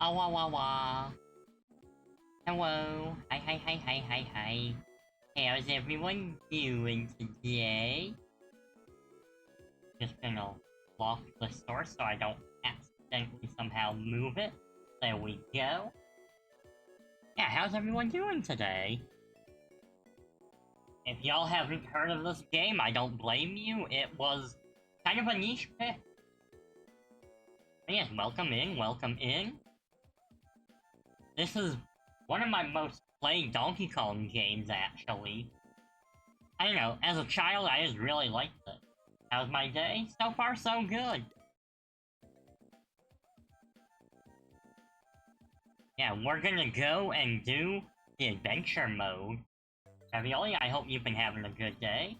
Ah, wah, wah, wah. Hello. Hi, hi, hi, hi, hi, hi. How's everyone doing today? Just gonna lock the store so I don't accidentally somehow move it. There we go. Yeah, how's everyone doing today? If y'all haven't heard of this game, I don't blame you. It was kind of a niche pick. But yes, welcome in, welcome in. This is one of my most played Donkey Kong games, actually. I don't know, as a child, I just really liked it. How's my day? So far, so good. Yeah, we're gonna go and do the adventure mode. Ravioli, I hope you've been having a good day.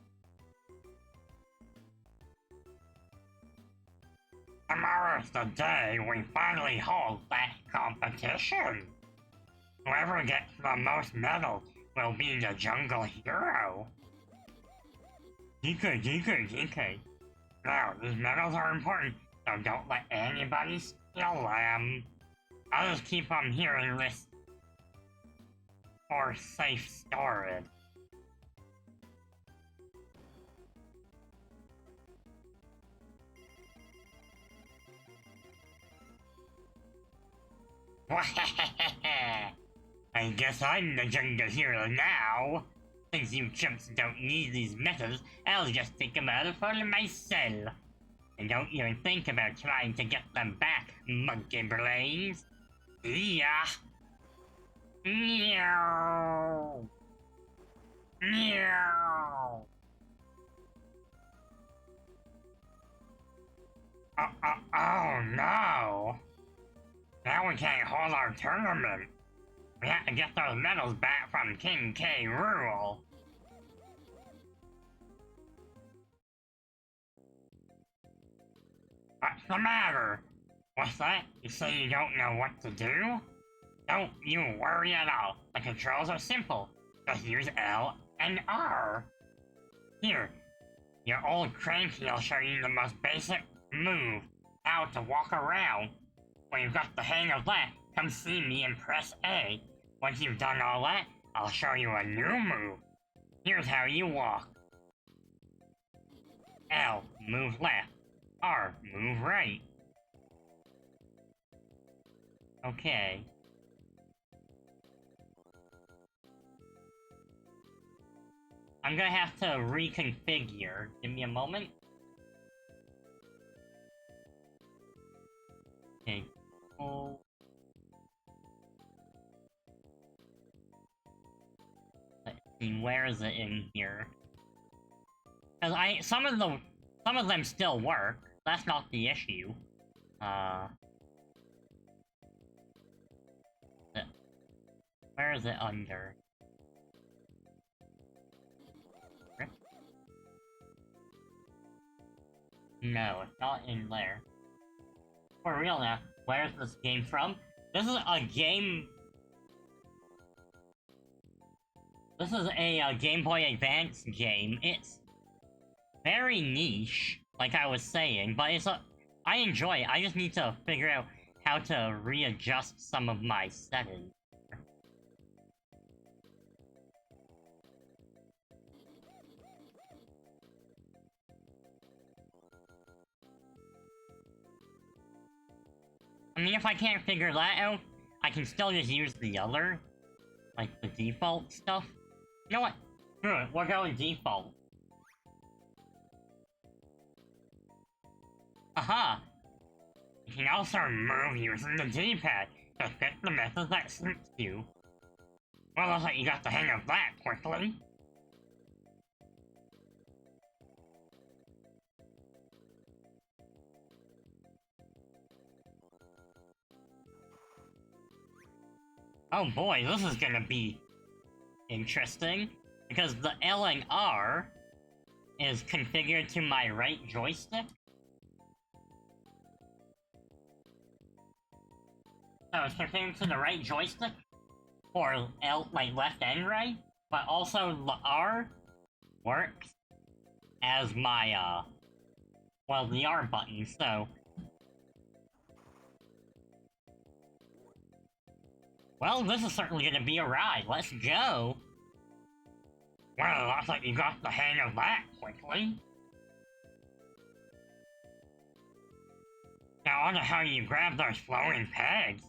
Tomorrow's the day we finally hold that competition. Whoever gets the most medals will be the jungle hero. DK. Now, these medals are important, so don't let anybody steal them. I'll just keep them here in this for safe storage. I guess I'm the jungle hero now. Since you chumps don't need these metals, I'll just take them out for myself. And don't even think about trying to get them back, monkey brains. Yeah. Meow. Meow. Oh no. Now we can't hold our tournament. We have to get those medals back from King K. Rool. What's the matter? What's that? You say you don't know what to do? Don't you worry at all. The controls are simple. Just use L and R. Here, your old cranky will show you the most basic move, how to walk around. When you've got the hang of that, come see me and press A. Once you've done all that, I'll show you a new move. Here's how you walk. L, move left. R, move right. Okay. I'm gonna have to reconfigure. Give me a moment. Okay. Oh. Let's see, where is it in here? Cause some of them still work. That's not the issue. Where is it under? No, it's not in there. For real now, where's this game from? This is a game... This is a Game Boy Advance game. It's very niche, like I was saying, but I enjoy it. I just need to figure out how to readjust some of my settings. I mean, if I can't figure that out, I can still just use the other, like the default stuff. You know what? Screw it, we're going default. Aha! You can also move using the D-pad to fit the method that suits you. Well, looks like you got the hang of that quickly. Oh boy, this is gonna be interesting, because the L and R is configured to my right joystick. So it's configured to the right joystick for L, like left and right, but also the R works as my, well, the R button, so Well, this is certainly gonna be a ride. Let's go. Well, looks like you got the hang of that quickly. Now on to how you grab those floating pegs.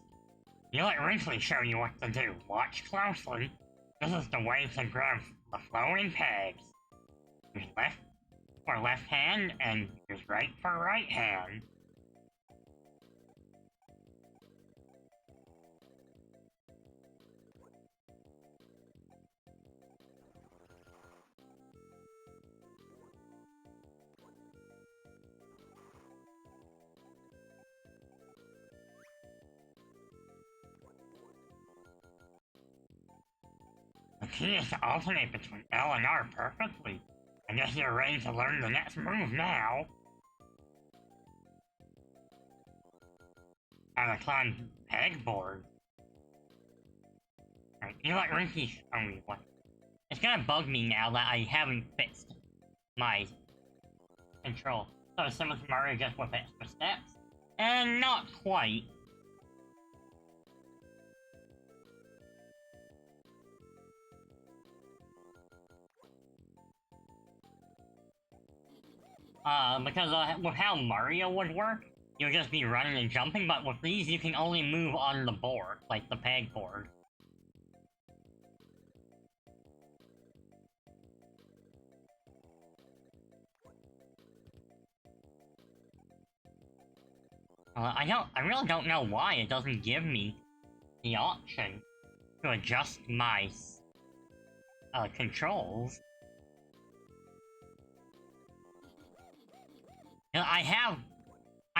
You let Rinsley show you what to do. Watch closely. This is the way to grab the floating pegs. Use left for left hand and use right for right hand. The key is to alternate between L and R perfectly. I guess you're ready to learn the next move now. How to climb pegboard. Alright, you let Rinky show me what. It's gonna bug me now that I haven't fixed my control. So it's similar to Mario just with extra steps. And not quite. Because with how Mario would work, you'll just be running and jumping, but with these you can only move on the board, like the pegboard. I really don't know why it doesn't give me the option to adjust my, controls. You know, I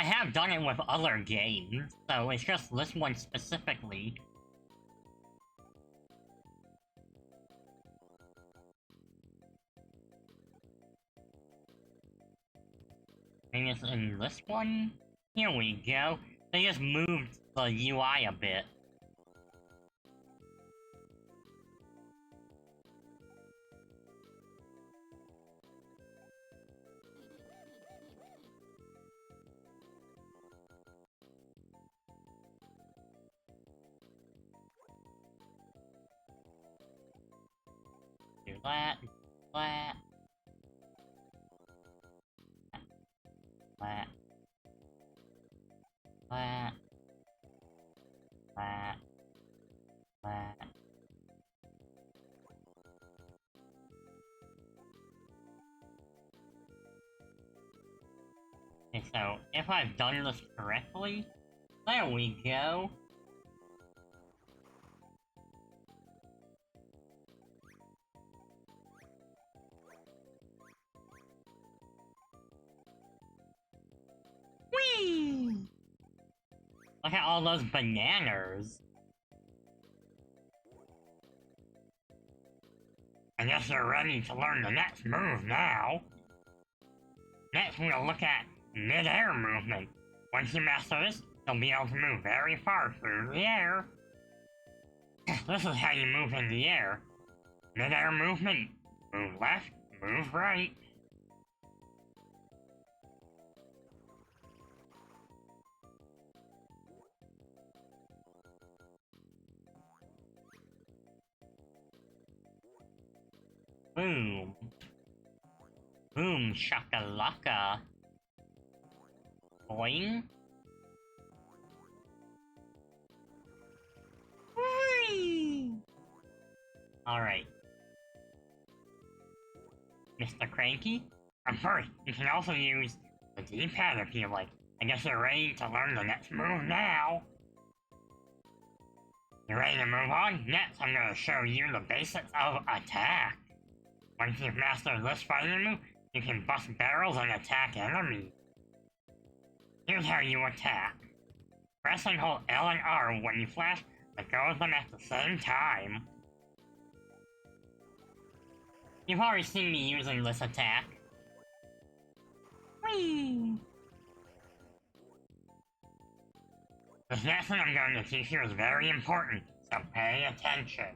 have done it with other games, so it's just this one specifically. I think it's in this one? Here we go. They just moved the UI a bit. Do that, that, that, that, that, that. Okay, so if I've done this correctly, there we go. Whee! Look at all those bananas. I guess you're ready to learn the next move now. Next we'll look at mid-air movement. Once you master this, you'll be able to move very far through the air. This is how you move in the air. Mid-air movement. Move left, move right. Boom. Boom shakalaka. Boing. Whee! Alright. Mr. Cranky? First, you can also use the D-pad if you like. I guess you're ready to learn the next move now. You ready to move on? Next, I'm gonna show you the basics of attack. Once you've mastered this fighting move, you can bust barrels and attack enemies. Here's how you attack. Press and hold L and R when you flash, let go of them at the same time. You've already seen me using this attack. Whee! This next thing I'm going to teach you is very important, so pay attention.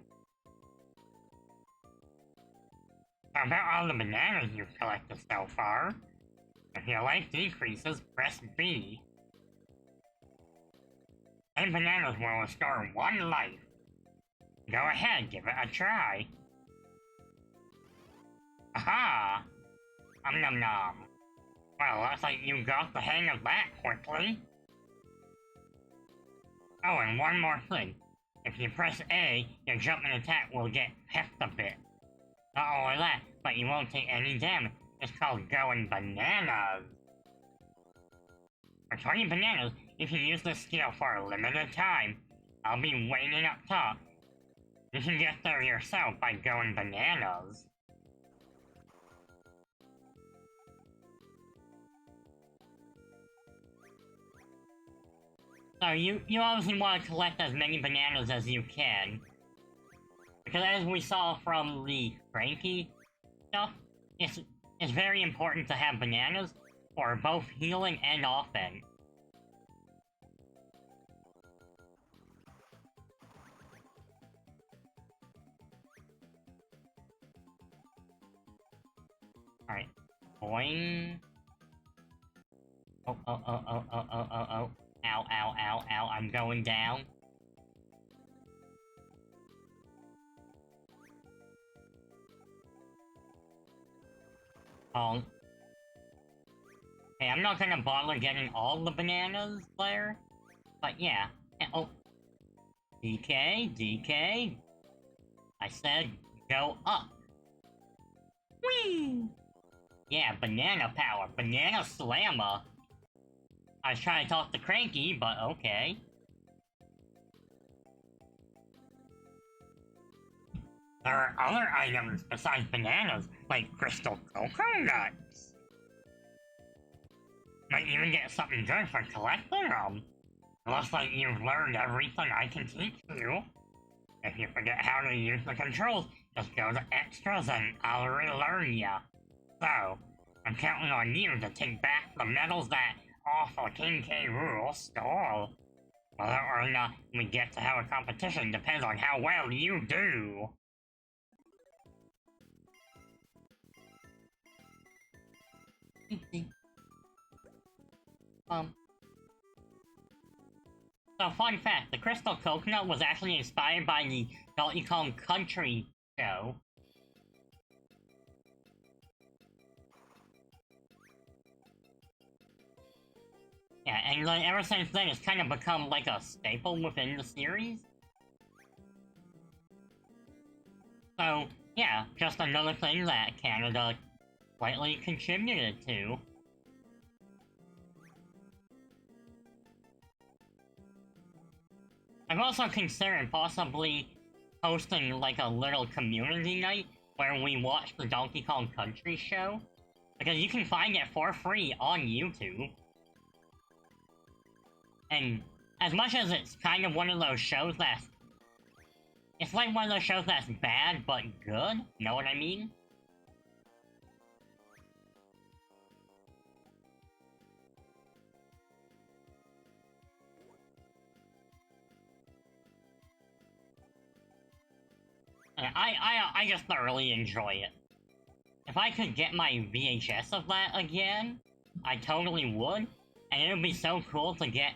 About all the bananas you've collected so far. If your life decreases, press B. 10 bananas will restore 1 life. Go ahead, give it a try. Aha! Nom nom. Well, looks like you got the hang of that quickly. Oh, and one more thing. If you press A, your jumping attack will get heft a bit. Not only that, but you won't take any damage. It's called going bananas. For 20 bananas, you can use this skill for a limited time. I'll be waiting up top. You can get there yourself by going bananas. So you obviously want to collect as many bananas as you can. Because as we saw from the cranky stuff, it's very important to have bananas for both healing and offense. Alright. Boing. Oh. Ow, I'm going down. Oh. Hey, I'm not gonna bother getting all the bananas there. But yeah. Oh. DK. I said go up. Whee! Yeah, banana power. Banana slammer. I was trying to talk to Cranky, but okay. There are other items besides bananas, like crystal coconuts. Might even get something good for collecting them. Looks like you've learned everything I can teach you. If you forget how to use the controls, just go to extras and I'll relearn ya. So, I'm counting on you to take back the medals that awful King K. Rool stole. Whether or not we get to have a competition depends on how well you do. So fun fact, the Crystal Coconut was actually inspired by the Donkey Kong Country show. Yeah, and like, ever since then, it's kind of become like a staple within the series. So, yeah, just another thing that Canada slightly contributed to. I've also considered possibly hosting like a little community night where we watch the Donkey Kong Country show. Because you can find it for free on YouTube. And as much as it's kind of one of those shows that's... It's like one of those shows that's bad but good, know what I mean? And I just thoroughly enjoy it. If I could get my VHS of that again, I totally would. And it would be so cool to get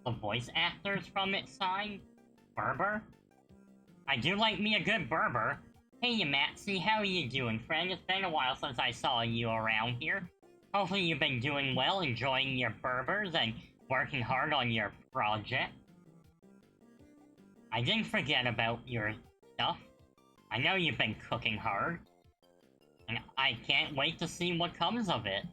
the voice actors from it signed. Berber. I do like me a good Berber. Hey Maxie, how you doing, friend? It's been a while since I saw you around here. Hopefully you've been doing well, enjoying your Berbers, and working hard on your project. I didn't forget about your stuff. I know you've been cooking hard. And I can't wait to see what comes of it.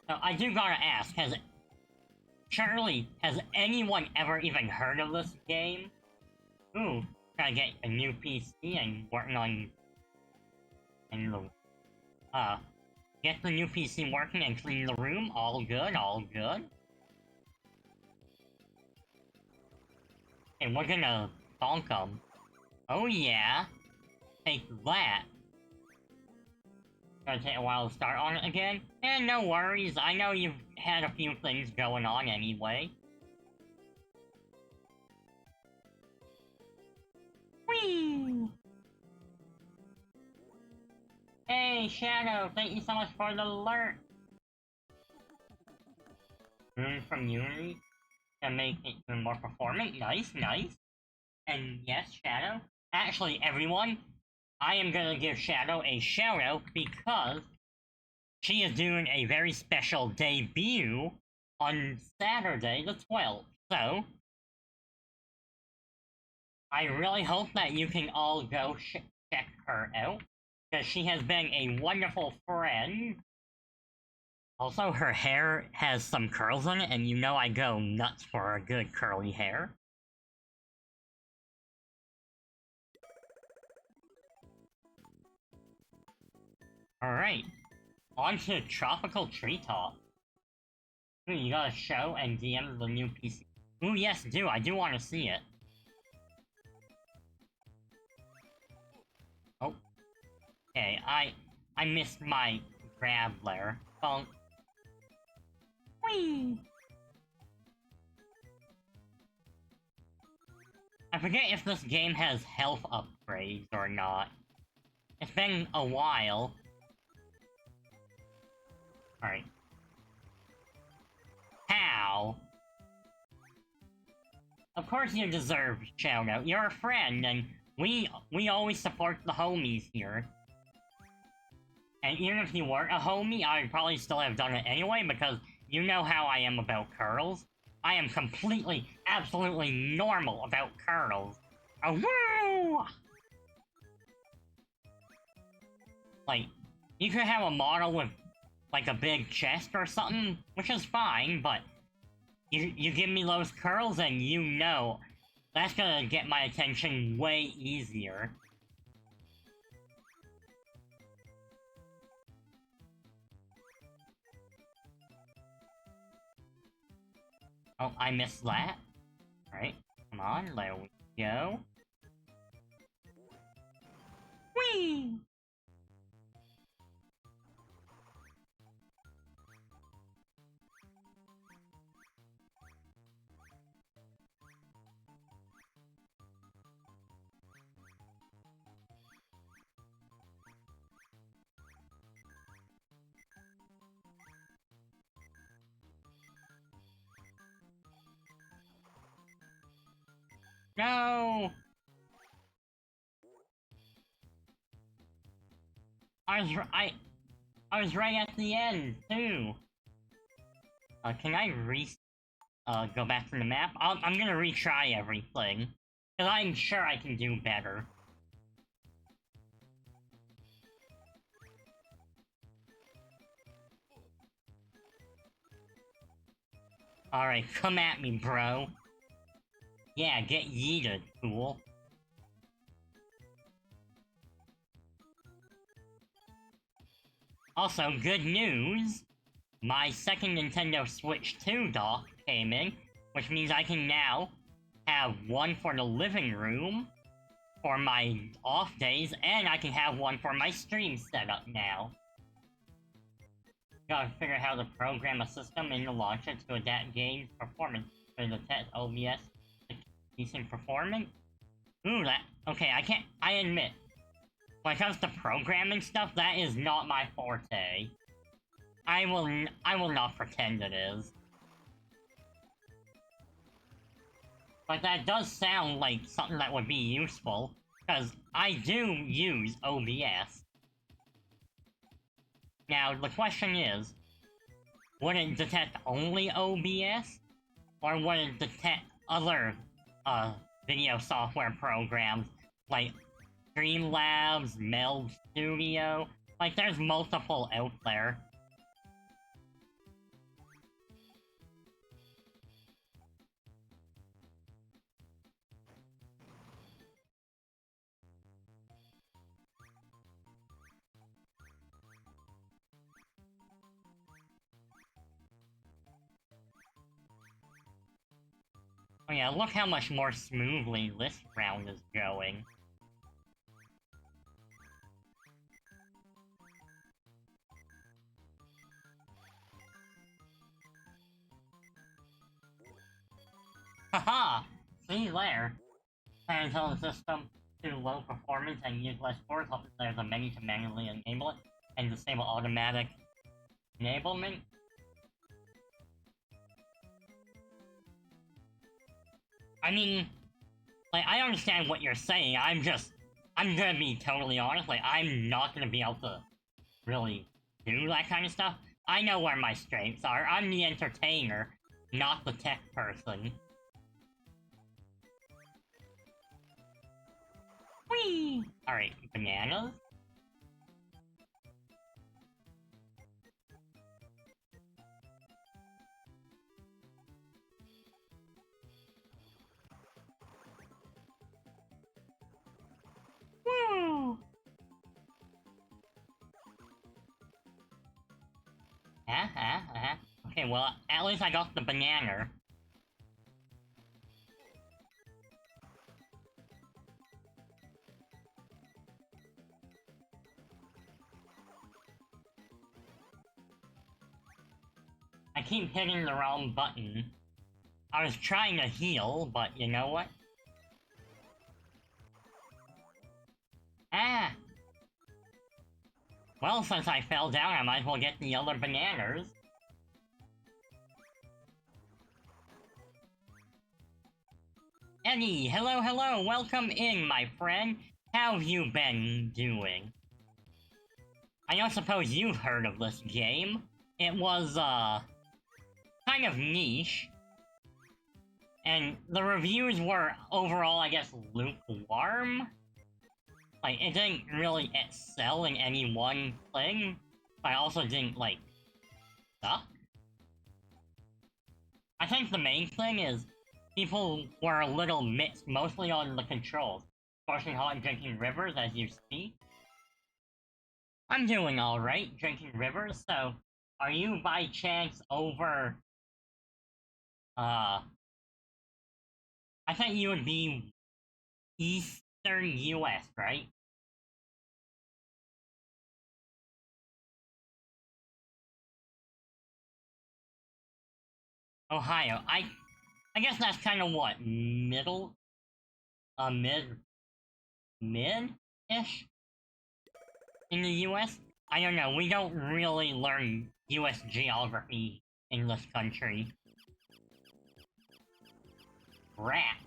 So I do gotta ask, has anyone ever even heard of this game? Ooh, gotta get a new PC and working on... get the new PC working and clean the room, all good, all good. And we're gonna bonk them. Oh yeah. Take that. Gonna take a while to start on it again. And no worries, I know you've had a few things going on anyway. Whee! Hey Shadow, thank you so much for the alert. room from Unity to make it even more performant. Nice, nice. And yes, Shadow. Actually, everyone, I am gonna give Shadow a shout out because she is doing a very special debut on Saturday the 12th. So, I really hope that you can all go check her out because she has been a wonderful friend. Also, her hair has some curls in it, and you know I go nuts for a good curly hair. Alright, on to Tropical Treetop. Ooh, you gotta show and DM the new PC. Ooh, yes, I do want to see it. Oh. Okay, I missed my grab there. Bonk. Whee! I forget if this game has health upgrades or not. It's been a while. Alright. How? Of course you deserve shout-out. You're a friend, and we always support the homies here. And even if you weren't a homie, I would probably still have done it anyway, because you know how I am about curls. I am completely, absolutely normal about curls. Oh, woo! Like, you could have a model with, like, a big chest or something, which is fine, but you give me those curls and you know that's gonna get my attention way easier. Oh, I missed that. Alright, come on, there we go. Whee! No! I was right at the end, too. Can I go back to the map? I'm gonna retry everything. Because I'm sure I can do better. Alright, come at me, bro. Yeah, get yeeted, fool. Also, good news! My second Nintendo Switch 2 dock came in, which means I can now have one for the living room for my off days, and I can have one for my stream setup now. Gotta figure out how to program a system in the launcher to adapt game's performance for the test OBS decent performance. Ooh, okay, I admit, when it comes to programming stuff, that is not my forte. I will not pretend it is. But that does sound like something that would be useful, because I do use OBS. Now, the question is, would it detect only OBS? Or would it detect other, video software programs, like Streamlabs, Meld Studio? Like, there's multiple out there. Oh yeah, look how much more smoothly this round is going. Haha! See there? Plan tell the system to low performance and use less cores, hopefully there's a menu to manually enable it, and disable automatic enablement. I mean, like, I understand what you're saying, I'm gonna be totally honest, like, I'm not gonna be able to really do that kind of stuff. I know where my strengths are. I'm the entertainer, not the tech person. Whee! Alright, bananas. Woo! Okay, well, at least I got the banana. I keep hitting the wrong button. I was trying to heal, but you know what? Ah! Well, since I fell down, I might as well get the other bananas. Eddie, hello, welcome in, my friend. How have you been doing? I don't suppose you've heard of this game. It was, kind of niche. And the reviews were, overall, I guess, lukewarm? Like, it didn't really excel in any one thing, but I also didn't, like, suck. I think the main thing is, people were a little mixed, mostly on the controls. Scorching hot and drinking rivers as you speak. I'm doing alright, drinking rivers, so... Are you by chance over... I think you would be... Eastern US, right? Ohio. I guess that's kind of what, middle? Mid-ish? In the US? I don't know, we don't really learn US geography in this country. Rats.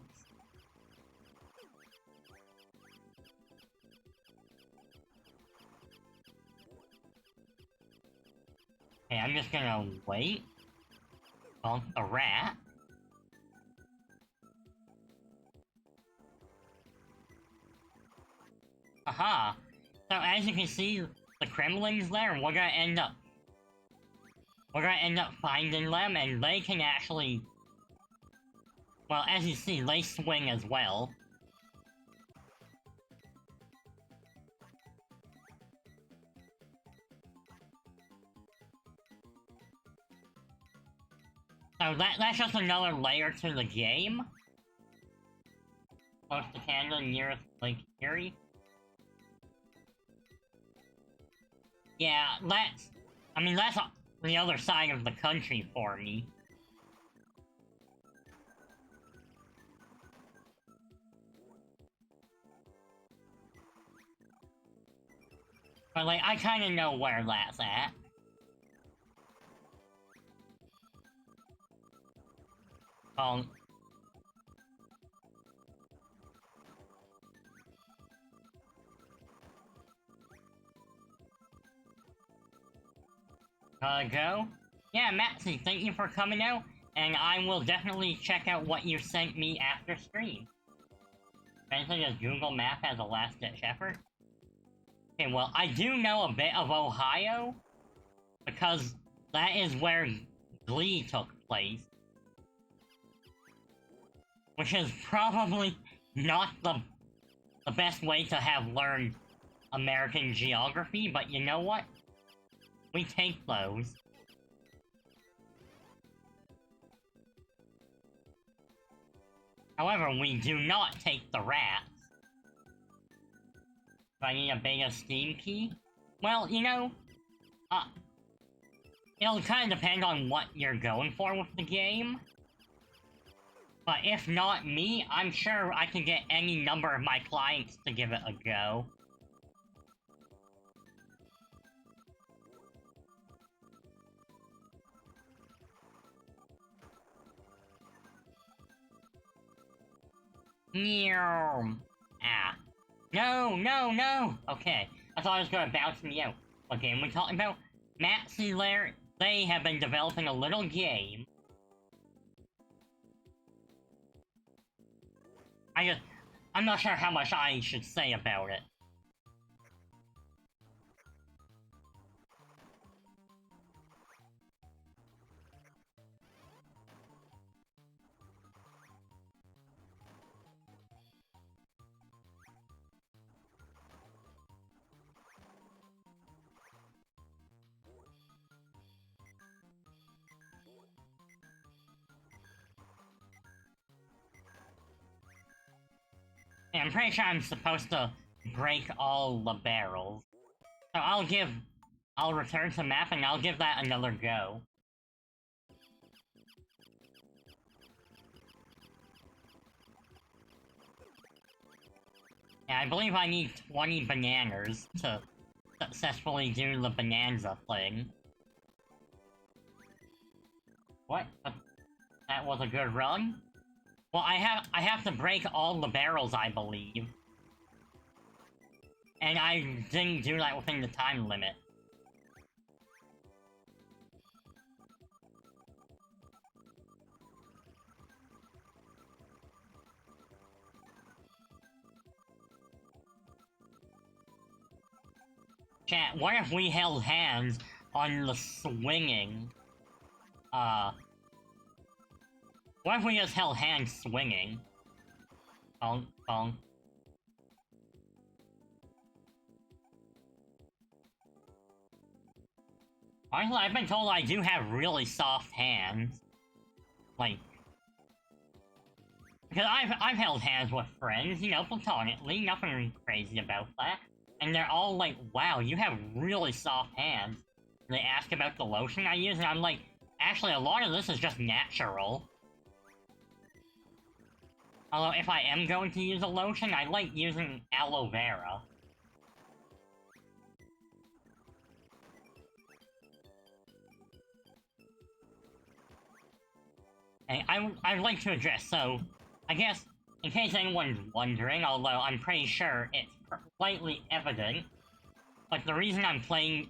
Okay, I'm just gonna wait. Bonk the rat. Aha! So as you can see, the Kremlin's there, we're gonna end up finding them, and they can actually... Well, as you see, they swing as well. So that's just another layer to the game. Close to Canada, nearest Lake Erie. Yeah, that's the other side of the country for me. But, like, I kinda know where that's at. Oh. Go? Yeah, Maxie, thank you for coming out, and I will definitely check out what you sent me after stream. Eventually, does Google Map as a last-ditch effort? Okay, well, I do know a bit of Ohio, because that is where Glee took place. Which is probably not the best way to have learned American geography, but you know what? We take those. However, we do not take the rats. Do I need a beta Steam key? Well, you know, it'll kind of depend on what you're going for with the game. But if not me, I'm sure I can get any number of my clients to give it a go. No. Ah. No, no, no! Okay, I thought I was gonna bounce me out. What game are we talking about? Maxi Lair, they have been developing a little game. I'm not sure how much I should say about it. Yeah, I'm pretty sure I'm supposed to break all the barrels. So I'll return to map and I'll give that another go. Yeah, I believe I need 20 bananas to successfully do the bonanza thing. What? That was a good run? Well, I have to break all the barrels, I believe. And I didn't do that within the time limit. Chat, what if we held hands on the swinging? What if we just held hands swinging? Bonk, bonk. Honestly, I've been told I do have really soft hands. Like... Because I've held hands with friends, you know, platonically, nothing crazy about that. And they're all like, wow, you have really soft hands. And they ask about the lotion I use, and I'm like, actually, a lot of this is just natural. Although, if I am going to use a lotion, I like using aloe vera. And I'd like to address, so, I guess, in case anyone's wondering, although I'm pretty sure it's slightly evident, but the reason I'm playing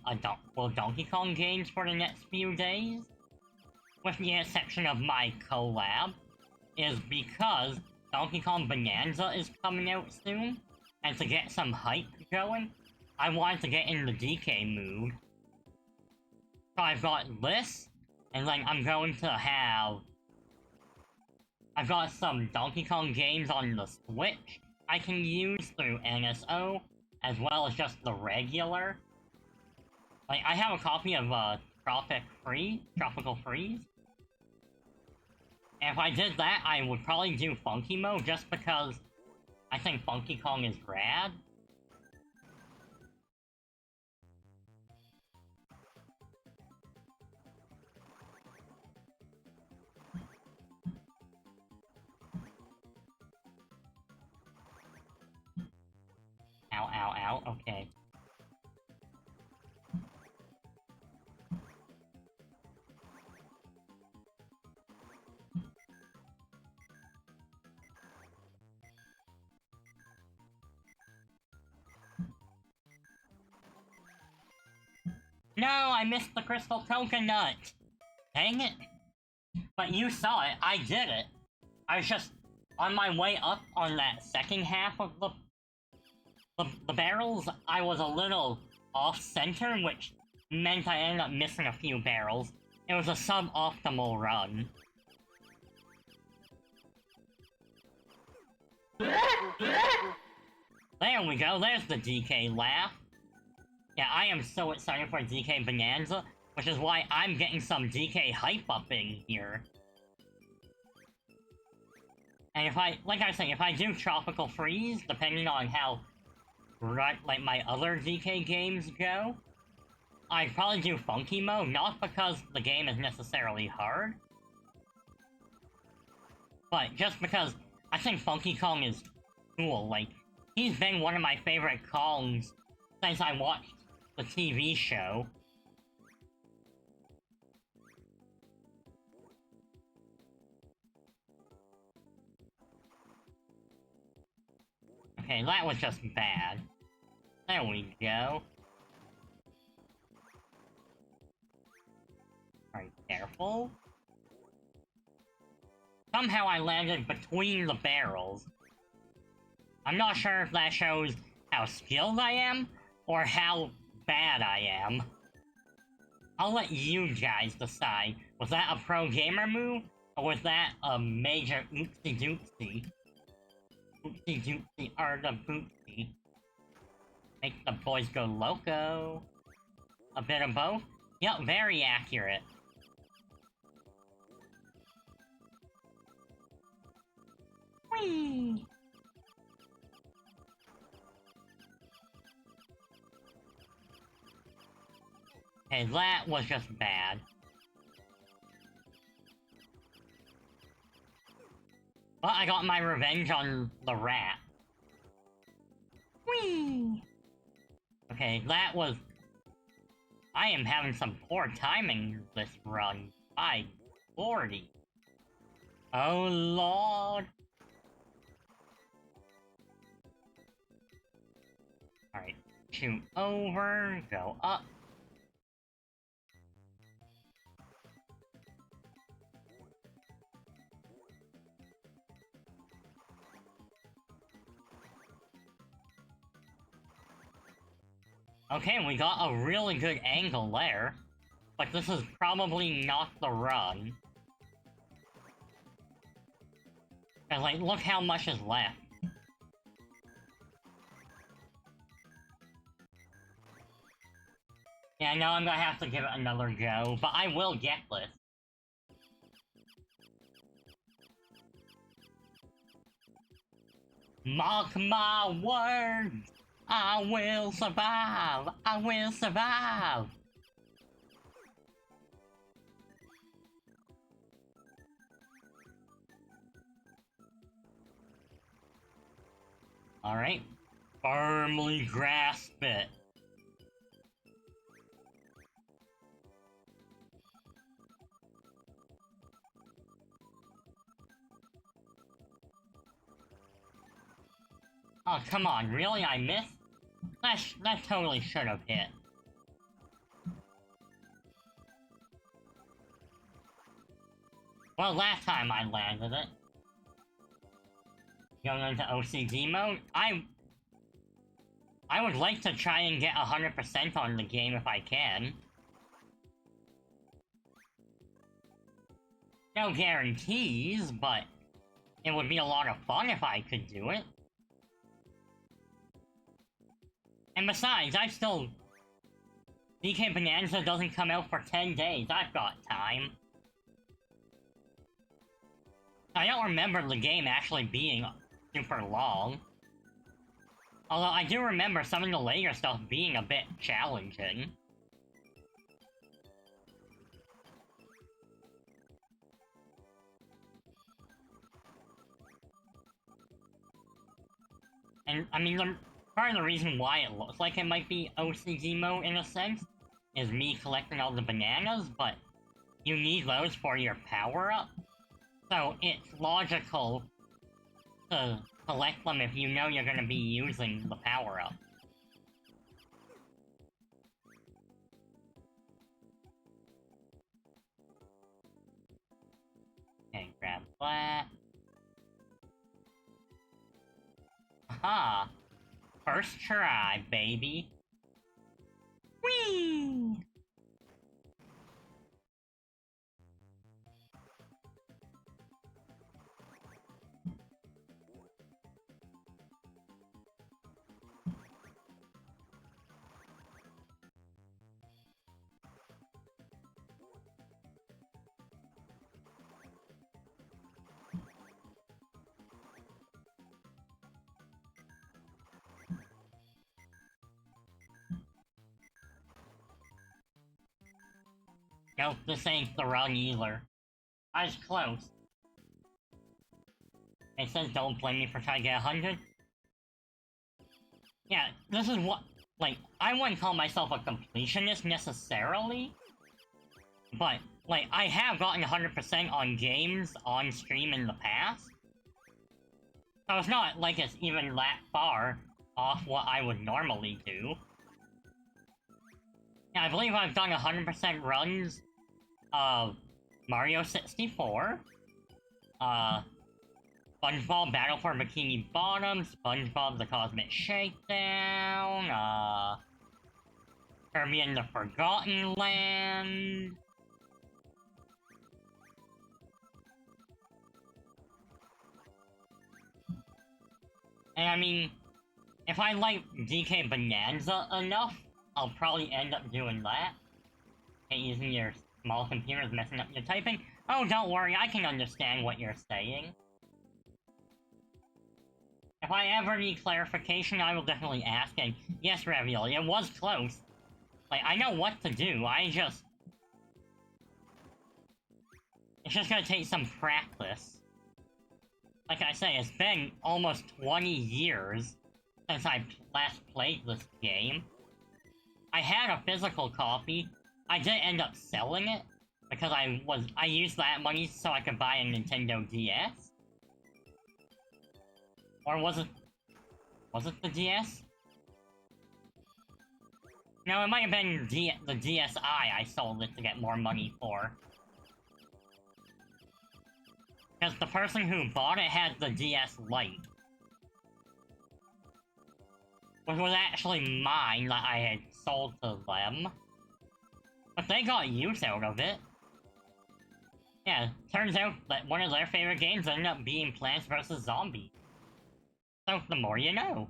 Donkey Kong games for the next few days, with the exception of my collab, is because Donkey Kong Bonanza is coming out soon, and to get some hype going, I wanted to get in the DK mood. So I've got this, and then I'm going to have... I've got some Donkey Kong games on the Switch I can use through NSO, as well as just the regular. Like, I have a copy of, Tropical Freeze. And if I did that, I would probably do Funky Mode, just because I think Funky Kong is rad. Ow, ow, ow, okay. No, I missed the crystal coconut! Dang it! But you saw it, I did it! I was just on my way up on that second half of the barrels, I was a little off-center, which meant I ended up missing a few barrels. It was a sub-optimal run. There we go, there's the DK laugh. Yeah, I am so excited for DK Bonanza, which is why I'm getting some DK hype up in here. And if like I was saying, if I do Tropical Freeze, depending on how, like, my other DK games go, I'd probably do Funky Mode, not because the game is necessarily hard, but just because I think Funky Kong is cool. Like, he's been one of my favorite Kongs since I watched the TV show. Okay, that was just bad. There we go. Alright, careful. Somehow I landed between the barrels. I'm not sure if that shows how skilled I am, or how bad I am. I'll let you guys decide. Was that a pro gamer move, or was that a major oopsie doopsie? Oopsie doopsie arda boopsie. Make the boys go loco. A bit of both? Yep, very accurate. Whee! Okay, that was just bad. But I got my revenge on the rat. Whee! Okay, that was... I am having some poor timing this run. By 40. Oh lord. Alright, shoot over, go up. Okay, we got a really good angle there. But this is probably not the run. Cause, like, look how much is left. Yeah, I know I'm gonna have to give it another go, but I will get this. Mark my words! I will survive! I will survive! Alright. Firmly grasp it. Oh, come on, really? I missed? That totally should have hit. Well, last time I landed it. Going into OCD mode, I would like to try and get 100% on the game if I can. No guarantees, but it would be a lot of fun if I could do it. And besides, DK Bonanza doesn't come out for 10 days, I've got time. I don't remember the game actually being super long. Although I do remember some of the later stuff being a bit challenging. And, I mean, part of the reason why it looks like it might be OCG mode in a sense is me collecting all the bananas, but you need those for your power-up. So it's logical to collect them if you know you're gonna be using the power-up. Okay, grab that. Aha! First try, baby. Whee! Nope, this ain't the run either. I was close. It says don't blame me for trying to get 100. Yeah, this is what... Like, I wouldn't call myself a completionist necessarily. But, like, I have gotten 100% on games on stream in the past. So it's not like it's even that far off what I would normally do. Yeah, I believe I've done 100% runs of Mario 64, SpongeBob Battle for Bikini Bottom, SpongeBob The Cosmic Shakedown, Kirby and the Forgotten Land. And I mean, if I like DK Bonanza enough, I'll probably end up doing that. And using your small computer is messing up your typing. Oh, don't worry, I can understand what you're saying. If I ever need clarification, I will definitely ask, and yes, Ravioli, it was close. Like, I know what to do, it's just gonna take some practice. Like I say, it's been almost 20 years since I last played this game. I had a physical copy. I did end up selling it, because I used that money so I could buy a Nintendo DS. Or was it the DS? No, it might have been the DSi I sold it to get more money for. Because the person who bought it had the DS Lite. Which was actually mine that I had sold to them. But they got use out of it. Yeah, turns out that one of their favorite games ended up being Plants vs. Zombies. So, the more you know.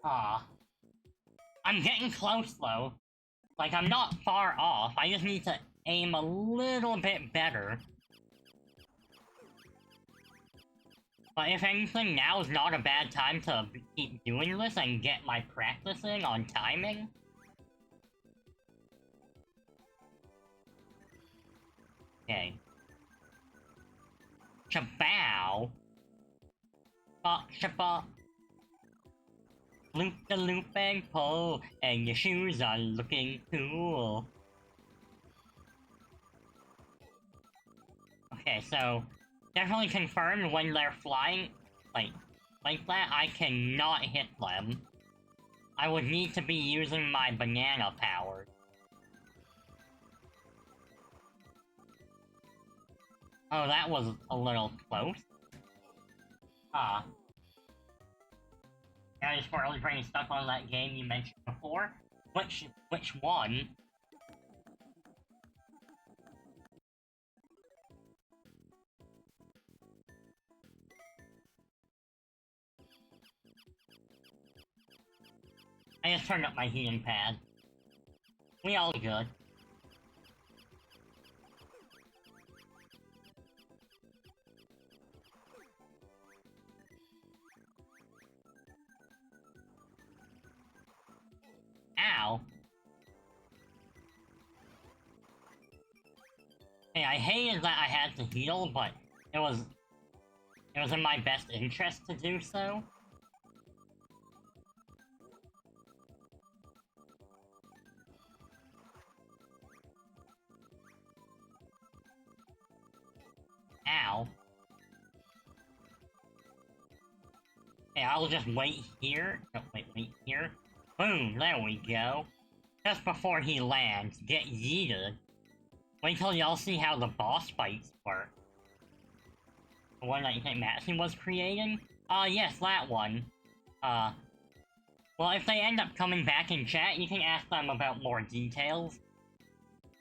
Aw. I'm getting close, though. Like, I'm not far off, I just need to aim a little bit better. But if anything, now is not a bad time to keep doing this and get my practice in on timing. Okay. Shabow. Bop, shabop. Loop the loop and pull, and your shoes are looking cool. Okay, so definitely confirmed when they're flying like that, I cannot hit them. I would need to be using my banana power. Oh, that was a little close. Ah. Now your squirrel is pretty stuck on that game you mentioned before. Which one? I just turned up my heating pad. We all good. Ow. Hey, I hated that I had to heal, but it was in my best interest to do so. Ow. Hey, I'll just wait here. Oh, wait here. Boom, there we go. Just before he lands, get yeeted. Wait till y'all see how the boss fights work. The one that you think Maxie was creating? Yes, that one. Well, if they end up coming back in chat, you can ask them about more details.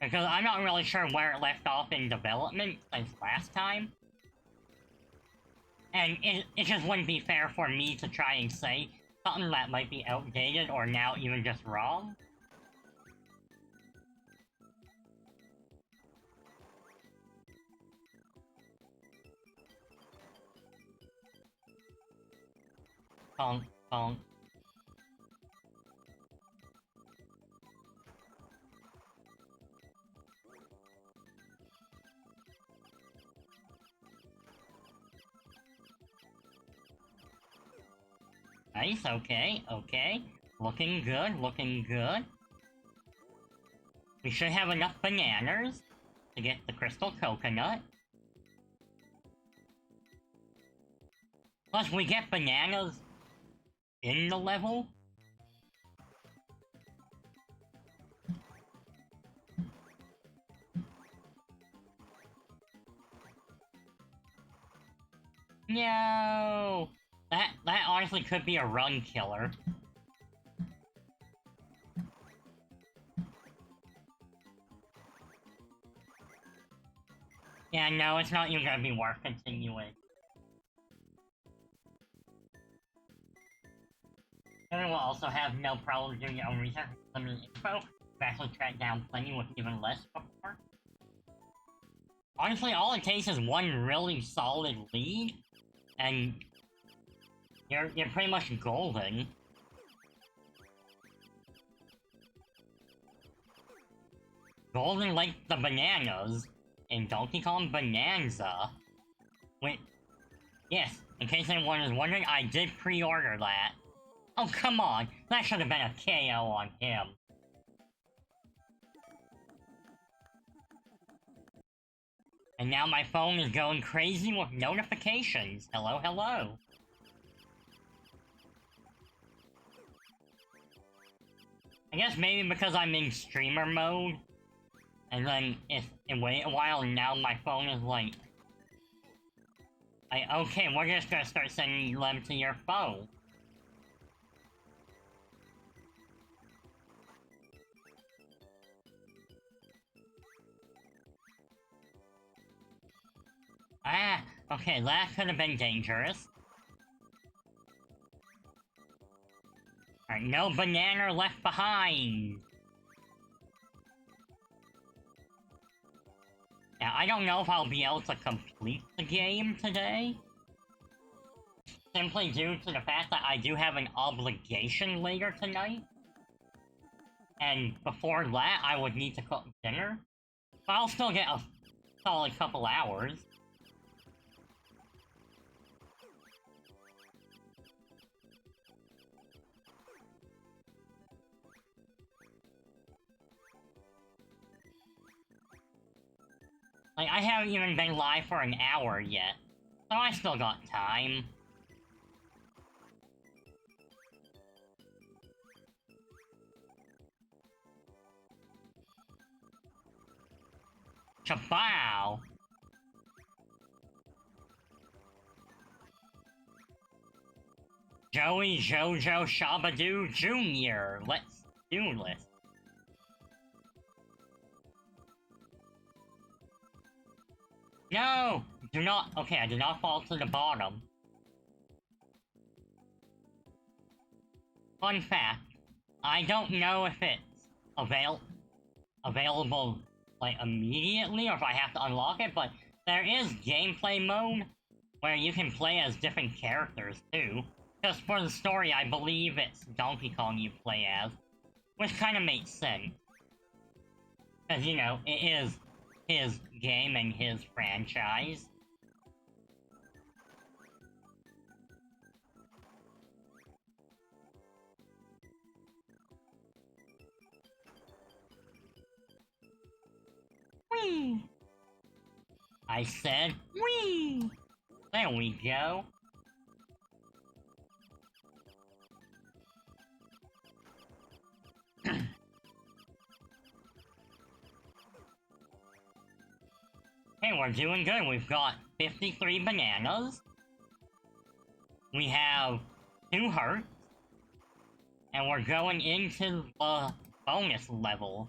Because I'm not really sure where it left off in development since last time. And it just wouldn't be fair for me to try and say something that might be outdated or now even just wrong. Bonk, bonk. Nice, okay, okay. Looking good, looking good. We should have enough bananas to get the crystal coconut. Plus, we get bananas in the level. No! That honestly could be a run killer. Yeah, no, it's not even gonna be worth continuing. And we'll also have no problem doing your own research, limited info. We've actually tracked down plenty with even less before. Honestly, all it takes is one really solid lead, and you're pretty much golden. Golden like the bananas in Donkey Kong Bonanza. Wait, yes, in case anyone is wondering, I did pre-order that. Oh, come on, that should have been a KO on him. And now my phone is going crazy with notifications. Hello, hello. I guess maybe because I'm in streamer mode. And then if wait a while and now my phone is like... okay, we're just gonna start sending them to your phone. Ah, okay, that could have been dangerous. Alright, no banana left behind! Now, I don't know if I'll be able to complete the game today. Simply due to the fact that I do have an obligation later tonight. And before that, I would need to cook dinner. But I'll still get a solid couple hours. Like, I haven't even been live for an hour yet, so I still got time. Chabow! Joey Jojo Shabadoo Jr. Let's do this. No! Do not- okay, I did not fall to the bottom. Fun fact, I don't know if it's available, like, immediately, or if I have to unlock it, but there is gameplay mode, where you can play as different characters, too. Just for the story, I believe it's Donkey Kong you play as, which kinda makes sense. Because, you know, it is his game and his franchise. Whee! I said, whee! There we go. Hey, we're doing good. We've got 53 bananas. We have 2 hearts. And we're going into the bonus level.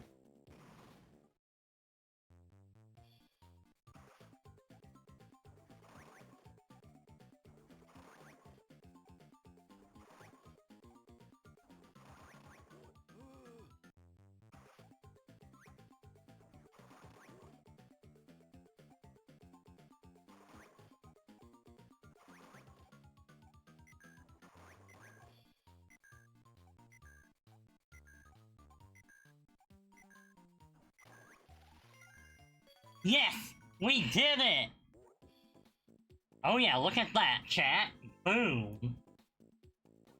Yes! We did it! Oh yeah, look at that, chat. Boom.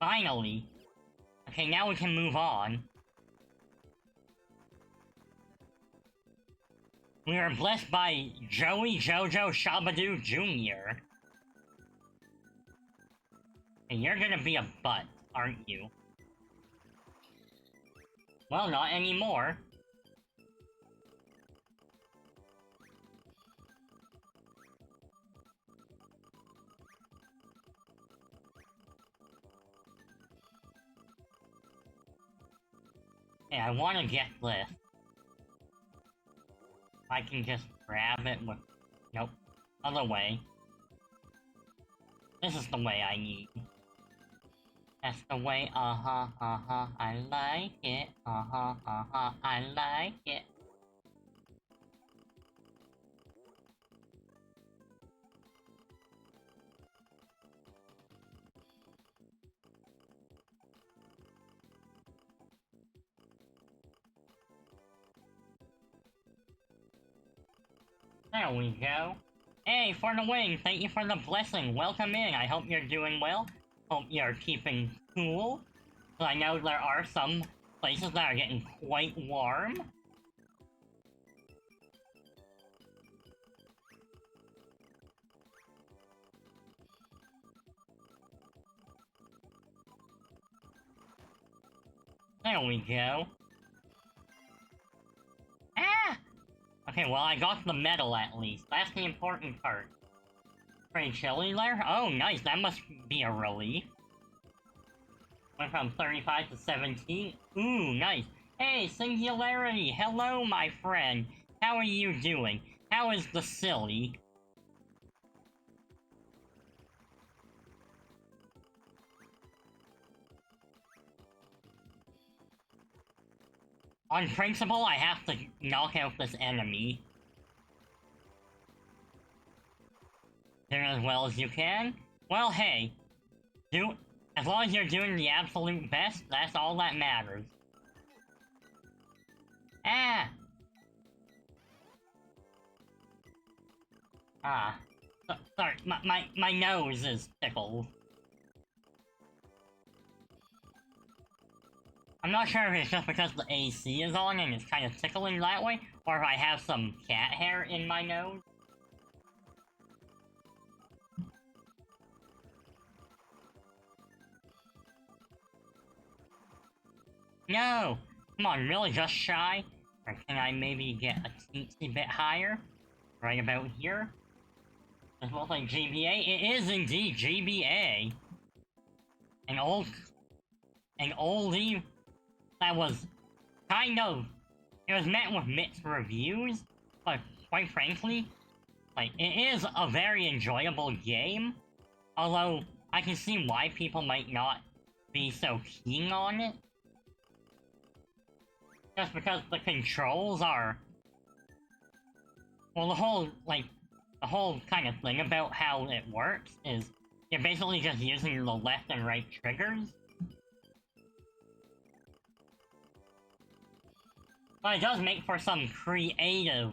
Finally. Okay, now we can move on. We are blessed by Joey Jojo Shabadoo Jr. And you're gonna be a butt, aren't you? Well, not anymore. Hey, I wanna get this. I can just grab it with... Nope. Other way. This is the way I need. That's the way, I like it. I like it. There we go. Hey, for the wing, thank you for the blessing. Welcome in. I hope you're doing well. Hope you're keeping cool. So I know there are some places that are getting quite warm. There we go. Ah! Okay, well, I got the medal at least. That's the important part. Pretty chilly there? Oh, nice. That must be a relief. Went from 35 to 17. Ooh, nice. Hey, Singularity! Hello, my friend! How are you doing? How is the silly? On principle, I have to knock out this enemy. Do as well as you can. Well, hey. As long as you're doing the absolute best, that's all that matters. Ah! Ah. Sorry, my nose is tickled. I'm not sure if it's just because the AC is on and it's kind of tickling that way, or if I have some cat hair in my nose. No! Come on, really just shy? Or can I maybe get a teensy bit higher? Right about here? This looks like GBA. It is indeed GBA! An oldie that was kind of... It was met with mixed reviews, but quite frankly, like, it is a very enjoyable game. Although, I can see why people might not be so keen on it. Just because the controls are... Well, the whole kind of thing about how it works is you're basically just using the left and right triggers. But it does make for some creative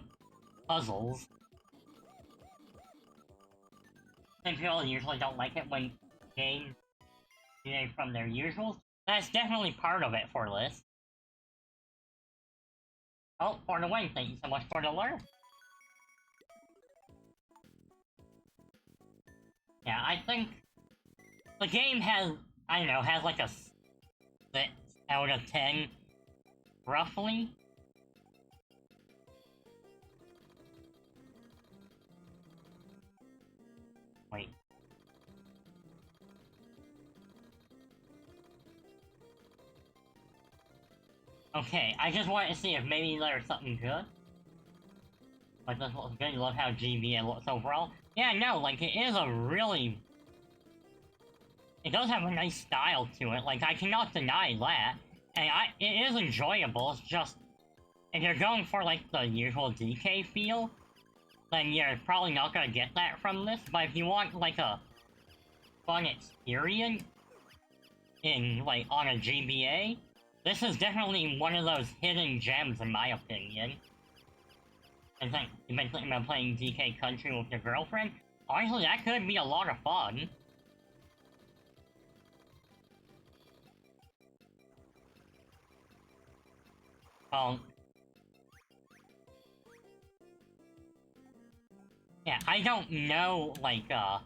puzzles. Some people usually don't like it when games deviate from their usuals. That's definitely part of it for this. Oh, for the win, thank you so much for the lure. Yeah, I think the game has, I don't know, has like a 6 out of 10, roughly. Wait. Okay, I just wanted to see if maybe there's something good. Like, this looks good, you love how GBA looks overall. Yeah, no, like, it is a really... It does have a nice style to it, like, I cannot deny that. And it is enjoyable, it's just... If you're going for, like, the usual DK feel, then you're probably not gonna get that from this, but if you want, like, a fun experience in, like, on a GBA, this is definitely one of those hidden gems, in my opinion. I think you've been thinking about playing DK Country with your girlfriend? Honestly, that could be a lot of fun. Yeah, I don't know, like, how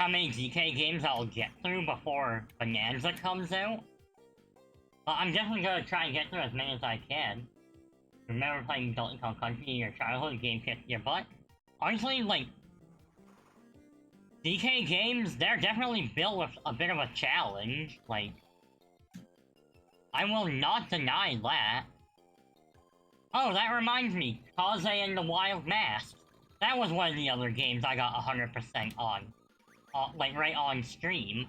many DK games I'll get through before Bonanza comes out. But I'm definitely gonna try and get through as many as I can. Remember playing Donkey Kong Country in your childhood, game kicked your butt? Honestly, like, DK games, they're definitely built with a bit of a challenge, like... I will not deny that. Oh, that reminds me, Kaze and the Wild Mask. That was one of the other games I got 100% on. Like, right on stream.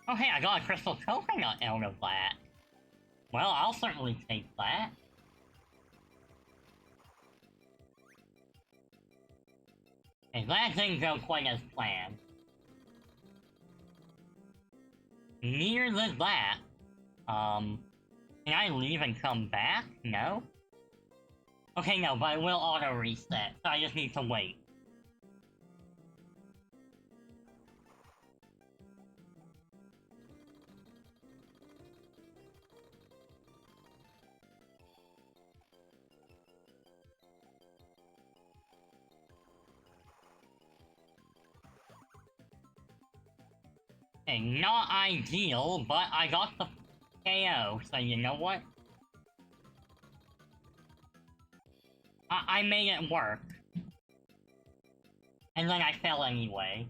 Oh hey, I got a crystal coconut out of that. Well, I'll certainly take that. Okay, that didn't go quite as planned. Neither did that. Can I leave and come back? No? Okay, no, but it will auto-reset, so I just need to wait. Okay, not ideal, but I got the KO, so you know what? I made it work. And then I fell anyway.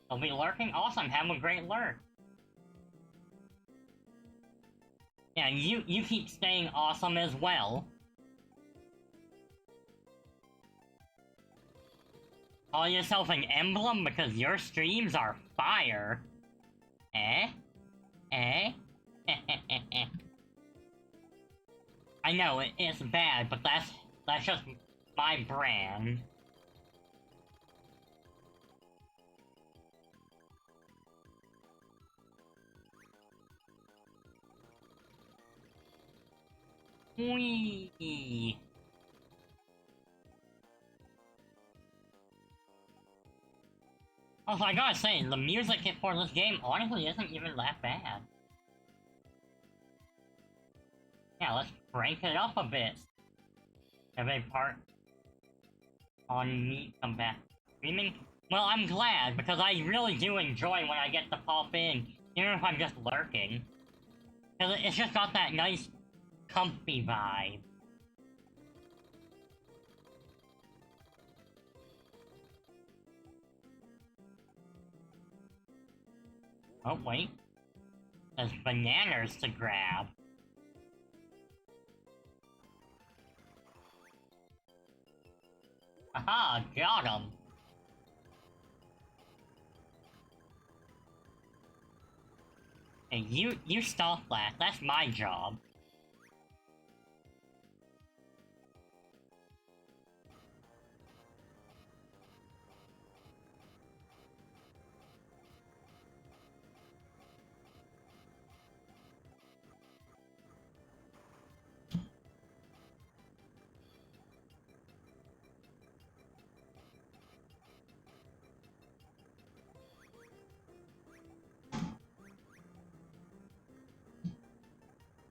They'll be lurking? Awesome, have a great lurk. Yeah, you keep staying awesome as well. Call yourself an emblem because your streams are fire. Eh? Eh? I know, it's bad, but that's just my brand. Whee! Also, I gotta say, the music for this game honestly isn't even that bad. Yeah, let's crank it up a bit. Every part on me come back screaming. Well, I'm glad, because I really do enjoy when I get to pop in, even if I'm just lurking. Because it's just got that nice, comfy vibe. Oh, wait. There's bananas to grab. Aha, got him. Hey, you stop that. That's my job.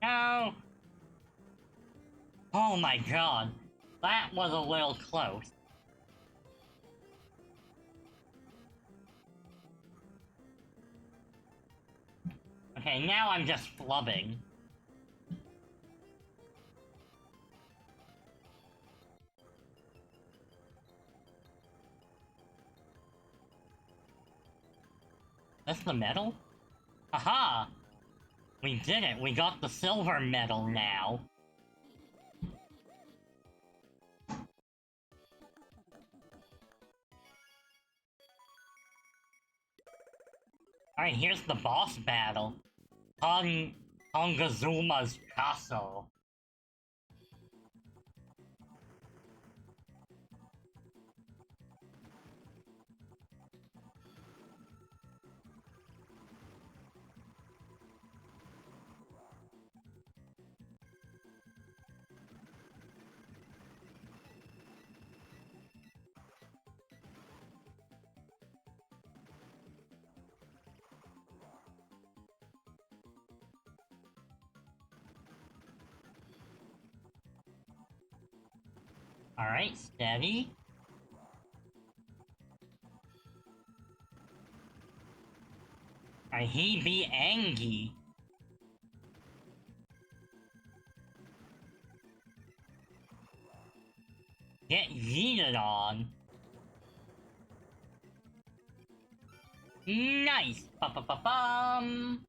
No! Oh my god. That was a little close. Okay, now I'm just flubbing. That's the medal? Aha! We did it, we got the silver medal now. Alright, here's the boss battle. Kongazuma's castle. Alright, steady. Alright, he be angry. Get yeeted on. Nice! Ba-ba-ba-bum!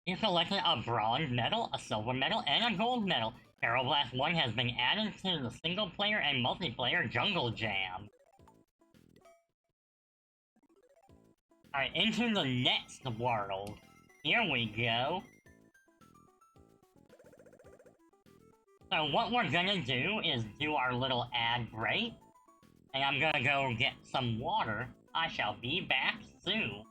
You collected a bronze medal, a silver medal, and a gold medal. Aeroblast 1 has been added to the single-player and multiplayer Jungle Jam. Alright, into the next world. Here we go. So what we're gonna do is do our little ad break. And I'm gonna go get some water. I shall be back soon.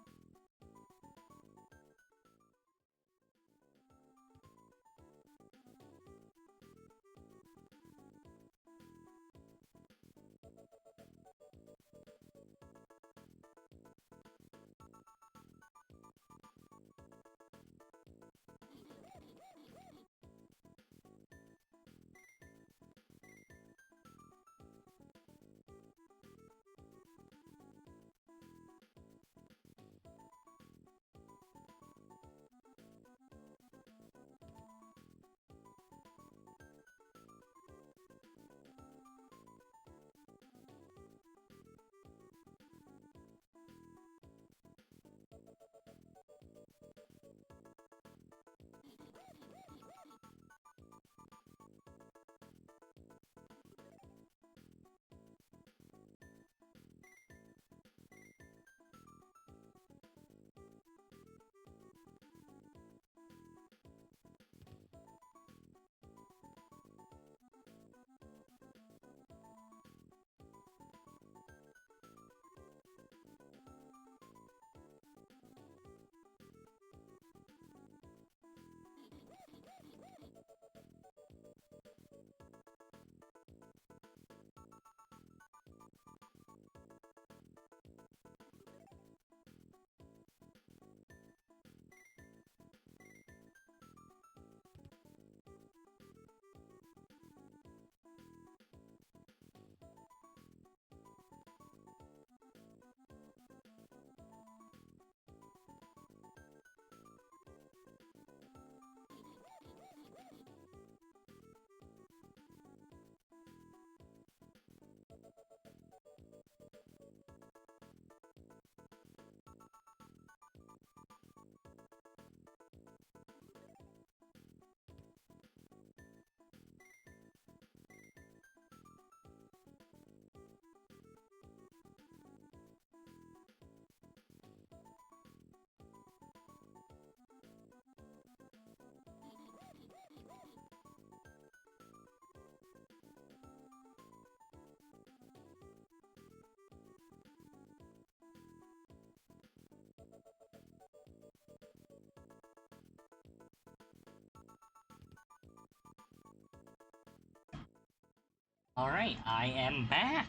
Alright, I am back.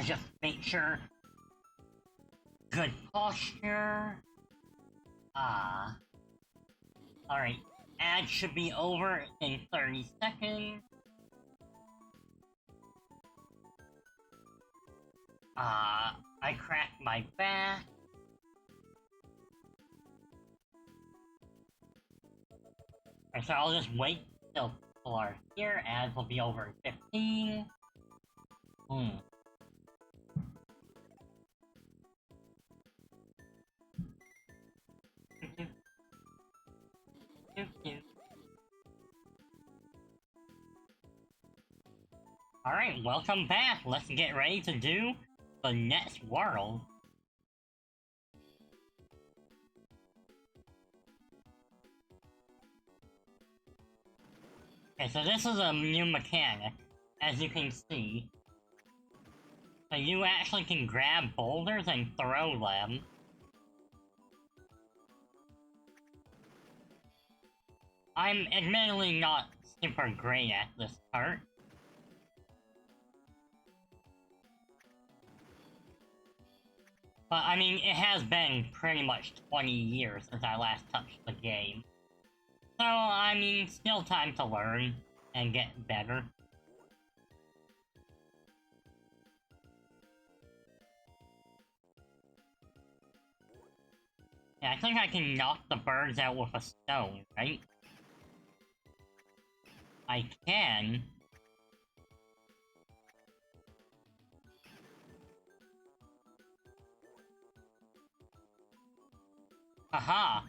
Just make sure. Good posture. Alright, ad should be over in 30 seconds. I cracked my back. So I'll just wait till people are here. Ads will be over in 15. Alright, welcome back. Let's get ready to do the next world. Okay, so this is a new mechanic, as you can see. So you actually can grab boulders and throw them. I'm admittedly not super great at this part. But I mean, it has been pretty much 20 years since I last touched the game. So, I mean, still time to learn and get better. Yeah, I think I can knock the birds out with a stone, right? I can. Aha!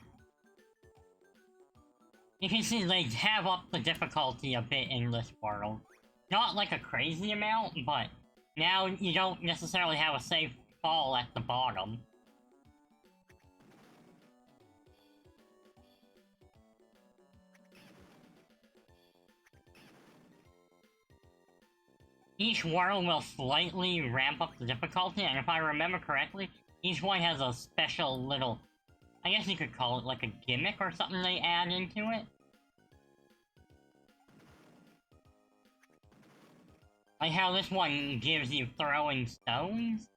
You can see they have up the difficulty a bit in this world. Not like a crazy amount, but now you don't necessarily have a safe fall at the bottom. Each world will slightly ramp up the difficulty, and if I remember correctly, each one has a special little... I guess you could call it like a gimmick or something they add into it. Like how this one gives you throwing stones.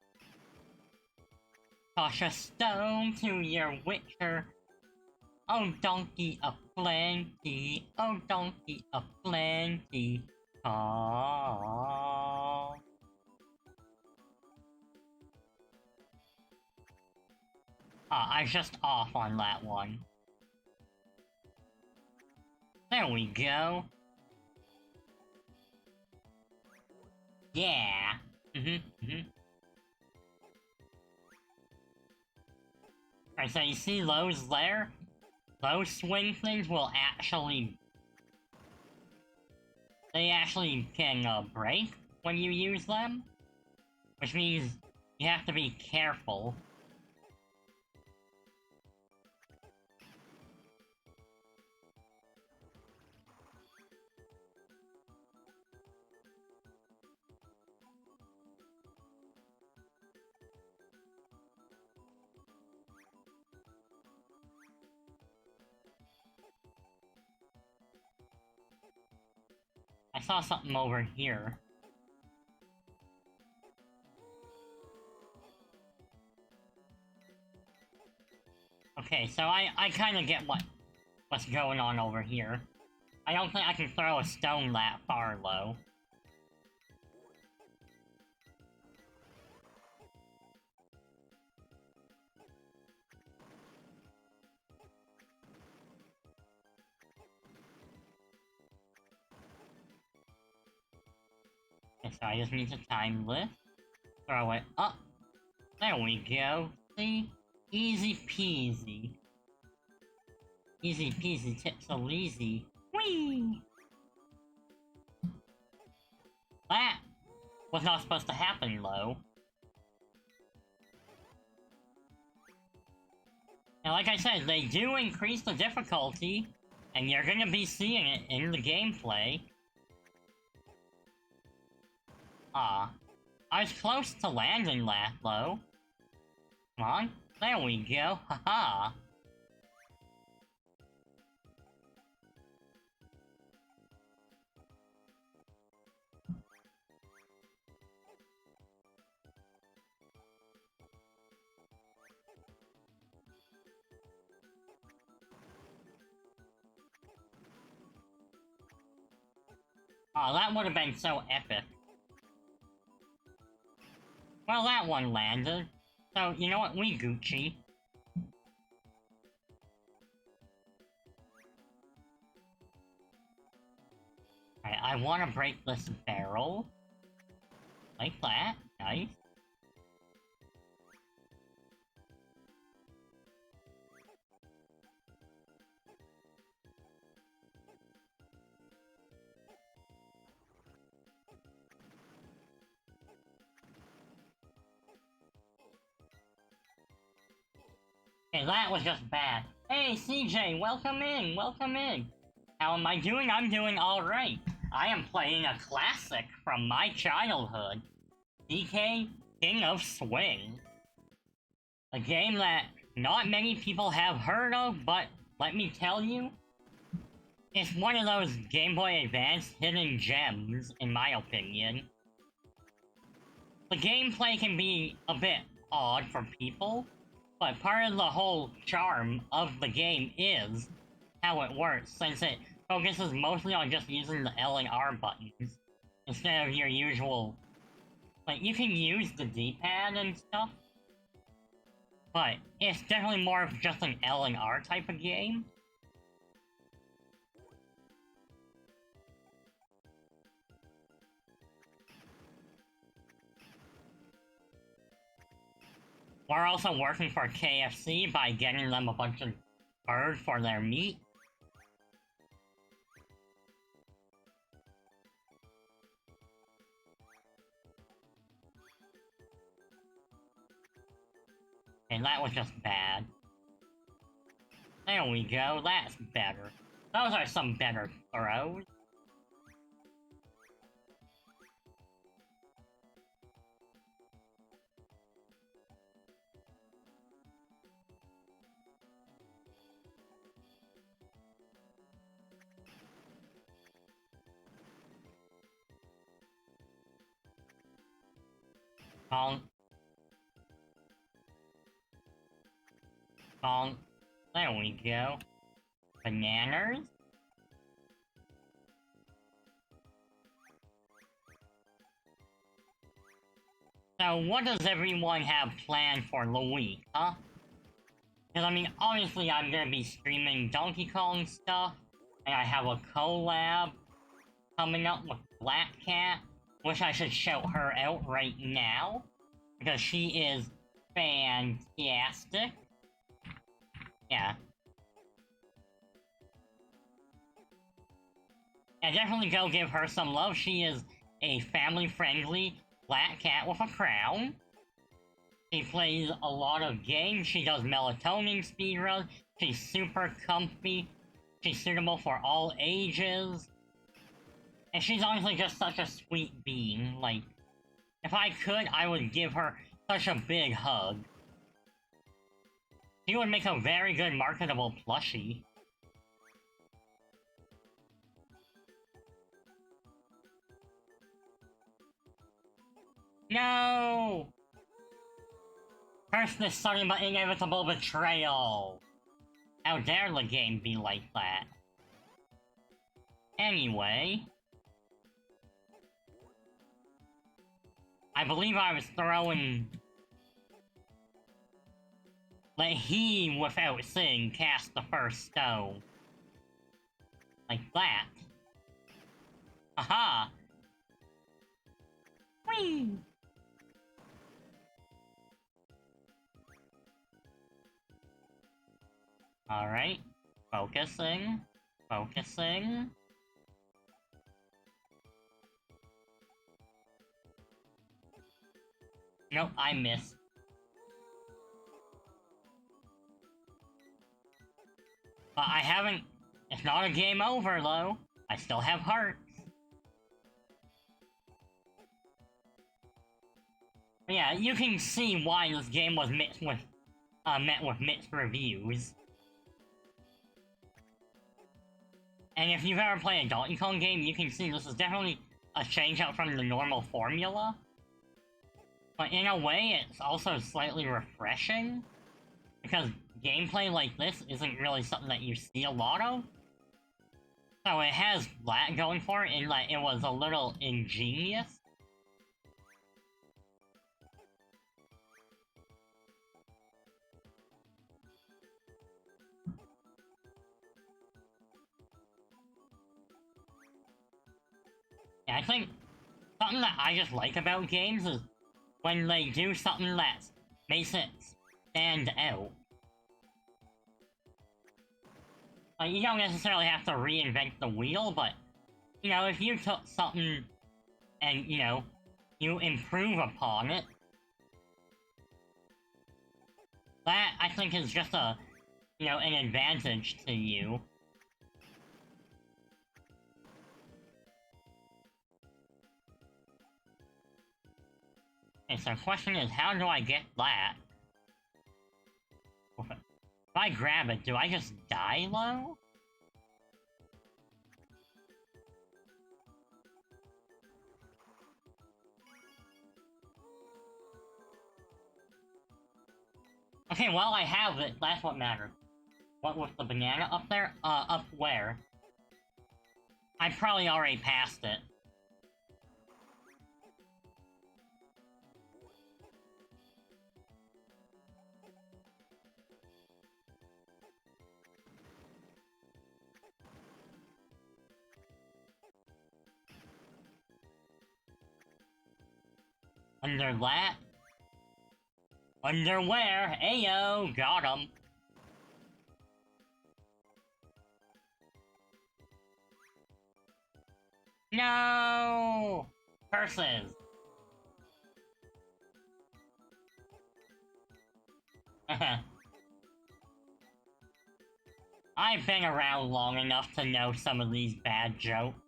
Toss a stone to your witcher. Oh, donkey of plenty. Oh, donkey of plenty. Oh. I was just off on that one. There we go. Yeah. Alright, so you see those there? Those swing things will actually... They actually can break when you use them. Which means you have to be careful. I saw something over here. Okay, so I kind of get what's going on over here. I don't think I can throw a stone that far low. Okay, so I just need to time lift. Throw it up. There we go. See? Easy peasy. Easy peasy tips so easy. Whee! That was not supposed to happen, though. And like I said, they do increase the difficulty, and you're gonna be seeing it in the gameplay. I was close to landing that, though. Come on. There we go. Haha. Oh, that would have been so epic. Well, that one landed. So, you know what? We Gucci. Alright, I want to break this barrel. Like that. Nice. Okay, that was just bad. Hey, CJ, welcome in, welcome in. How am I doing? I'm doing alright. I am playing a classic from my childhood. DK King of Swing. A game that not many people have heard of, but let me tell you, it's one of those Game Boy Advance hidden gems, in my opinion. The gameplay can be a bit odd for people, but part of the whole charm of the game is how it works, since it focuses mostly on just using the L and R buttons instead of your usual. Like, you can use the D-pad and stuff, but it's definitely more of just an L and R type of game. We're also working for KFC by getting them a bunch of bird for their meat. And that was just bad. There we go, that's better. Those are some better throws. Bonk. Bonk. There we go. Bananas? So what does everyone have planned for the week, huh? Because I mean, obviously I'm gonna be streaming Donkey Kong stuff, and I have a collab coming up with Black Cat, which I should shout her out right now, because she is fantastic. Yeah. Yeah, definitely go give her some love. She is a family-friendly black cat with a crown. She plays a lot of games. She does melatonin speedruns. She's super comfy. She's suitable for all ages. And she's honestly just such a sweet being. Like, if I could, I would give her such a big hug. She would make a very good marketable plushie. No! Curse this sudden but inevitable betrayal! How dare the game be like that? Anyway... I believe I was throwing... Let he, without sin, cast the first stone. Like that. Aha! Whee! Alright. Focusing. Focusing. Nope, I missed. But I haven't... It's not a game over, though. I still have hearts. But yeah, you can see why this game was met with mixed reviews. And if you've ever played a Donkey Kong game, you can see this is definitely a change-up from the normal formula. But in a way, it's also slightly refreshing, because gameplay like this isn't really something that you see a lot of. So it has that going for it, in that it was a little ingenious. Yeah, I think something that I just like about games is when they do something that makes it stand out. Like, you don't necessarily have to reinvent the wheel, but, you know, if you took something and, you know, you improve upon it, that, I think, is just a, you know, an advantage to you. Okay, so the question is, how do I get that? If I grab it, do I just die low? Okay, well, I have it. That's what matters. What was the banana up there? Up where? I probably already passed it. Under that? Underwear! Ayo! Got him! No! Curses! I've been around long enough to know some of these bad jokes.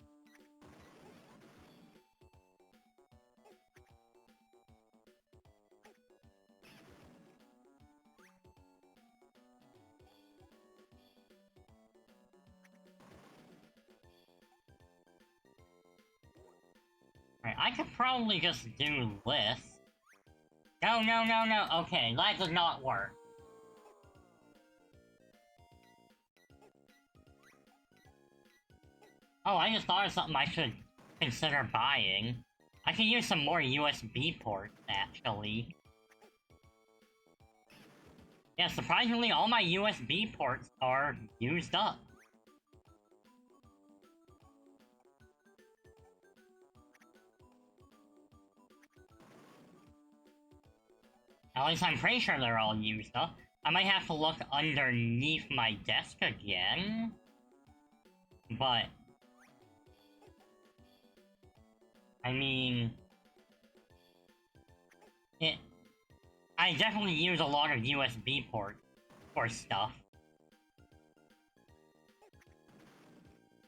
Right, I could probably just do this. No, no, no, no. Okay, that does not work. Oh, I just thought of something I should consider buying. I could use some more USB ports, actually. Yeah, surprisingly, all my USB ports are used up. At least I'm pretty sure they're all used up. I might have to look underneath my desk again. But... I mean... I definitely use a lot of USB ports for stuff.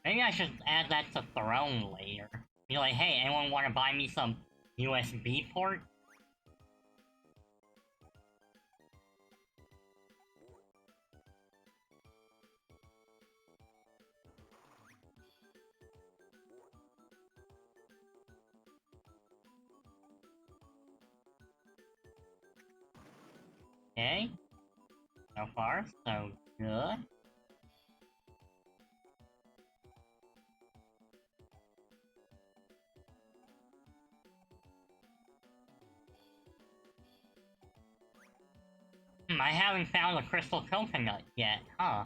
Maybe I should add that to Throne later. Be like, hey, anyone want to buy me some USB port? Okay. So far, so good. I haven't found a crystal coconut yet, huh?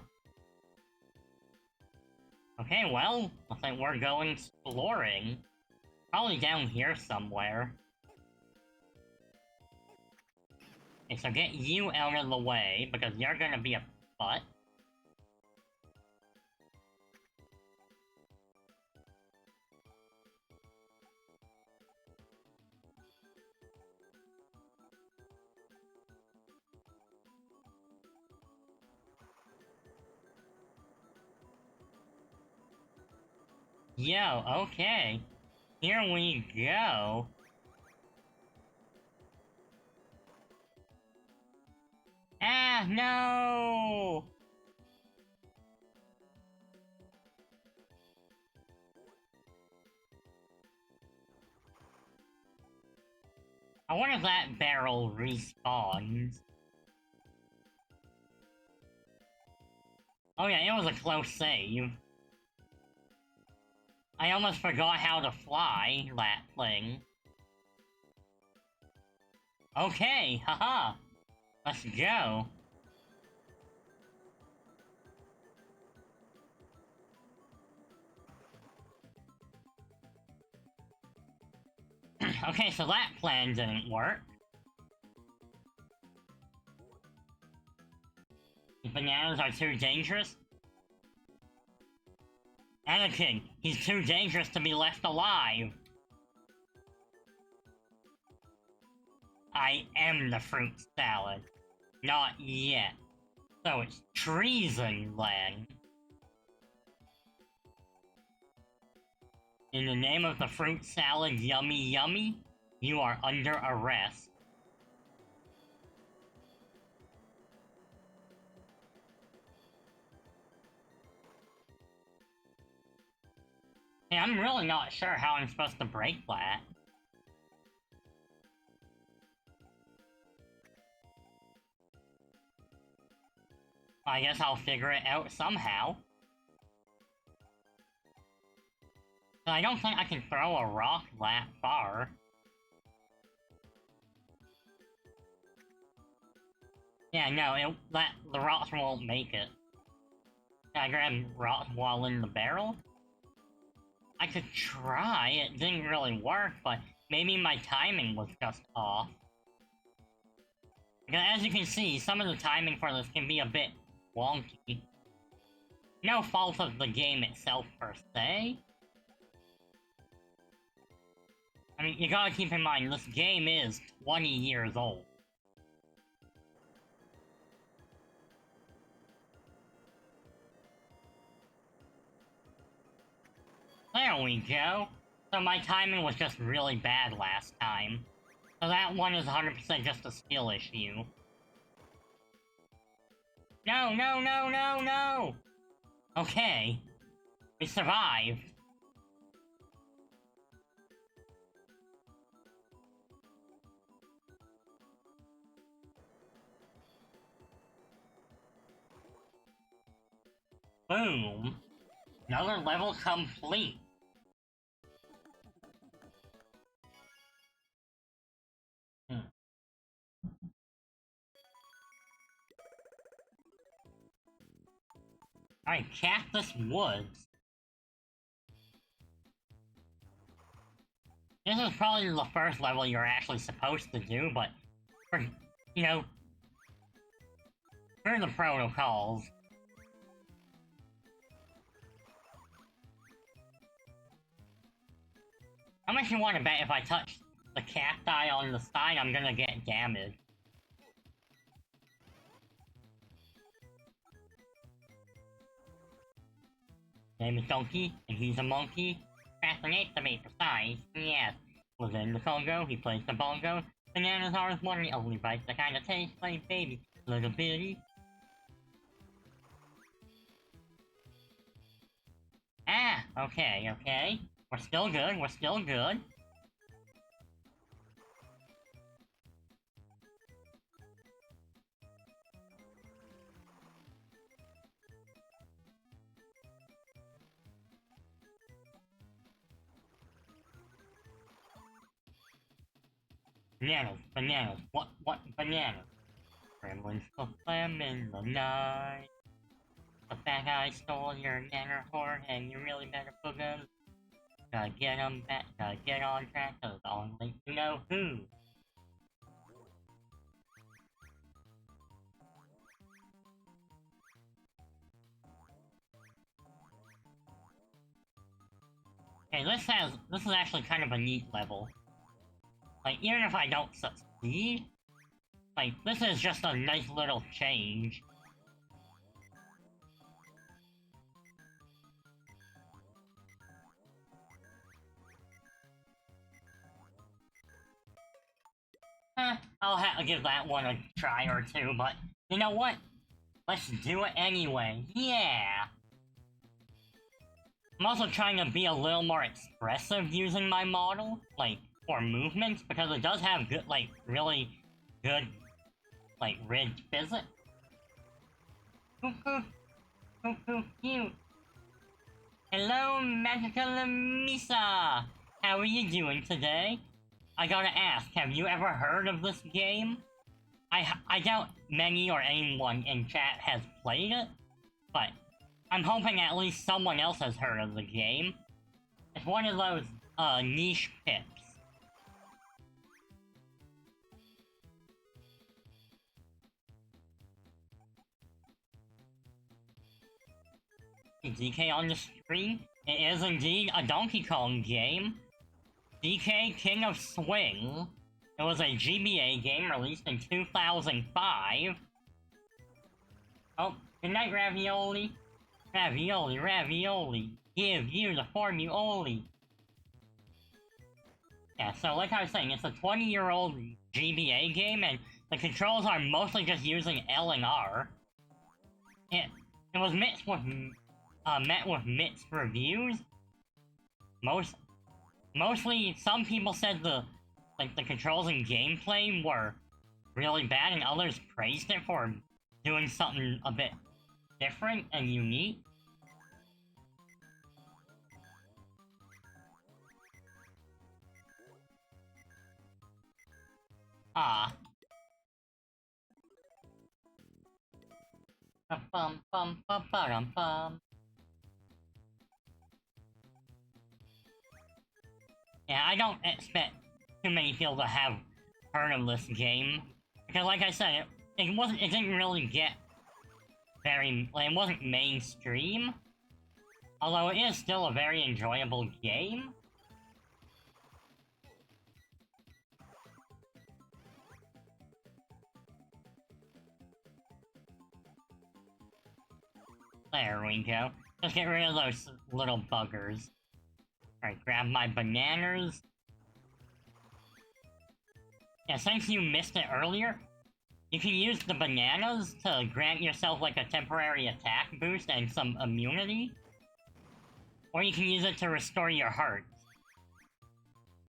Okay, well, looks like we're going exploring. Probably down here somewhere. Okay, so get you out of the way, because you're gonna be a butt. Yo, okay. Here we go. Ah, no! I wonder if that barrel respawns. Oh yeah, it was a close save. I almost forgot how to fly that thing. Okay, haha. Let's go. Okay, so that plan didn't work. Bananas are too dangerous? Anakin, he's too dangerous to be left alive. I am the fruit salad. Not yet. So it's treason, then. In the name of the fruit salad yummy yummy, you are under arrest. Hey, I'm really not sure how I'm supposed to break that. I guess I'll figure it out somehow. I don't think I can throw a rock that far. Yeah, no, the rocks won't make it. Can I grab rocks while in the barrel? I could try, it didn't really work, but maybe my timing was just off. Because as you can see, some of the timing for this can be a bit wonky. No fault of the game itself per se. I mean, you gotta keep in mind, this game is 20 years old. There we go. So my timing was just really bad last time. So that one is 100% just a skill issue. No, no, no, no, no! Okay. We survived. Boom. Another level complete. Alright, Cactus Woods. This is probably the first level you're actually supposed to do, but for, you know, for the protocols. How much you want to bet if I touch the cacti on the side, I'm gonna get damaged? Name is Donkey, and he's a monkey. Fascinates to be precise, yes. Within the Congo, he plays the bongo. Bananas are his one and only bites that kind of taste like baby. Little bitty. Ah, okay, okay. We're still good, we're still good. Bananas, bananas, what bananas? Gremlins cook them in the night. The fat guy stole your nanner horn, and you really better put them. Gotta get them back, gotta get on track, cause only you know who. Okay, this is actually kind of a neat level. Like, even if I don't succeed, like, this is just a nice little change. I'll have to give that one a try or two, but you know what? Let's do it anyway, yeah! I'm also trying to be a little more expressive using my model, like, for movements, because it does have good, like, really good, like, ridge physics. Cuckoo, cute. Hello, Magical Misa! How are you doing today? I gotta ask, have you ever heard of this game? I doubt many or anyone in chat has played it, but I'm hoping at least someone else has heard of the game. It's one of those, niche pips. DK on the screen? It is indeed a Donkey Kong game. DK King of Swing. It was a GBA game released in 2005. Oh, good night, Ravioli. Ravioli, ravioli. Give you the formula. Yeah, so like I was saying, it's a 20-year-old GBA game, and the controls are mostly just using L and R. It was met with mixed reviews. Mostly, some people said the controls and gameplay were really bad, and others praised it for doing something a bit different and unique. Ah. Bum bum bum bum bum. Yeah, I don't expect too many people to have heard of this game. Because like I said, it didn't really get very, like, it wasn't mainstream. Although it is still a very enjoyable game. There we go. Just get rid of those little buggers. Alright, grab my bananas. Yeah, since you missed it earlier, you can use the bananas to grant yourself like a temporary attack boost and some immunity. Or you can use it to restore your heart.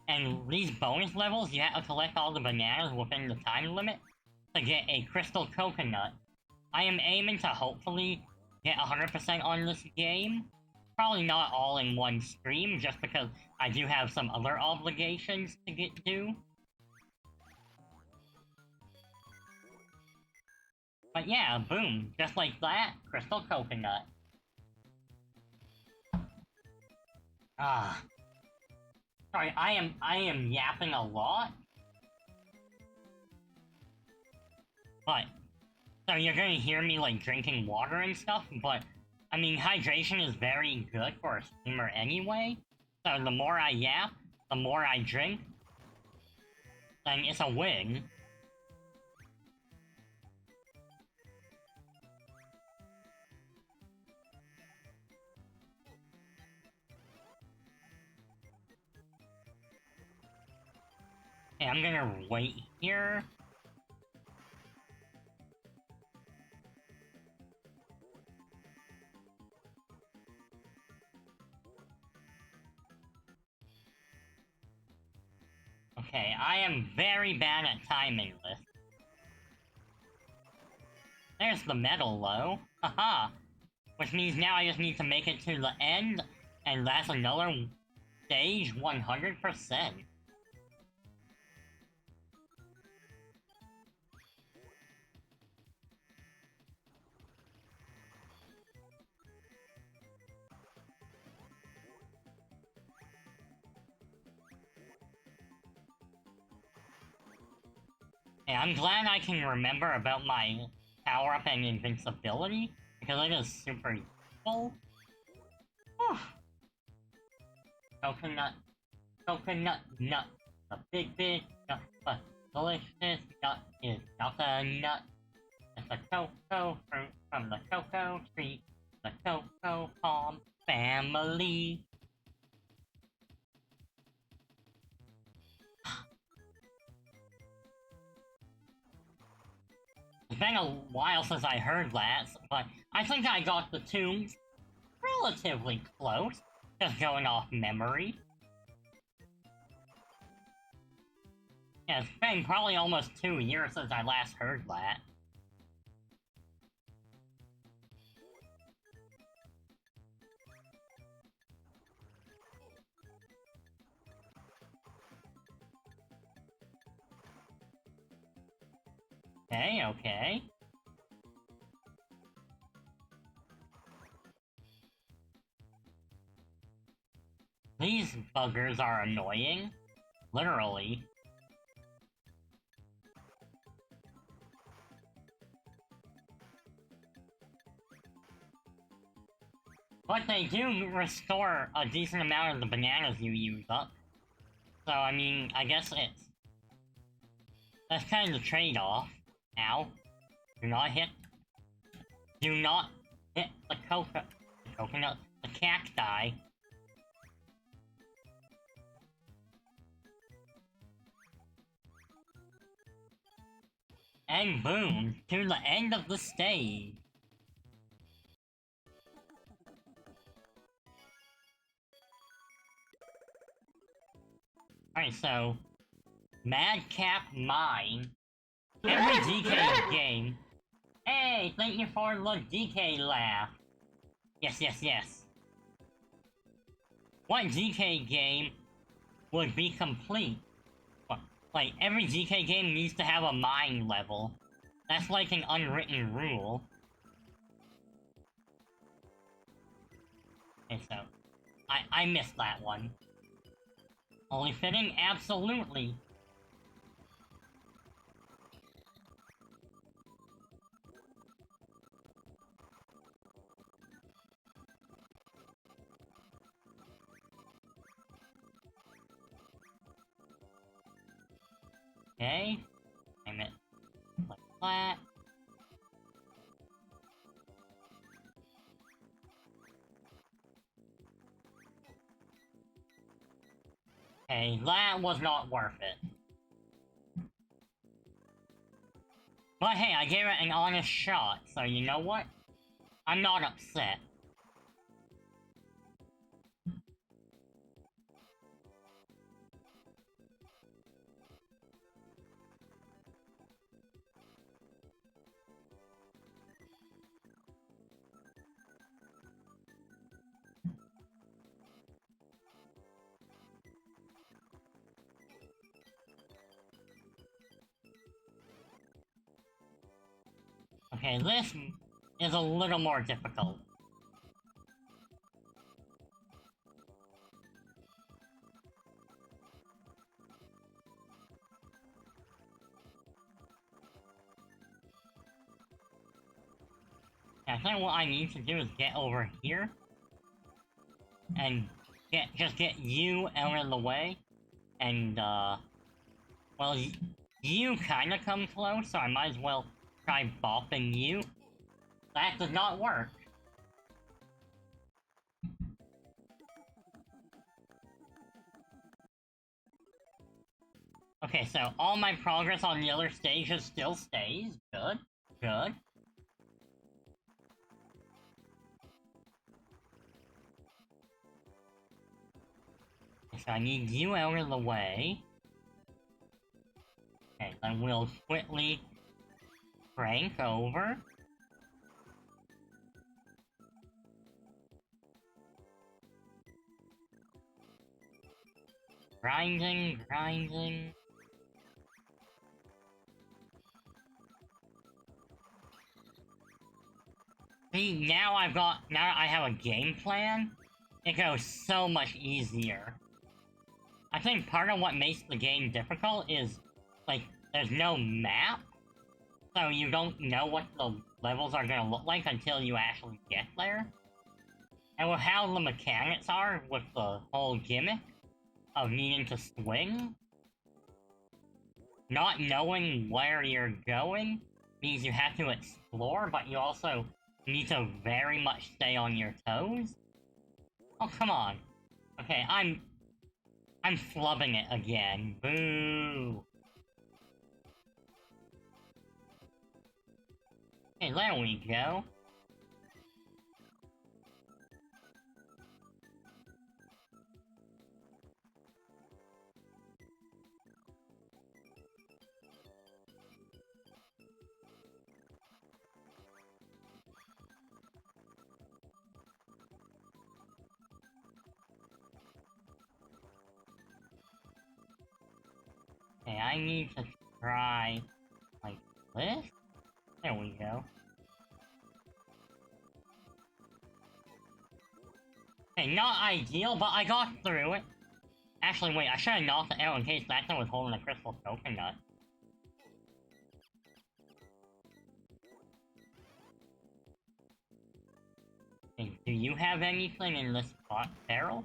And these bonus levels, you have to collect all the bananas within the time limit to get a crystal coconut. I am aiming to hopefully get 100% on this game. Probably not all in one stream, just because I do have some other obligations to get to. But yeah, boom, just like that, crystal coconut. Ah. Sorry, I am yapping a lot. But, so you're gonna hear me, like, drinking water and stuff, but, I mean, hydration is very good for a streamer anyway. So the more I yap, the more I drink, then it's a win. Okay, I'm gonna wait here. Okay, I am very bad at timing this. There's the medal, though. Haha! Which means now I just need to make it to the end, and that's another stage 100%. Hey, I'm glad I can remember about my power-up and invincibility, because it is super useful. Whew. Coconut, coconut nut, the big nut, but delicious nut is not a nut. It's a cocoa fruit from the cocoa tree, the cocoa palm family. It's been a while since I heard that, but I think I got the tunes relatively close, just going off memory. Yeah, it's been probably almost 2 years since I last heard that. Okay, okay. These buggers are annoying. Literally. But they do restore a decent amount of the bananas you use up. So, I mean, I guess that's kind of the trade-off. Ow. Do not hit... Do not hit the coconut, the cacti. And boom, to the end of the stage. Alright, so... Madcap Mine. Every DK game, Hey, thank you for the DK laugh. Yes, yes, yes. What DK game would be complete? Like, every DK game needs to have a mine level. That's like an unwritten rule. Okay, so... I missed that one. Only fitting? Absolutely. Okay. Aim it like that. Okay, that was not worth it. But hey, I gave it an honest shot, so you know what? I'm not upset. Okay, this is a little more difficult. I think what I need to do is get over here. And just get you out of the way. And, well, you kinda come close, so I might as well try bopping you. That did not work. Okay, so all my progress on the other stages still stays. Good. Good. So I need you out of the way. Okay, then we'll quickly crank over. Grinding, grinding. See, now I have a game plan. It goes so much easier. I think part of what makes the game difficult is, like, there's no map. So you don't know what the levels are gonna look like until you actually get there. And with how the mechanics are with the whole gimmick of needing to swing, not knowing where you're going means you have to explore, but you also need to very much stay on your toes. Oh, come on. Okay, I'm flubbing it again. Boo. Okay, there we go. Okay, I need to try like this. There we go. Okay, not ideal, but I got through it. Actually, wait, I should have knocked it out in case that thing was holding a crystal coconut. Okay, do you have anything in this barrel?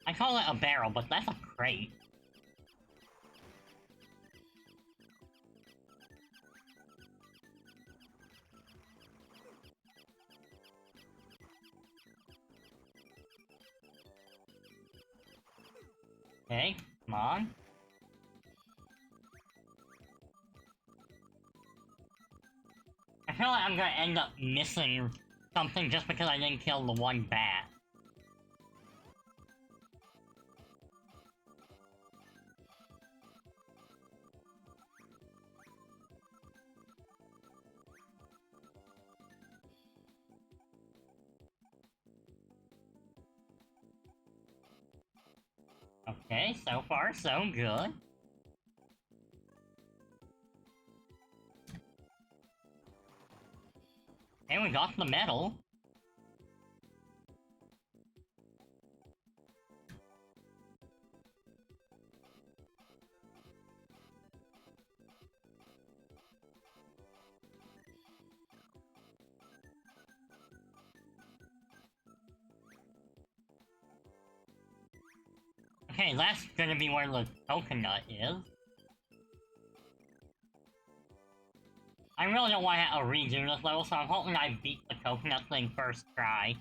I call it a barrel, but that's a crate. Okay, come on. I feel like I'm gonna end up missing something just because I didn't kill the one bat. Okay, so far so good. And we got the medal. Okay, that's gonna be where the coconut is. I really don't want to redo this level, so I'm hoping I beat the coconut thing first try.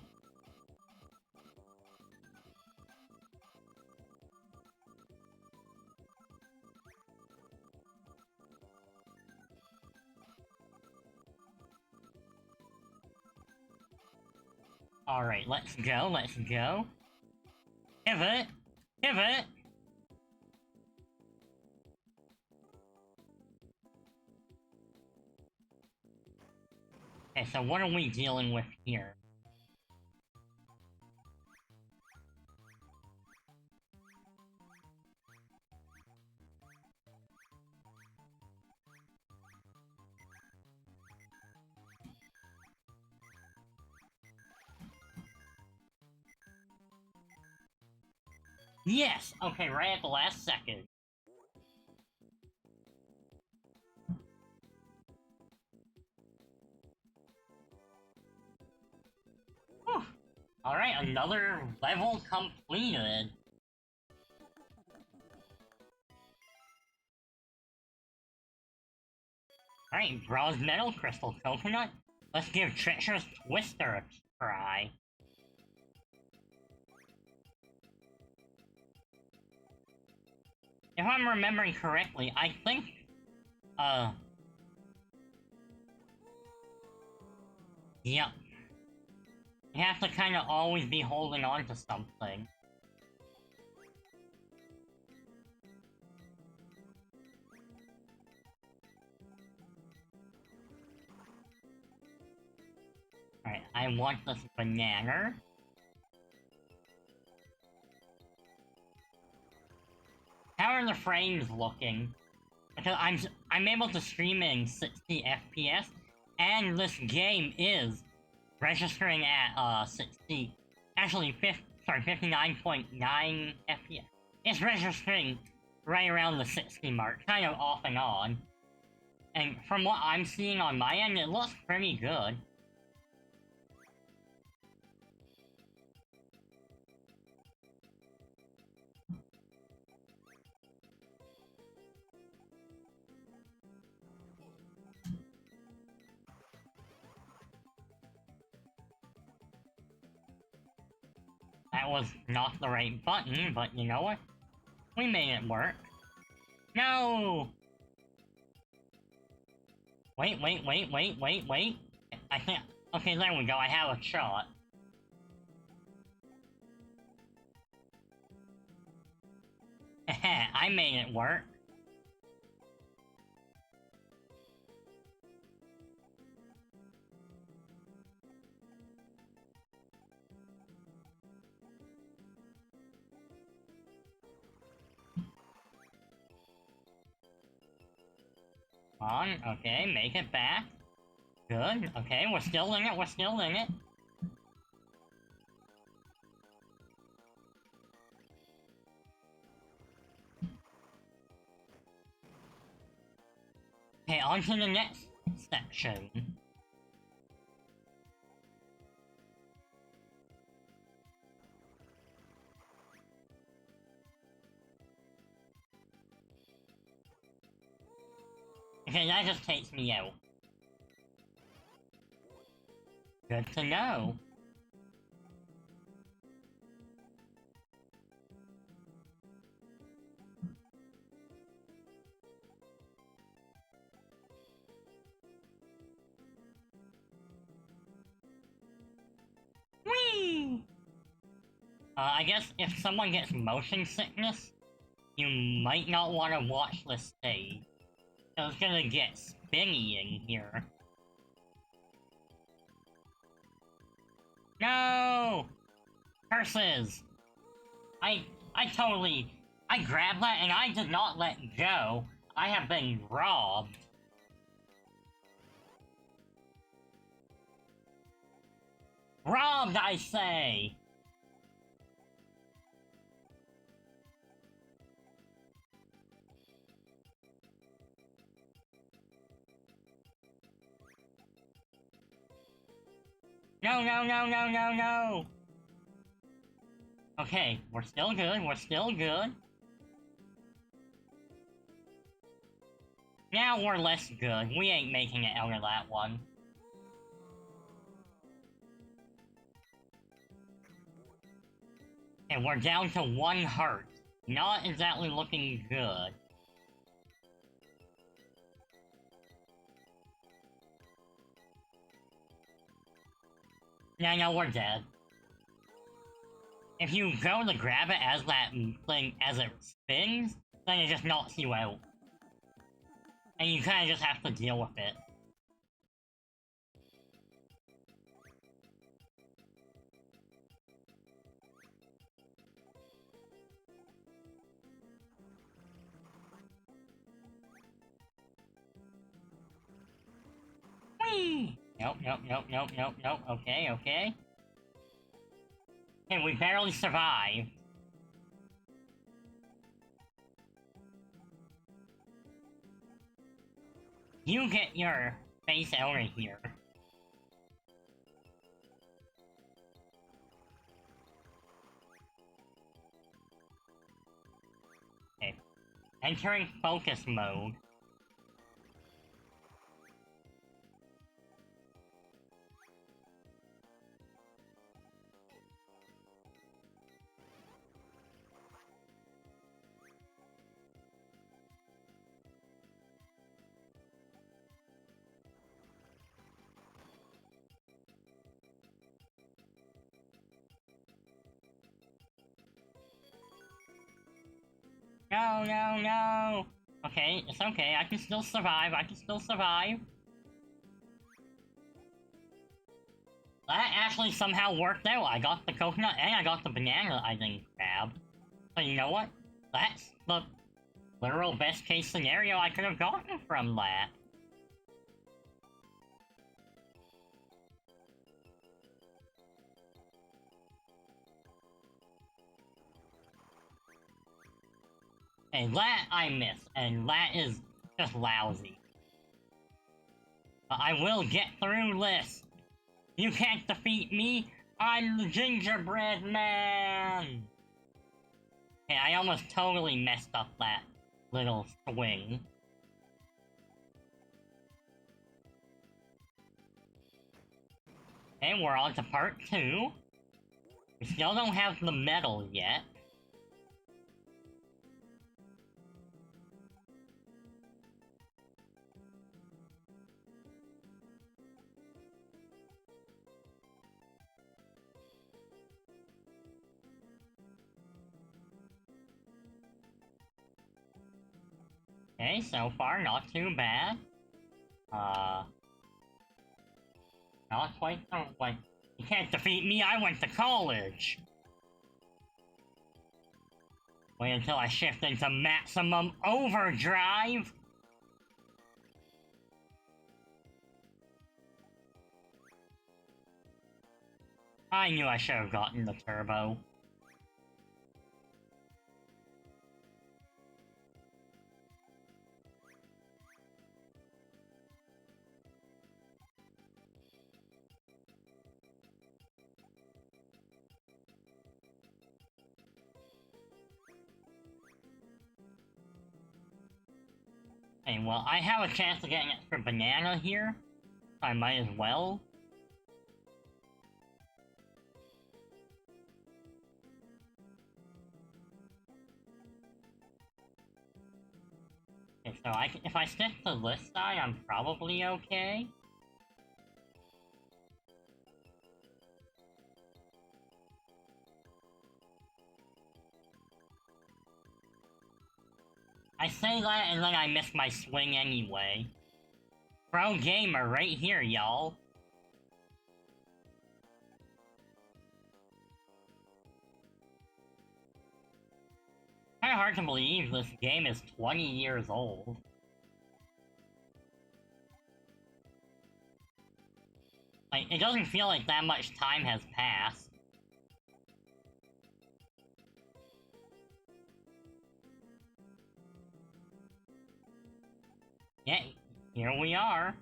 Alright, let's go, let's go. Pivot! Pivot! Okay, so what are we dealing with here? Yes! Okay, right at the last second. Alright, another level completed. Alright, bronze medal, crystal coconut. Let's give Treacherous Twister a try. If I'm remembering correctly, I think, yep. You have to kind of always be holding on to something. Alright, I want this banana. How are the frames looking? Because I'm able to stream in 60 FPS, and this game is registering at 60. Actually, 59.9 FPS. It's registering right around the 60 mark, kind of off and on. And from what I'm seeing on my end, it looks pretty good. That was not the right button, but you know what? We made it work. No! Wait. I can't. Okay, there we go. I have a shot. I made it work. On, okay, make it back. Good, okay, we're still in it, we're still in it. Okay, on to the next section. Okay, that just takes me out. Good to know. Whee! I guess if someone gets motion sickness, you might not want to watch this stage. It's gonna get spinny in here. No! Curses! I totally I grabbed that and I did not let go. I have been robbed. Robbed, I say! No, no, no, no, no, no! Okay, we're still good, we're still good. Now we're less good. We ain't making it out of that one. And we're down to 1 heart. Not exactly looking good. Yeah, no, we're dead. If you go to grab it as that thing, as it spins, then it just knocks you out. And you kinda just have to deal with it. Whee! Nope, nope, nope, nope, nope, nope. Okay, okay. Hey, we barely survived. You get your face out of here. Okay. Entering focus mode. No, no, no! Okay, it's okay. I can still survive. I can still survive. That actually somehow worked out. I got the coconut and I got the banana I didn't grab. So you know what? That's the literal best case scenario I could have gotten from that. And that I missed, and that is just lousy. But I will get through this. You can't defeat me. I'm the gingerbread man. Okay, I almost totally messed up that little swing. Okay, we're on to part 2. We still don't have the medal yet. Okay, so far not too bad. Not quite so, like, you can't defeat me, I went to college! Wait until I shift into maximum overdrive! I knew I should have gotten the turbo. Okay, well, I have a chance of getting it for banana here. I might as well. Okay, so if I stick to this side, I'm probably okay. I say that and then I miss my swing anyway. Pro gamer right here, y'all. of hard to believe this game is 20 years old. Like, it doesn't feel like that much time has passed. Yeah, here we are.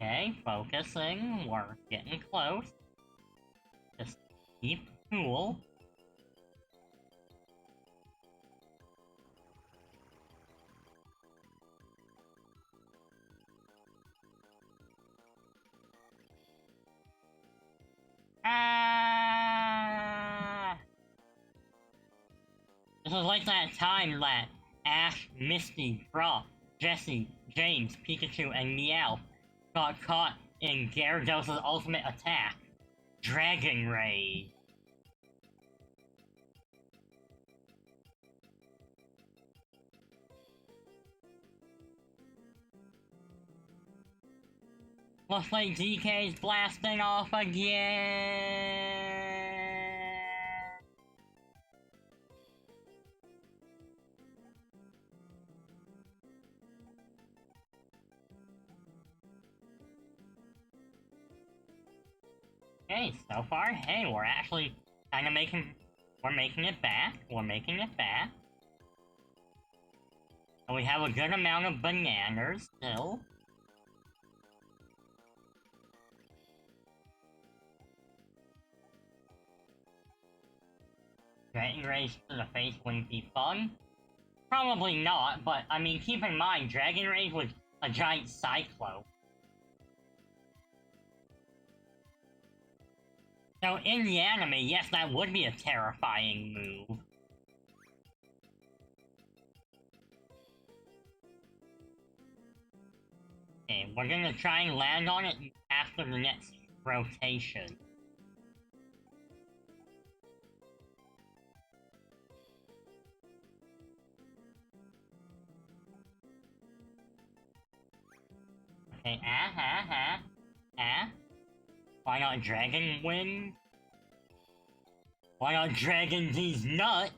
Okay, focusing. We're getting close. Just keep cool. Ah! This is like that time that Ash, Misty, Brock, Jesse, James, Pikachu, and Meowth got caught in Gyarados' ultimate attack, Dragon Rage. Looks like DK's blasting off again. Okay, so far, hey, we're actually kind of we're making it back. We're making it back. And we have a good amount of bananas still. Dragon Rage to the face wouldn't be fun. Probably not, but I mean, keep in mind, Dragon Rage was a giant cyclone. So in the anime, yes, that would be a terrifying move. Okay, we're gonna try and land on it after the next rotation. Okay, Why not Dragon Wing? Why not Dragon these nuts?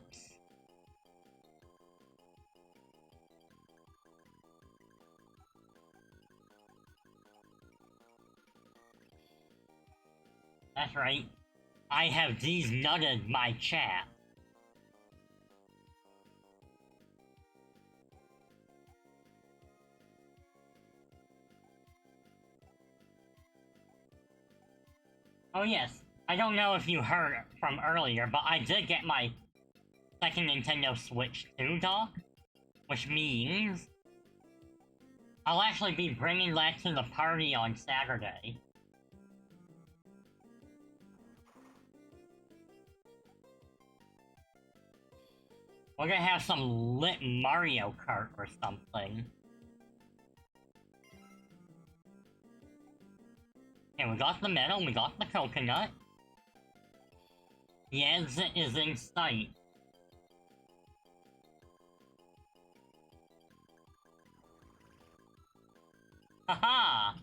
That's right. I have these nutted my chat. Oh yes, I don't know if you heard from earlier, but I did get my second Nintendo Switch 2 dock, which means I'll actually be bringing that to the party on Saturday. We're gonna have some lit Mario Kart or something. Okay, we got the medal, we got the coconut. The exit is in sight. Haha!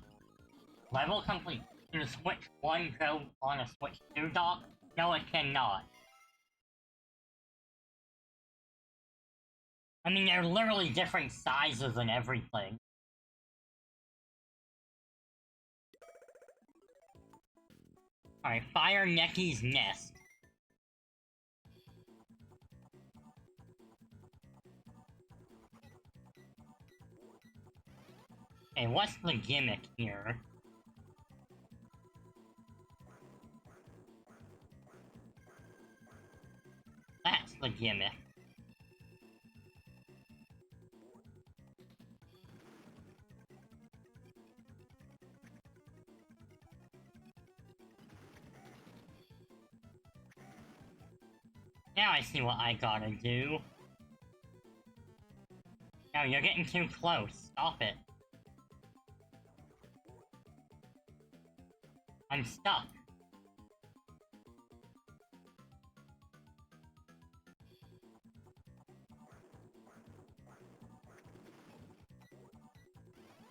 Level complete. Can the Switch 1 go on a Switch 2 dock? No, it cannot. I mean, they're literally different sizes and everything. Alright, fire Necky's nest. Hey, what's the gimmick here? That's the gimmick. Now I see what I gotta do. No, you're getting too close. Stop it. I'm stuck.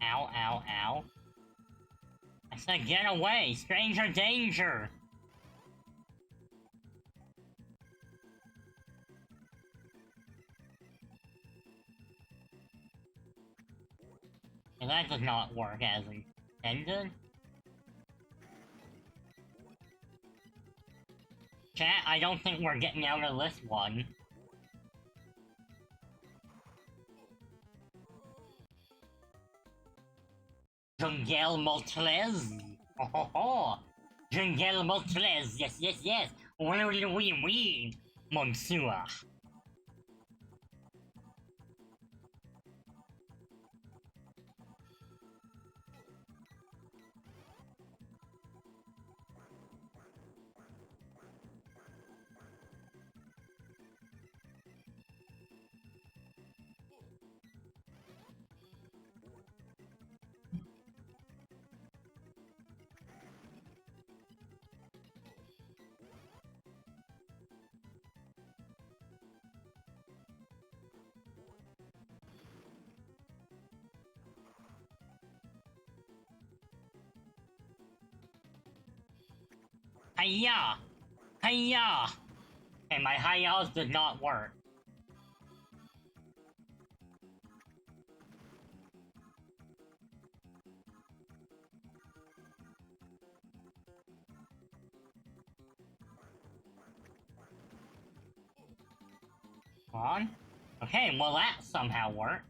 Ow, ow, ow. I said get away! Stranger danger! And that does not work as intended. Chat, I don't think we're getting out of this one. Jungle Moltres! Oh ho ho! Jungle Moltres! Yes, yes, yes! Oui, monsieur! Hiya! Hiya! And my hi-yas did not work. Come on. Okay, well that somehow worked.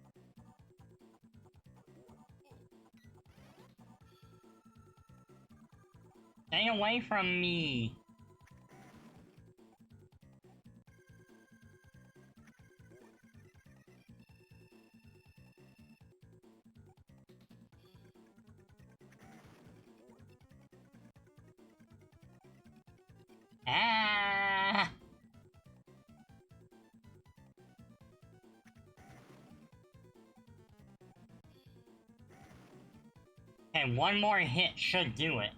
Stay away from me! Ah! And one more hit should do it.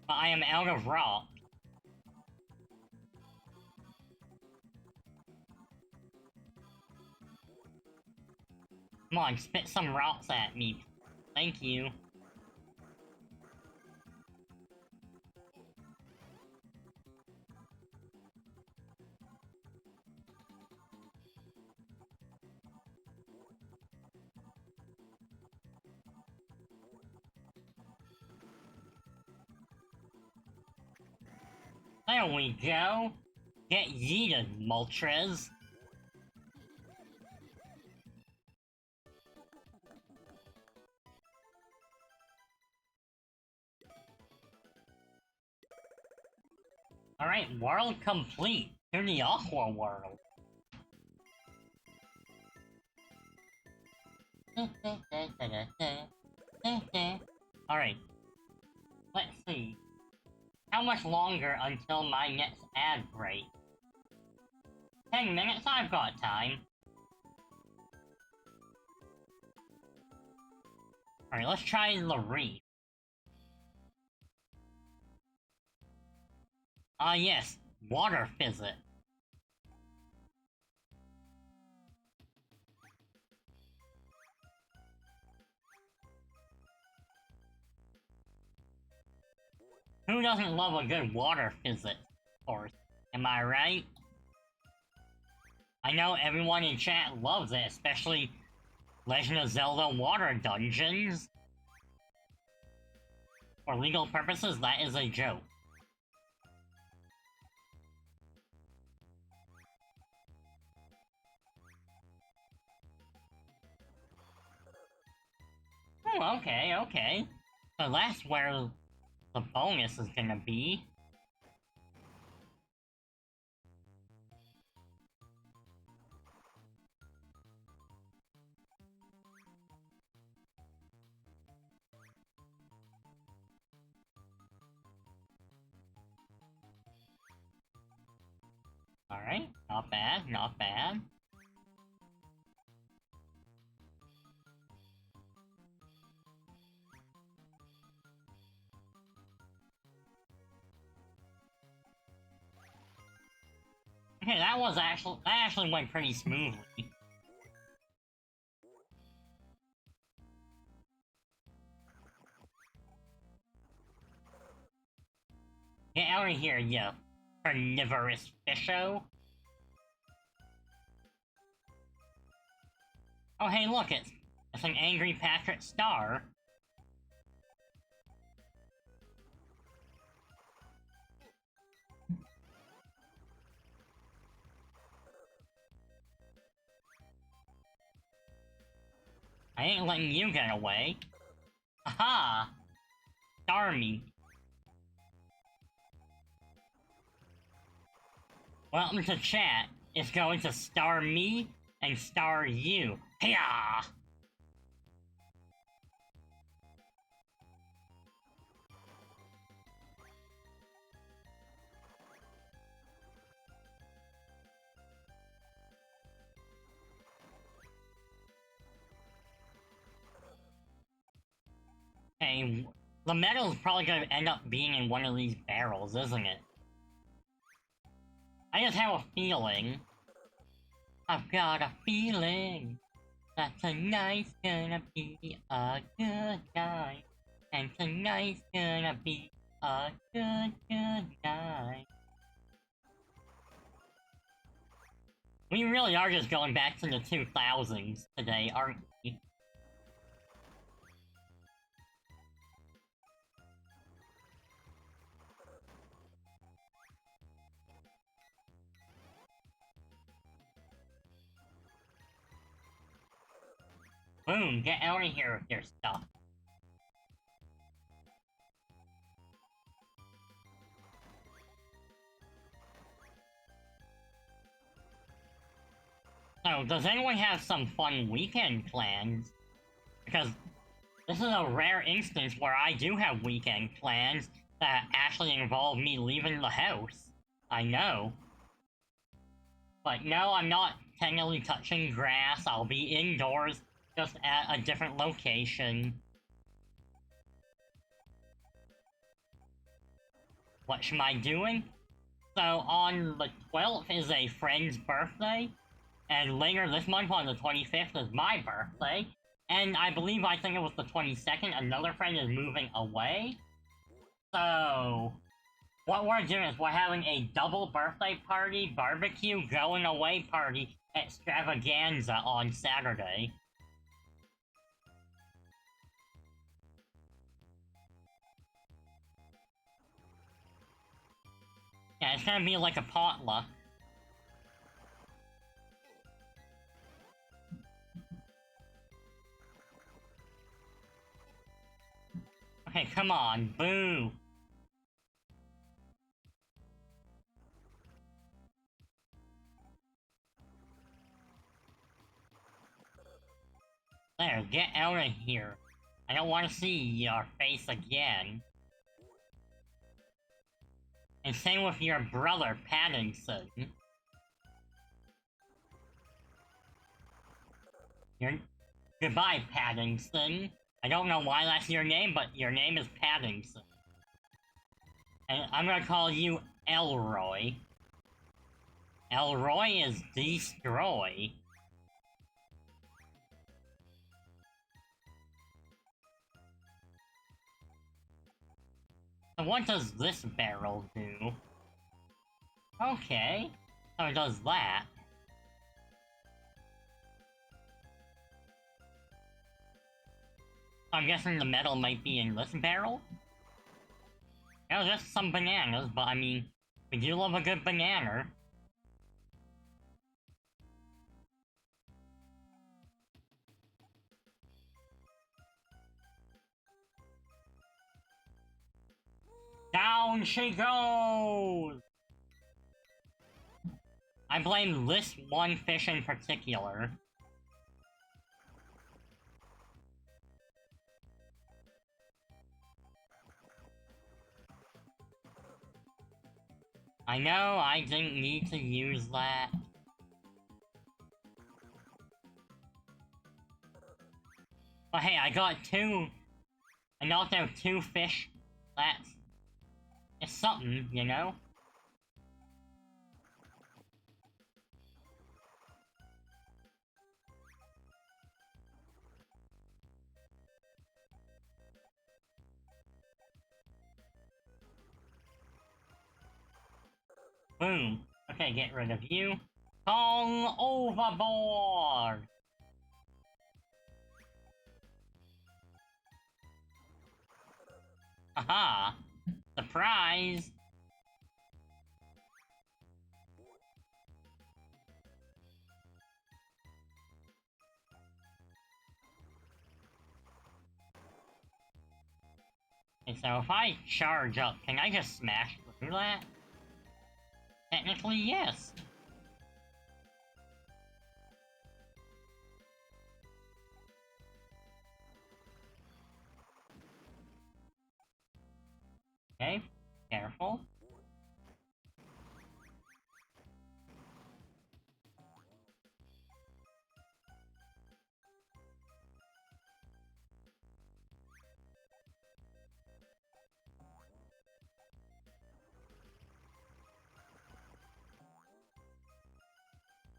But I am out of rock. Come on, spit some rocks at me. Thank you. There we go. Get yeeted, Moltres. Alright, world complete. To the Aqua World. Alright. Let's see. How much longer until my next ad break? 10 minutes? I've got time. Alright, let's try the reef. Ah yes, water physics. Who doesn't love a good water physics course? Am I right? I know everyone in chat loves it, especially Legend of Zelda Water Dungeons. For legal purposes, that is a joke. Oh, okay, okay. So that's where the bonus is gonna be. Alright, not bad, not bad. Okay, that actually went pretty smoothly. out of here, you carnivorous fisho. Oh, hey, look, it's an angry Patrick Star. I ain't letting you get away. Aha! Star me. Welcome to chat. It's going to star me and star you. Hiya! Hey, the metal's probably gonna end up being in one of these barrels, isn't it? I just have a feeling. I've got a feeling that tonight's gonna be a good night. And tonight's gonna be a good night. We really are just going back to the 2000s today, aren't we? Boom, get out of here with your stuff. So, does anyone have some fun weekend plans? Because this is a rare instance where I do have weekend plans that actually involve me leaving the house. I know. But no, I'm not technically touching grass. I'll be indoors, just at a different location. What am I doing? So on the 12th is a friend's birthday, and later this month on the 25th is my birthday, and I think it was the 22nd, another friend is moving away. So, what we're doing is we're having a double birthday party, barbecue, going away party extravaganza on Saturday. Yeah, it's gonna be like a potluck. Okay, come on, boo! There, get out of here. I don't want to see your face again. And same with your brother, Paddington. Goodbye, Paddington. I don't know why that's your name, but your name is Paddington. And I'm gonna call you Elroy. Elroy is destroy. So what does this barrel do? Okay, so it does that. I'm guessing the metal might be in this barrel? Yeah, just some bananas, but I mean, we do love a good banana. Down she goes! I blame this one fish in particular. I know, I didn't need to use that. But hey, I knocked out 2 fish. It's something, you know? Boom. Okay, get rid of you. Kong overboard! Aha! Surprise! Okay, so if I charge up, can I just smash through that? Technically, yes. Okay, careful.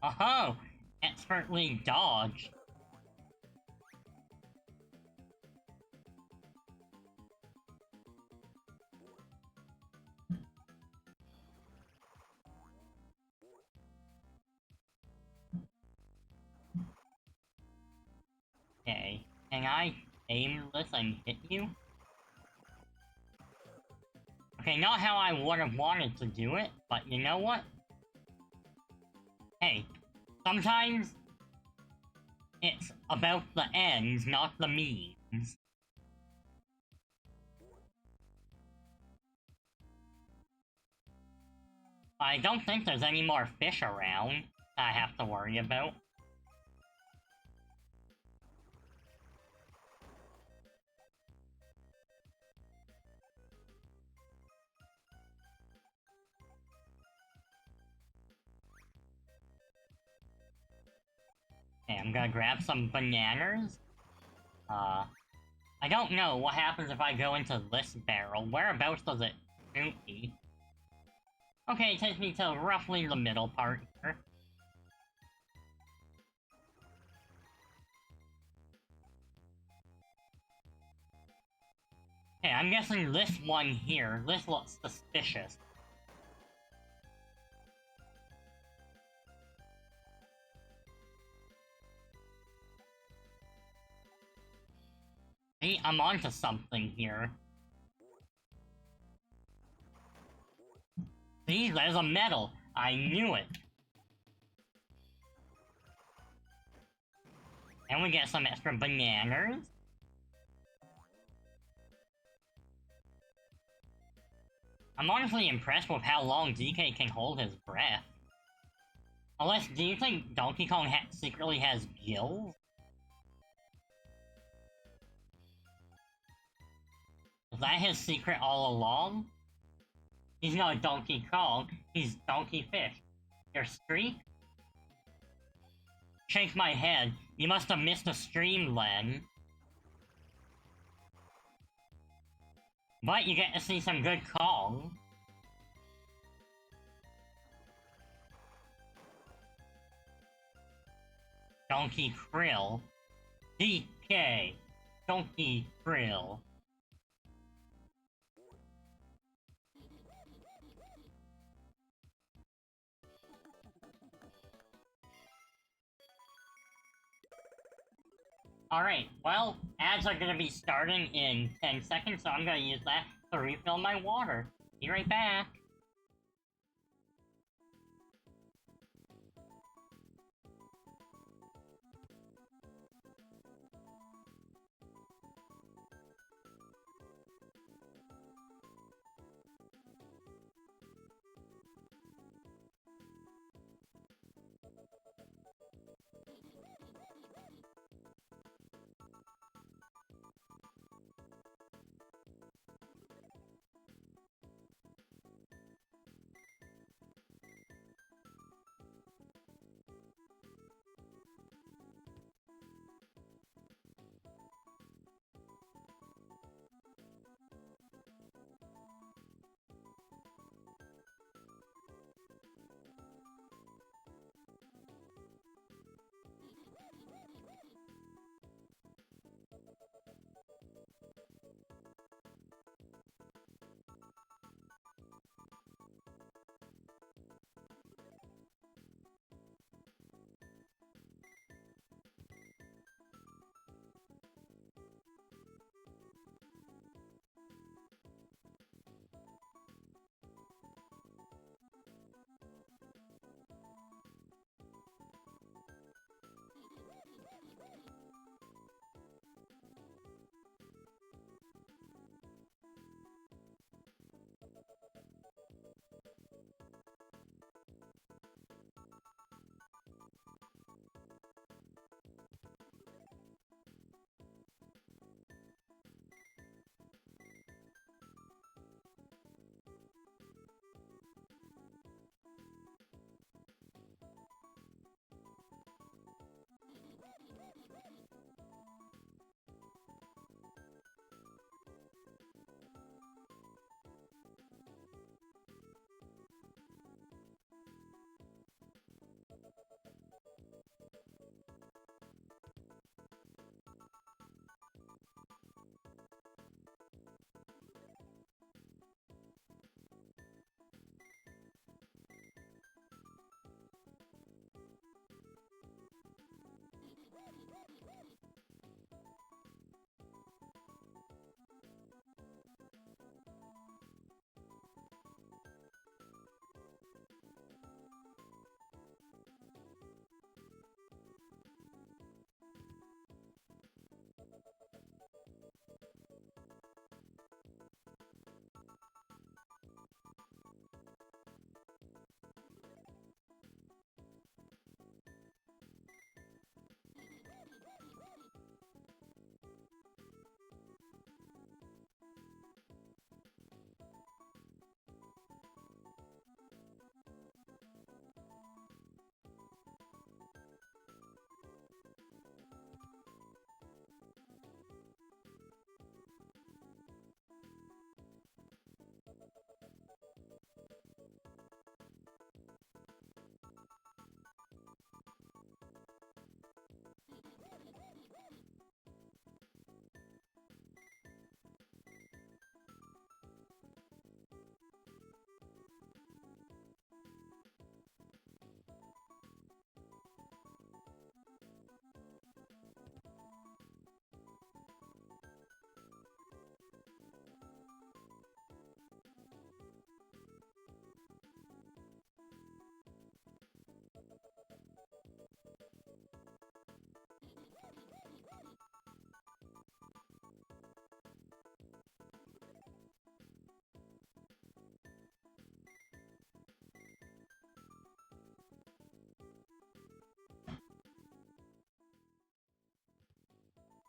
Oh-ho! Expertly dodged. Okay, can I aim this and hit you? Okay, not how I would have wanted to do it, but you know what? Hey, sometimes it's about the ends, not the means. I don't think there's any more fish around I have to worry about. Okay, I'm gonna grab some bananas. I don't know what happens if I go into this barrel. Whereabouts does it shoot me? Okay, it takes me to roughly the middle part here. Okay, I'm guessing this one here. This looks suspicious. Hey, I'm onto something here. See, there's a medal. I knew it. And we get some extra bananas. I'm honestly impressed with how long DK can hold his breath. Unless, do you think Donkey Kong secretly has gills? Is that his secret all along? He's not Donkey Kong, he's Donkey Fish. Your streak? Shake my head. You must have missed a stream, Len. But you get to see some good Kong. Donkey Krill. DK. Donkey Krill. Alright, well, ads are gonna be starting in 10 seconds, so I'm gonna use that to refill my water. Be right back.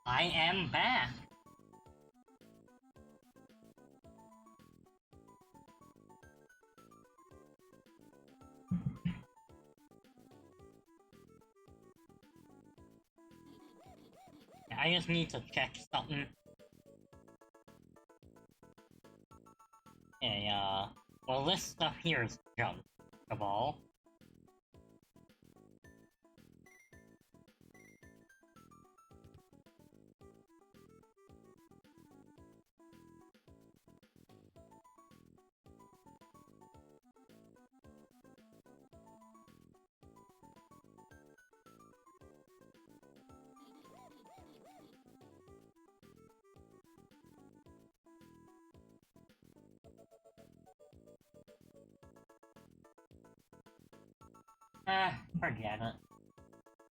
I am back. I just need to check something. Okay, well, this stuff here is junk, of all. Forget it.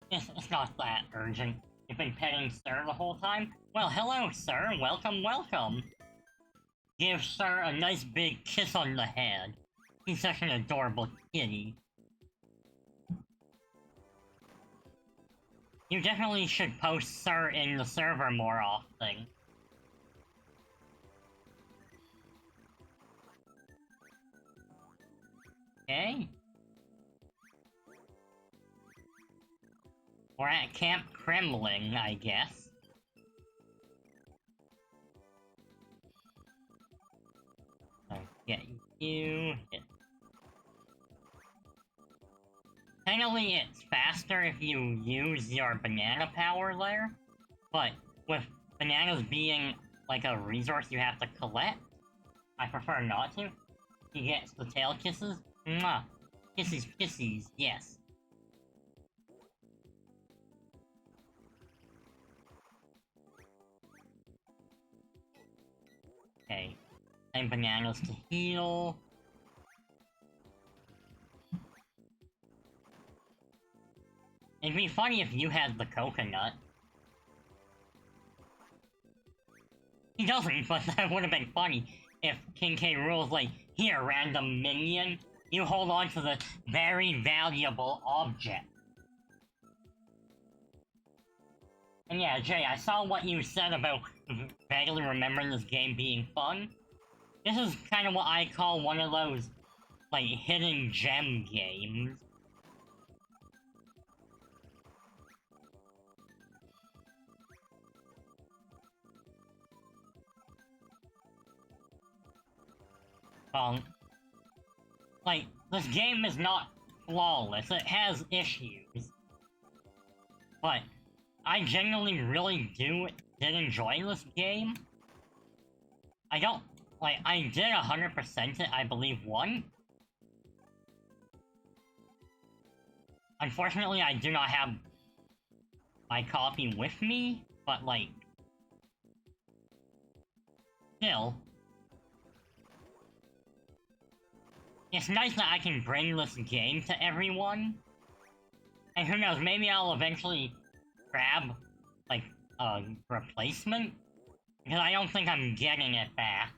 It's not that urgent. You've been petting Sir the whole time? Well, hello, sir. Welcome, welcome. Give Sir a nice big kiss on the head. He's such an adorable kitty. You definitely should post Sir in the server more often. Okay. We're at Camp Kremlin, I guess. I'll get you. Technically, it's faster if you use your banana power there, but with bananas being like a resource you have to collect, I prefer not to. He gets the tail kisses. Mwah. Kisses, kissies, yes. Okay. And bananas to heal. It'd be funny if you had the coconut. He doesn't, but that would have been funny if King K. Rool's like, here, random minion, you hold on to the very valuable object. And yeah, Jay, I saw what you said about vaguely remembering this game being fun. This is kind of what I call one of those, like, hidden gem games. Like, this game is not flawless, it has issues. But I genuinely really did enjoy this game. I don't, like, I did 100% it, I believe, once. Unfortunately, I do not have my copy with me, but, like, still. It's nice that I can bring this game to everyone. And who knows, maybe I'll eventually grab, like, a replacement? Because I don't think I'm getting it back.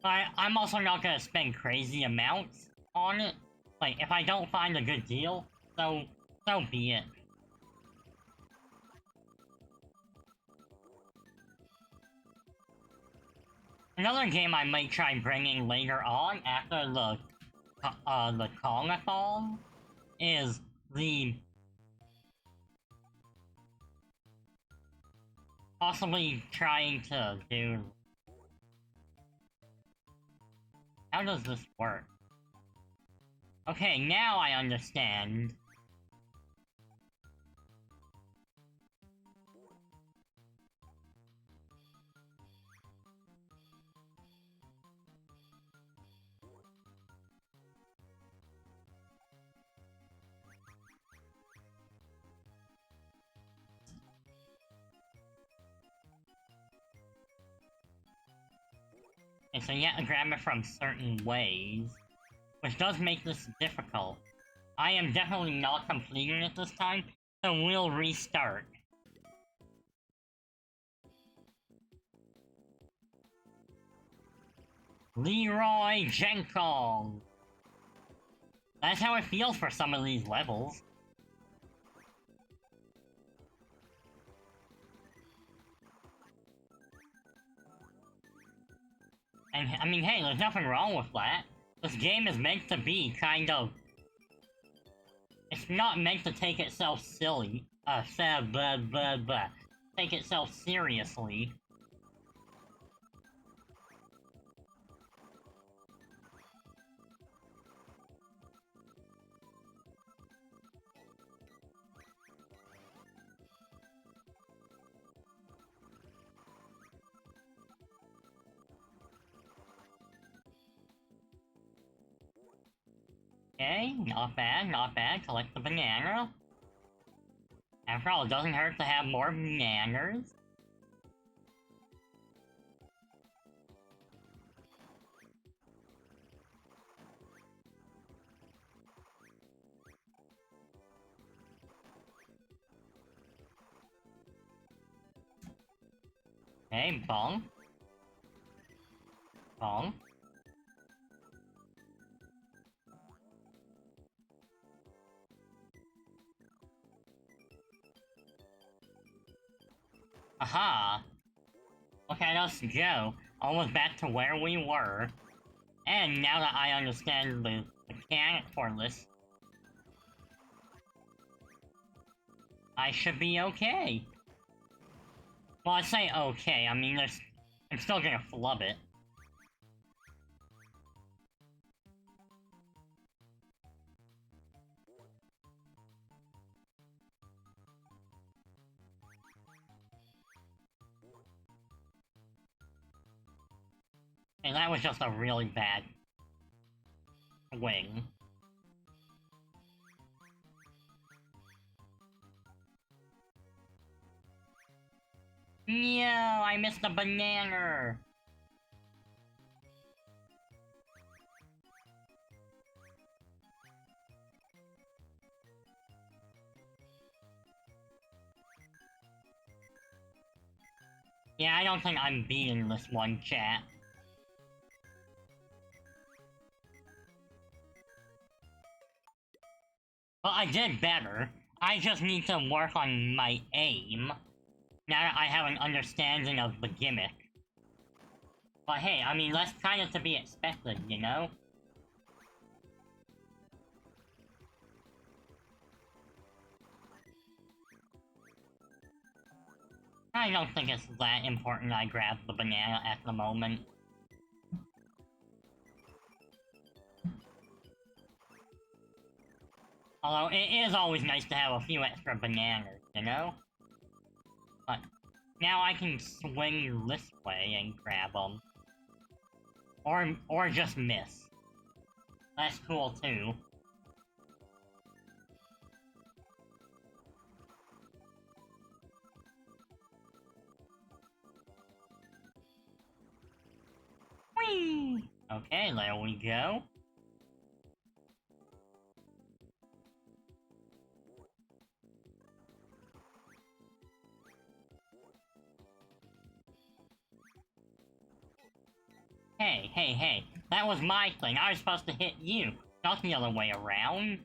But I'm also not gonna spend crazy amounts on it. Like, if I don't find a good deal, so be it. Another game I might try bringing later on, after the Kongathon, is the... possibly trying to do... How does this work? Okay, now I understand. Okay, so you have to grab it from certain ways, which does make this difficult. I am definitely not completing it this time, so we'll restart. Leroy Jenkins! That's how it feels for some of these levels. And, I mean, hey, there's nothing wrong with that. This game is meant to be kind of... It's not meant to take itself silly. Take itself seriously. Okay, not bad, not bad. Collect the banana. After all, it doesn't hurt to have more bananas. Okay, bong. Bong. Aha! Look at us go. Almost back to where we were. And now that I understand the mechanic for this, I should be okay. Well, I say okay, I mean, I'm still gonna flub it. And that was just a really bad swing. No, I missed a banana! Yeah, I don't think I'm beating this one, chat. Well, I did better. I just need to work on my aim. Now that I have an understanding of the gimmick. But hey, I mean, that's kind of to be expected, you know? I don't think it's that important I grab the banana at the moment. Although, it is always nice to have a few extra bananas, you know? But, now I can swing this way and grab them. Or just miss. That's cool, too. Whee! Okay, there we go. Hey, that was my thing. I was supposed to hit you, not the other way around.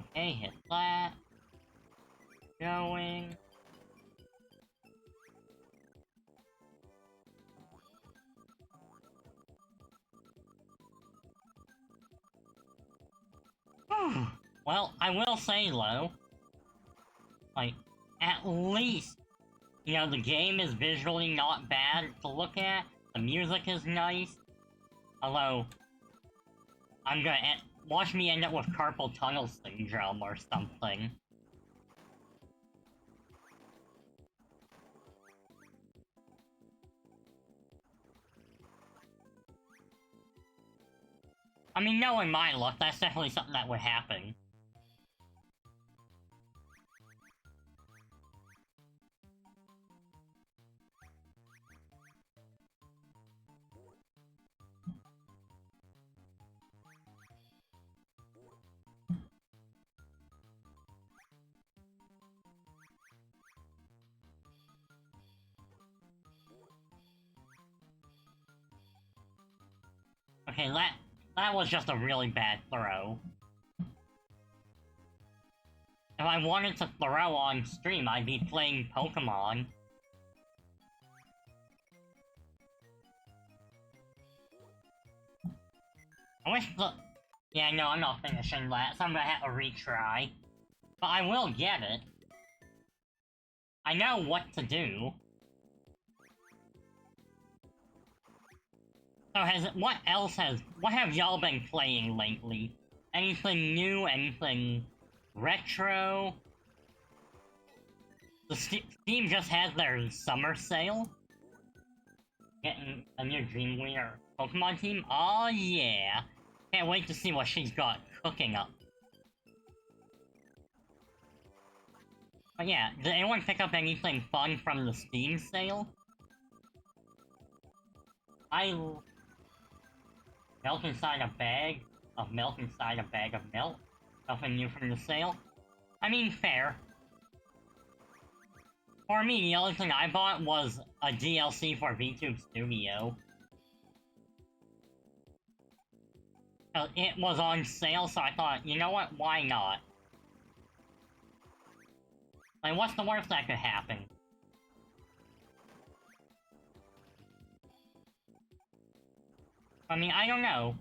Okay, hit that. Going. Well, I will say, though, like, at least, you know, the game is visually not bad to look at, the music is nice, although, I'm gonna watch me end up with carpal tunnel syndrome or something. I mean, knowing my luck, that's definitely something that would happen. Okay, That was just a really bad throw. If I wanted to throw on stream, I'd be playing Pokemon. I wish the... Yeah, no, I'm not finishing that, so I'm gonna have to retry. But I will get it. I know what to do. So what have y'all been playing lately? Anything new? Anything retro? Steam just had their summer sale. Getting a new Dreamweaver Pokemon team? Oh yeah! Can't wait to see what she's got cooking up. But yeah, did anyone pick up anything fun from the Steam sale? Milk inside a bag of milk inside a bag of milk? Nothing new from the sale? I mean, fair. For me, the only thing I bought was a DLC for VTube Studio. It was on sale, so I thought, you know what, why not? Like, what's the worst that could happen? I mean, I don't know.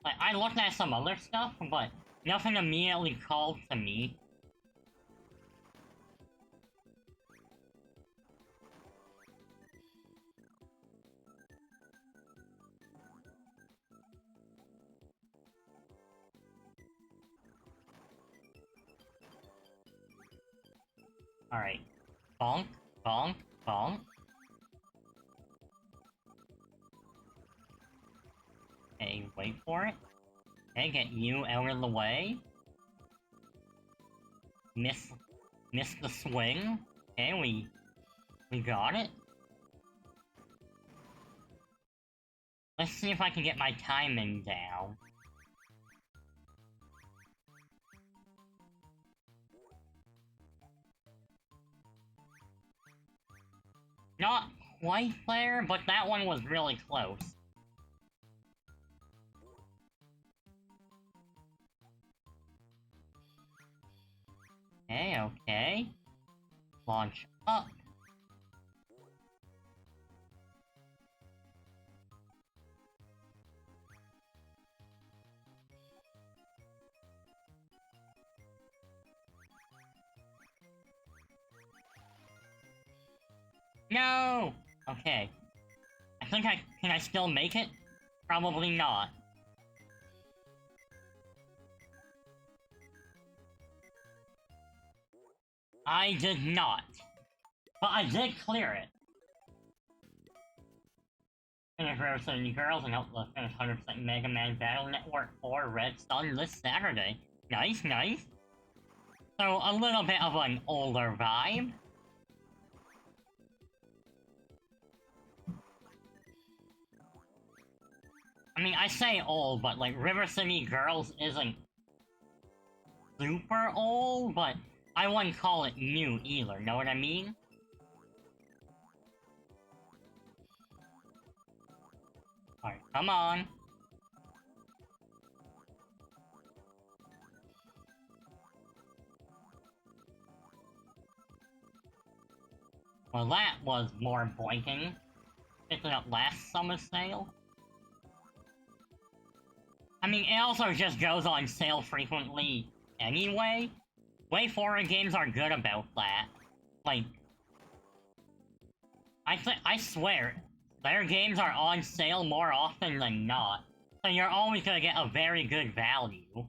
Like, I looked at some other stuff, but nothing immediately called to me. Alright. Bonk, bonk, bonk. Okay, wait for it. Okay, get you out of the way. Miss the swing. Okay, we got it. Let's see if I can get my timing down. Not quite there, but that one was really close. Okay, okay. Launch up. No! Okay. Can I still make it? Probably not. I did not. But I did clear it. Finish Rare City Girls and help the finish 100% Mega Man Battle Network 4 Red Sun this Saturday. Nice, nice. So, a little bit of an older vibe. I mean, I say old, but like, River City Girls isn't super old, but I wouldn't call it new either, know what I mean? Alright, come on. Well, that was more boinking. Picked it up last summer's sale. I mean, it also just goes on sale frequently anyway. Way forward games are good about that. Like, I swear, their games are on sale more often than not. So you're always gonna get a very good value.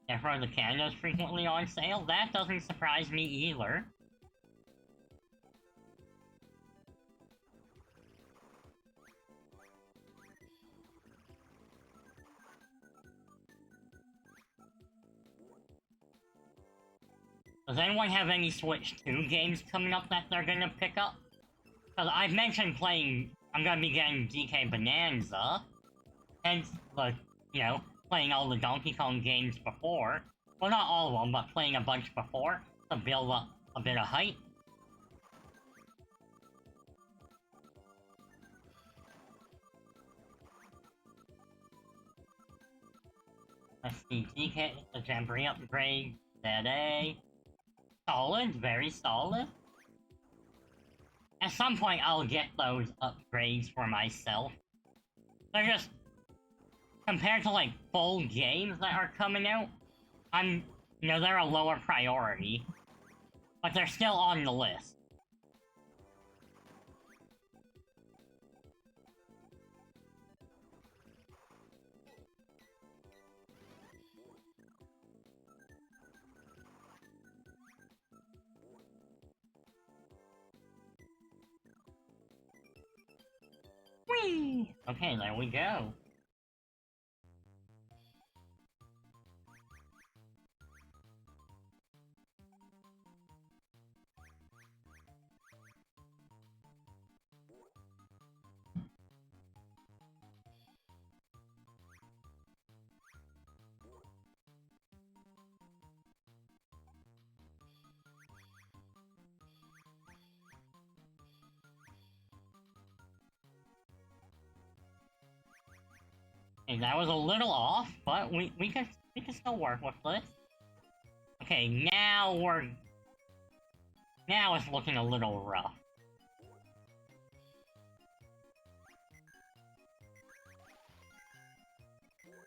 Therefore, the Canada is frequently on sale. That doesn't surprise me either. Does anyone have any Switch 2 games coming up that they're gonna pick up? Because I've mentioned I'm gonna be getting DK Bonanza. Hence, playing all the Donkey Kong games before. Well, not all of them, but playing a bunch before to build up a bit of hype. Let's see, DK, the Jamboree upgrade, ZA. Solid, very solid. At some point, I'll get those upgrades for myself. They're just, compared to, like, full games that are coming out, they're a lower priority. But they're still on the list. Whee! Okay, there we go. Okay, that was a little off, but we can still work with this. Okay, now it's looking a little rough.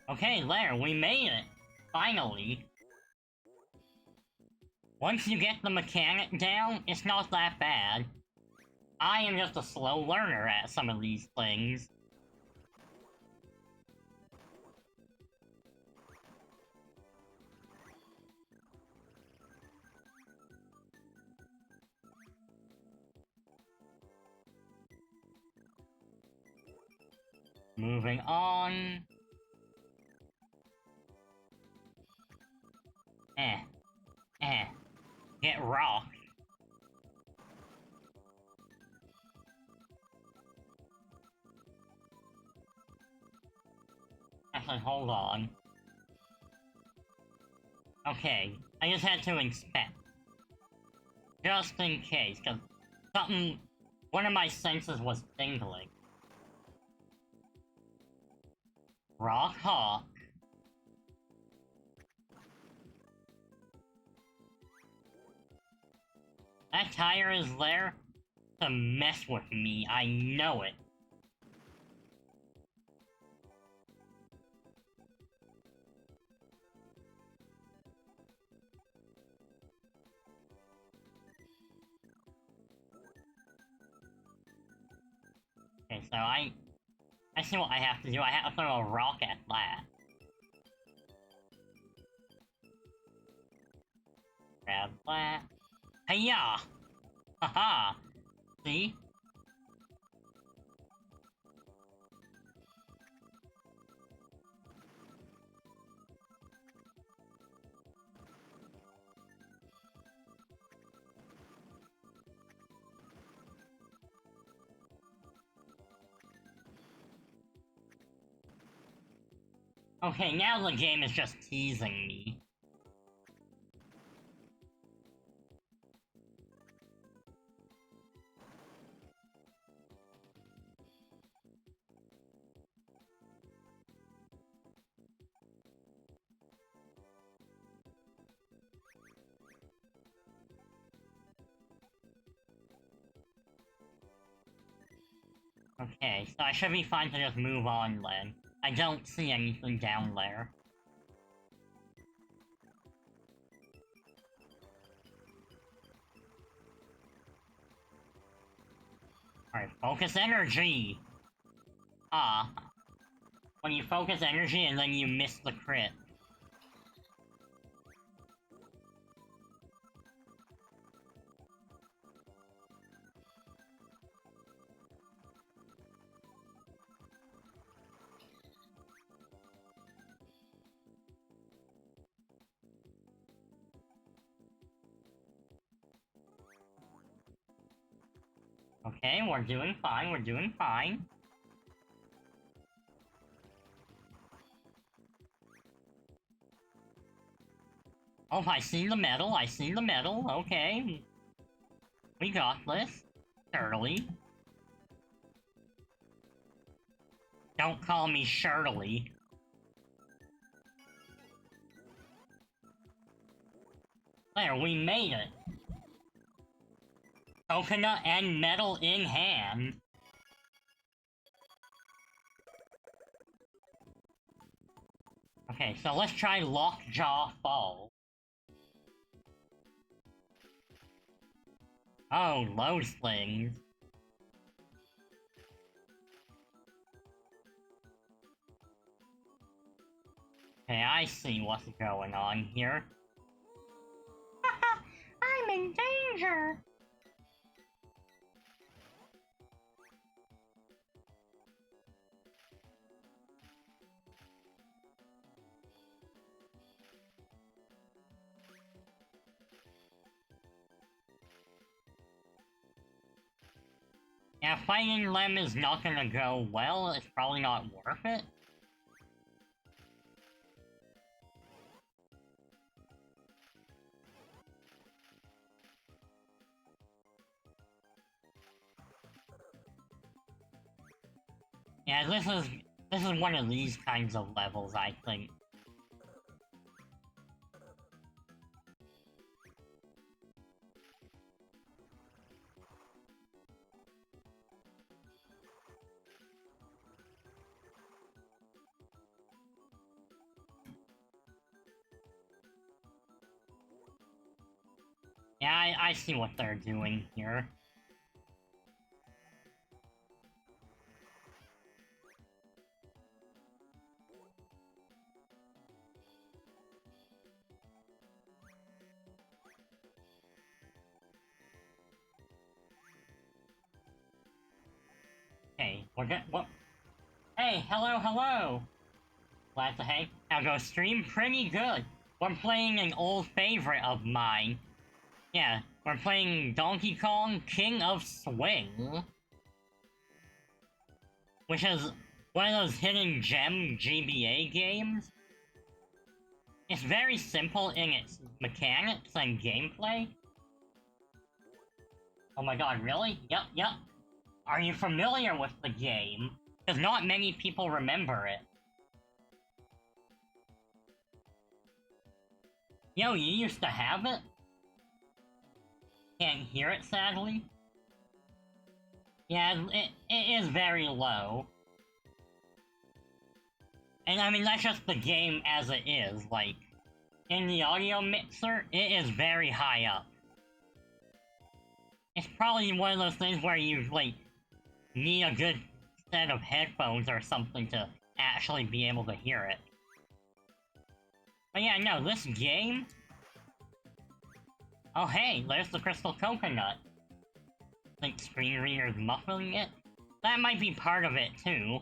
Okay, there, we made it! Finally! Once you get the mechanic down, it's not that bad. I am just a slow learner at some of these things. Moving on. Get rocked. Actually, hold on. Okay, I just had to inspect. Just in case, because one of my senses was tingling. Rock Hawk. That tire is there to mess with me, I know it. Okay, so I see what I have to do. I have to throw a rock at that. Grab that. Hiya! Haha! See? Okay, now the game is just teasing me. Okay, so I should be fine to just move on then. I don't see anything down there. Alright, focus energy! Ah. When you focus energy and then you miss the crit. Okay, we're doing fine, we're doing fine. Oh, I see the medal, I see the medal, okay. We got this. Shirley. Don't call me Shirley. There, we made it. Coconut and metal in hand. Okay, so let's try Lockjaw Fall. Oh, those things. Okay, I see what's going on here. I'm in danger! Yeah, fighting them is not gonna go well. It's probably not worth it. Yeah, this is one of these kinds of levels, I think. Yeah, I see what they're doing here. Okay, we're good. What? Hey, hello. Glad to hang. Now go stream pretty good. We're playing an old favorite of mine. Yeah, we're playing Donkey Kong King of Swing. Which is one of those hidden gem GBA games. It's very simple in its mechanics and gameplay. Oh my god, really? Yep. Are you familiar with the game? Because not many people remember it. Yo, you used to have it? Can't hear it, sadly. Yeah, it is very low. And I mean, that's just the game as it is, like, in the audio mixer, it is very high up. It's probably one of those things where you, like, need a good set of headphones or something to actually be able to hear it. But yeah, no, this game... Oh hey, there's the crystal coconut. Like, screen reader's muffling it? That might be part of it, too.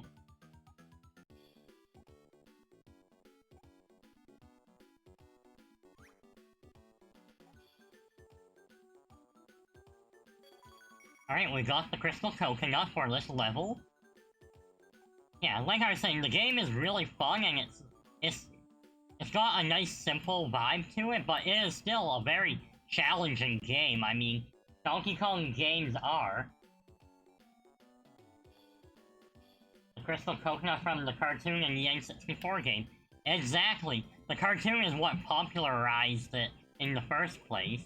Alright, we got the crystal coconut for this level. Yeah, like I was saying, the game is really fun and it's got a nice simple vibe to it, but it is still a very challenging game. I mean, Donkey Kong games are. The crystal coconut from the cartoon and the N64 game. Exactly! The cartoon is what popularized it in the first place.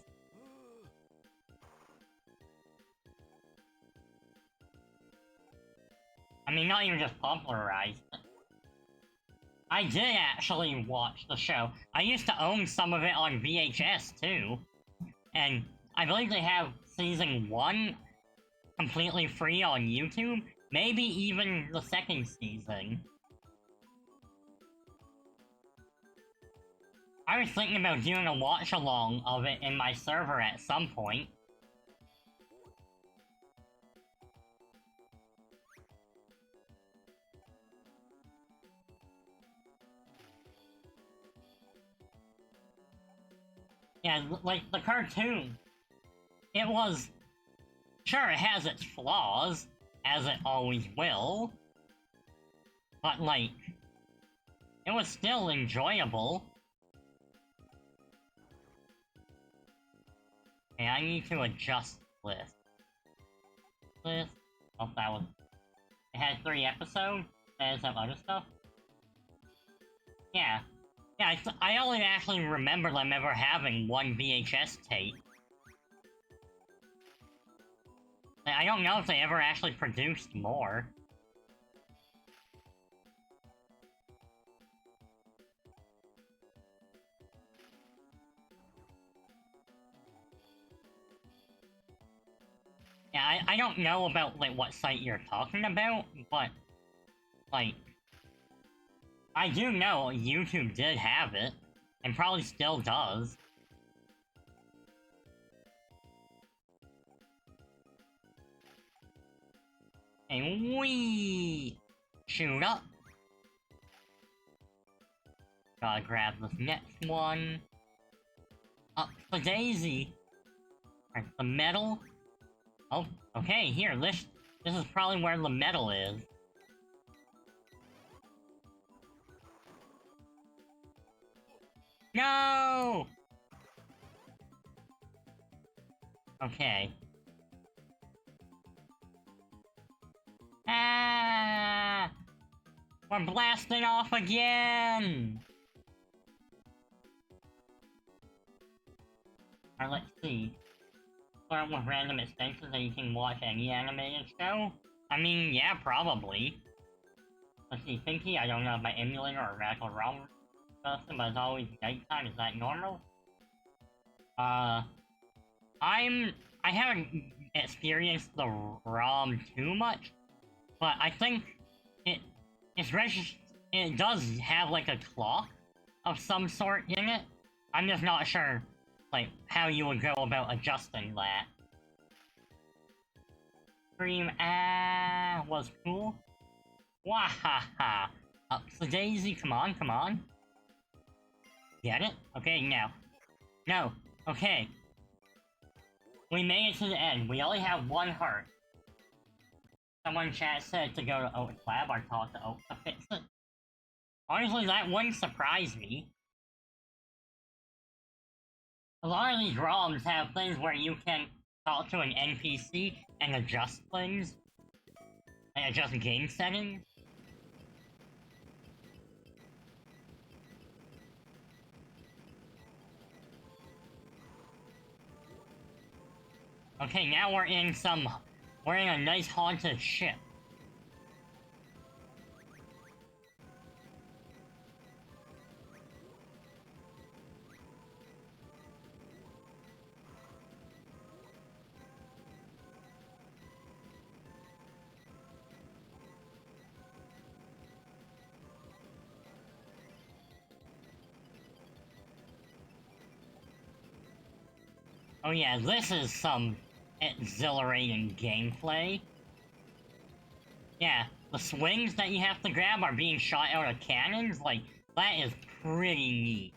I mean, not even just popularized it. I did actually watch the show. I used to own some of it on VHS, too. And I believe they have Season 1 completely free on YouTube. Maybe even the second season. I was thinking about doing a watch-along of it in my server at some point. Yeah, like, the cartoon. It was... Sure, it has its flaws, as it always will. But, like... It was still enjoyable. Okay, I need to adjust this. This... Oh, that was... It had 3 episodes, and some other stuff. Yeah. Yeah, I only actually remember them ever having one VHS tape. I don't know if they ever actually produced more. Yeah, I don't know about, like, what site you're talking about, but, like, I do know YouTube did have it, and probably still does. And we shoot up. Gotta grab this next one. Up the daisy. Alright, the medal. Oh, okay, here, this is probably where the medal is. No! Okay. Ah! We're blasting off again! Alright, let's see. Start with random extensions that you can watch any animated show? I mean, yeah, probably. Let's see, Thinky, I don't know if my emulator or Radical ROM person, but it's always nighttime, is that normal? I haven't experienced the ROM too much, but I think it's registered, it does have like a clock of some sort in it. I'm just not sure, like, how you would go about adjusting that. Scream was cool. Wahaha! Up the daisy, come on, come on. Get it? Okay, now. No, okay. We made it to the end. We only have one heart. Someone in chat said to go to Oat's lab or talk to Oat to fix it. Honestly, that wouldn't surprise me. A lot of these ROMs have things where you can talk to an NPC and adjust things. And adjust game settings. Okay, now we're in a nice haunted ship. Oh yeah, this is some exhilarating gameplay. Yeah, the swings that you have to grab are being shot out of cannons, like, that is pretty neat.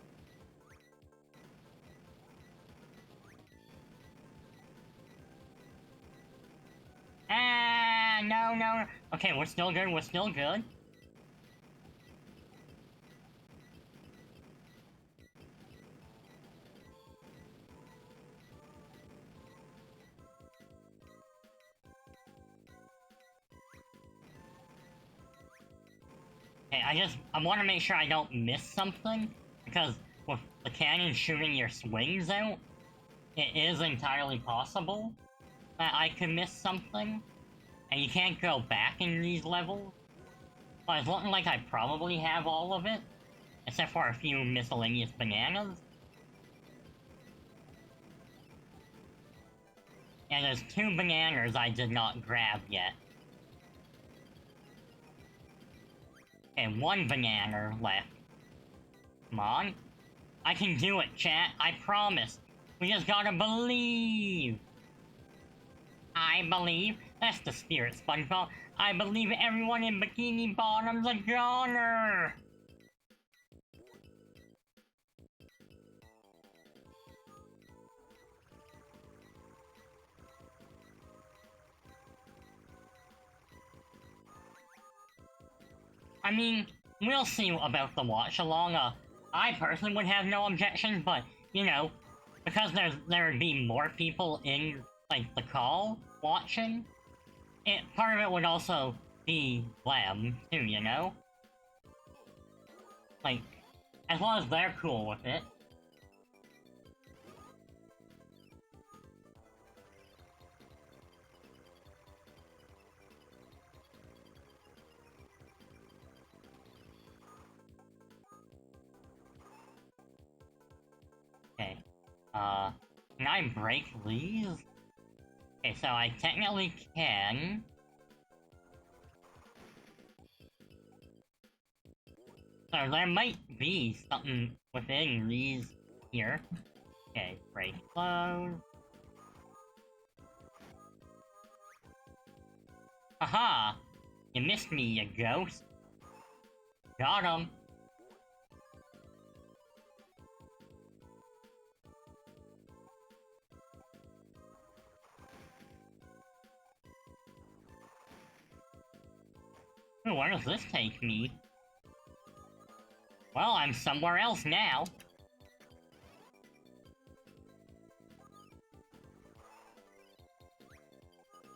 Ah, no, no. Okay, we're still good, we're still good. Okay, I want to make sure I don't miss something, because with the cannon shooting your swings out, it is entirely possible that I could miss something, and you can't go back in these levels. But it's looking like I probably have all of it, except for a few miscellaneous bananas. And there's 2 bananas I did not grab yet. And 1 banana left. Come on. I can do it, chat. I promise. We just gotta believe. I believe. That's the spirit, SpongeBob. I believe everyone in Bikini Bottom's a goner. I mean, we'll see about the watch-along. I personally would have no objections, but, you know, because there would be more people in, like, the call watching, part of it would also be them, too, you know? Like, As long as they're cool with it. Okay. Can I break these? Okay, so I technically can. So there might be something within these here. Okay, break close. Haha! You missed me, you ghost. Got him. Ooh, where does this take me? Well, I'm somewhere else now.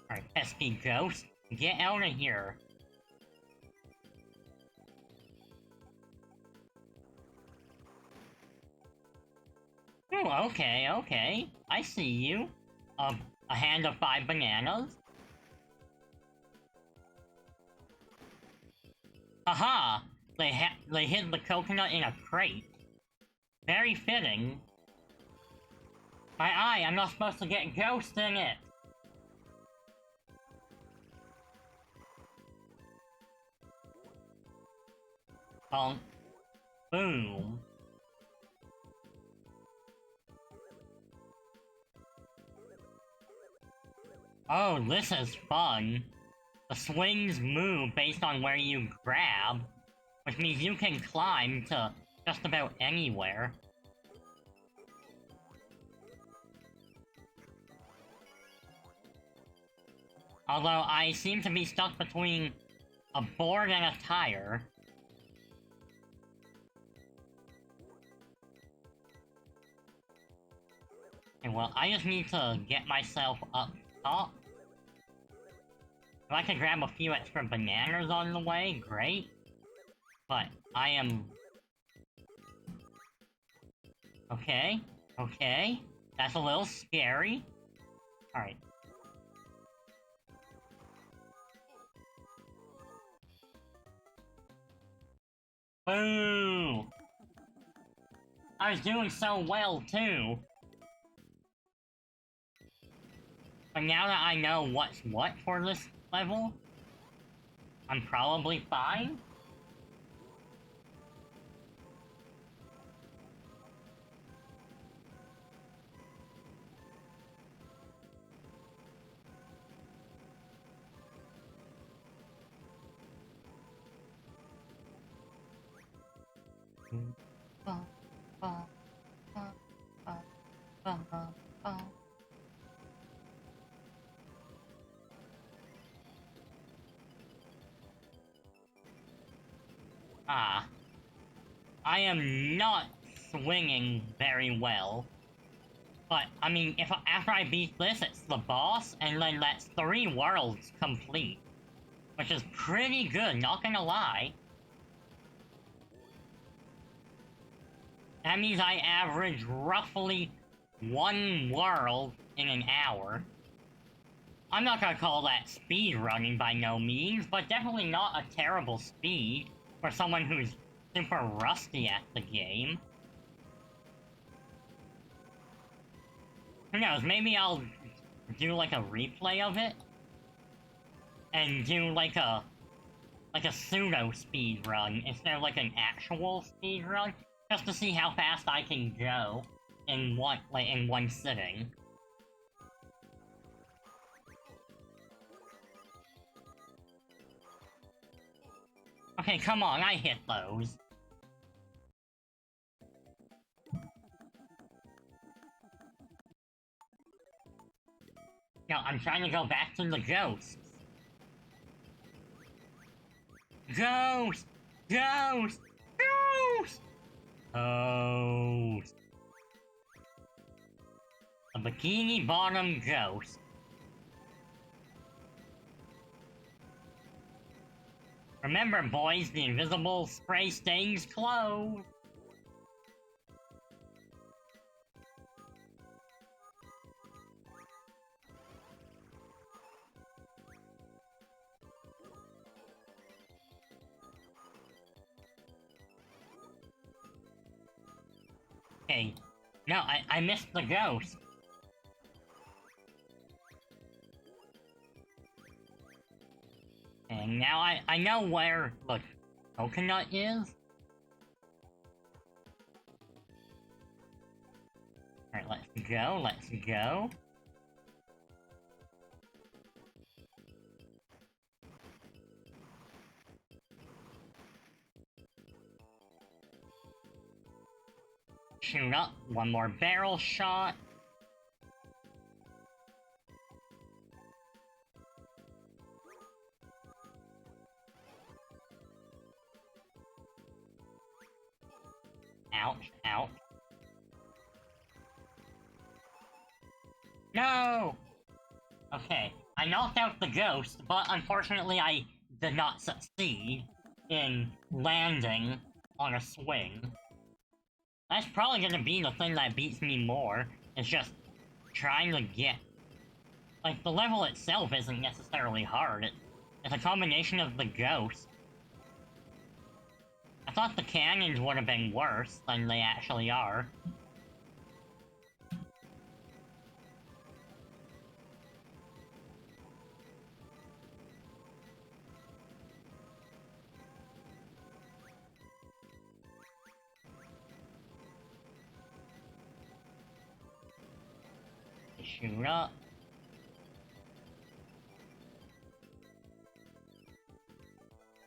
Alright, pesky ghost, get out of here. Ooh, okay, okay. I see you. A hand of 5 bananas. Haha! They hid the coconut in a crate. Very fitting. I'm not supposed to get ghost in it! Bonk. Boom. Oh, this is fun. The swings move based on where you grab, which means you can climb to just about anywhere. Although I seem to be stuck between a board and a tire. Okay, well, I just need to get myself up top. If I can grab a few extra bananas on the way, great. But I am... Okay, okay. That's a little scary. Alright. Boo! I was doing so well, too. But now that I know what's what for this level, I'm probably fine. Ah. I am not swinging very well. But, I mean, after I beat this, it's the boss, and then that's 3 worlds complete. Which is pretty good, not gonna lie. That means I average roughly 1 world in an hour. I'm not gonna call that speed running by no means, but definitely not a terrible speed for someone who's super rusty at the game. Who knows, maybe I'll do like a replay of it? And do like a pseudo speed run instead of like an actual speed run, just to see how fast I can go in one sitting. Okay, come on, I hit those. No, I'm trying to go back to the ghosts. Ghost! Ghost! Ghost! Ghost! A bikini bottom ghost. Remember, boys, the invisible spray stains clothes. Okay. No, I missed the ghost. And now I know where the coconut is. Alright, let's go. Shoot up, one more barrel shot. Ouch, ouch. No! Okay, I knocked out the ghost, but unfortunately I did not succeed in landing on a swing. That's probably gonna be the thing that beats me more, is just trying to get... Like, the level itself isn't necessarily hard, it's a combination of the ghost. I thought the cannons would have been worse than they actually are. Shoot up.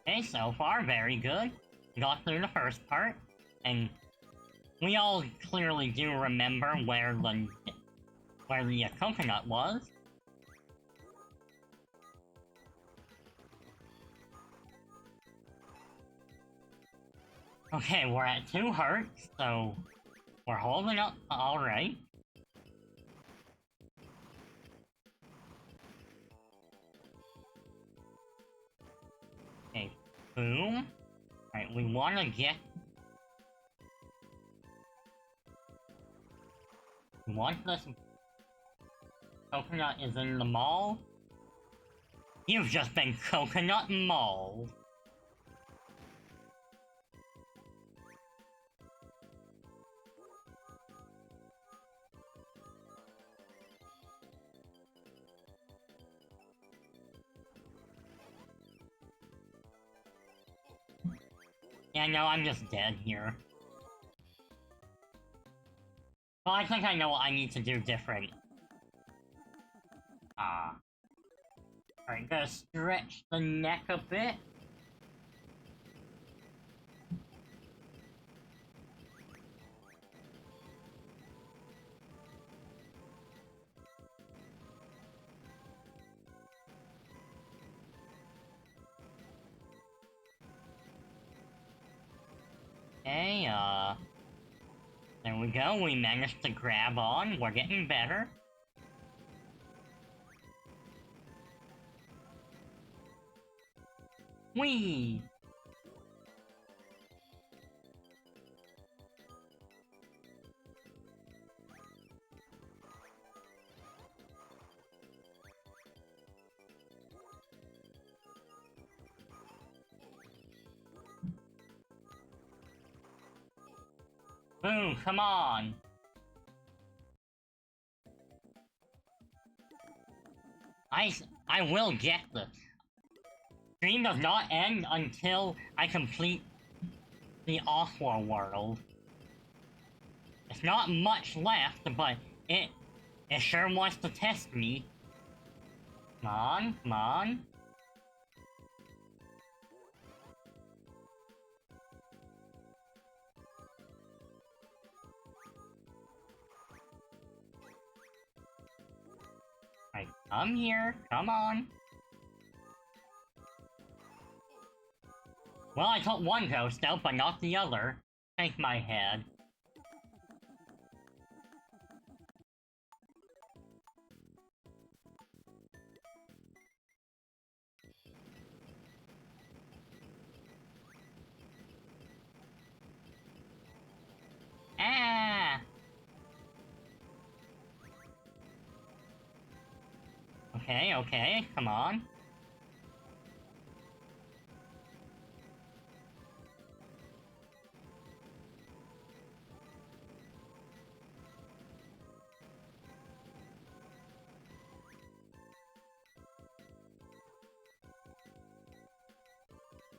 Okay, so far, very good. Got through the first part, and we all clearly do remember where the coconut was. Okay, we're at 2 hearts, so we're holding up alright. Okay, boom. Alright, we wanna get... Once this coconut is in the mall, you've just been coconut mauled. Yeah, no, I'm just dead here. Well, I think I know what I need to do different. Alright, gotta stretch the neck a bit. Okay, there we go, we managed to grab on, we're getting better. Whee! Boom, come on! I will get this. Stream does not end until I complete the Aqua World. It's not much left, but it sure wants to test me. Come on, come on. Right, come here, come on. Well, I took one ghost out, but not the other. Shake my head. Ah! Okay, okay, come on.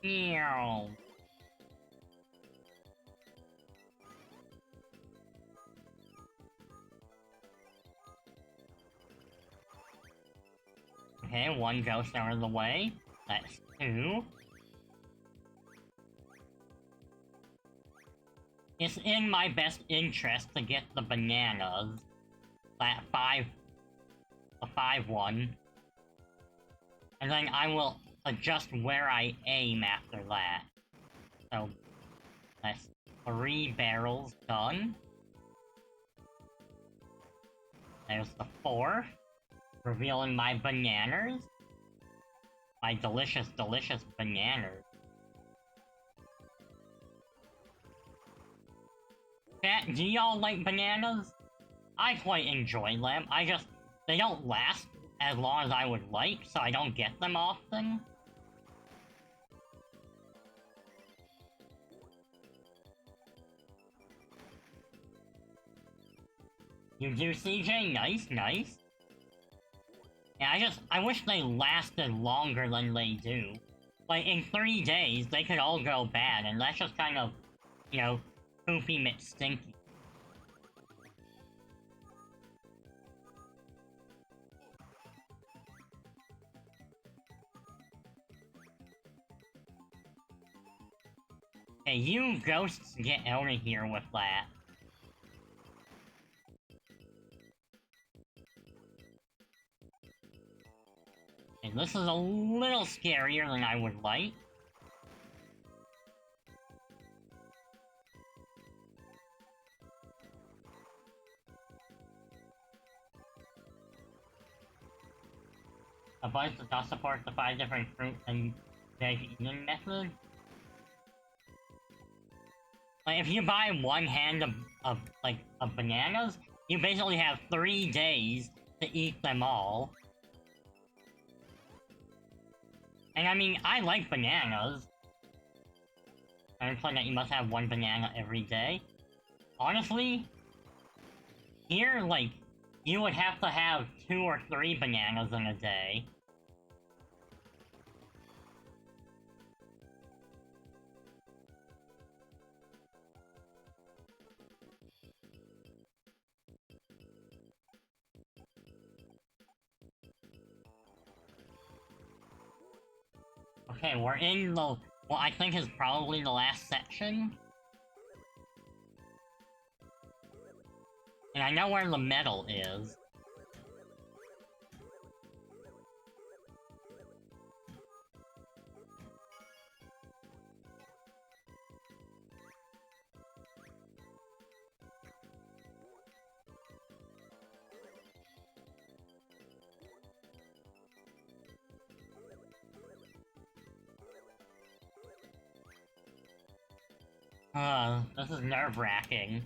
Meow. Okay, one ghost out of the way. That's two. It's in my best interest to get the bananas. That the 5-1. And then I will adjust where I aim after that. So, that's 3 barrels done. There's the 4th. Revealing my bananas. My delicious, delicious bananas. Chat, do y'all like bananas? I quite enjoy them. They don't last as long as I would like, so I don't get them often. You do, CJ? Nice, nice. Yeah, I wish they lasted longer than they do. Like, in 3 days, they could all go bad, and that's just kind of, you know, poopy McStinky. Hey, you ghosts get out of here with that. And this is a little scarier than I would like. A bunch does not support the 5 different fruit and veg eating methods. Like, if you buy 1 hand of bananas, you basically have 3 days to eat them all. And I mean, I like bananas. I imply that you must have 1 banana every day. Honestly, here, like, you would have to have 2 or 3 bananas in a day. Okay, we're in the, what I think is probably the last section. And I know where the medal is. This is nerve-wracking.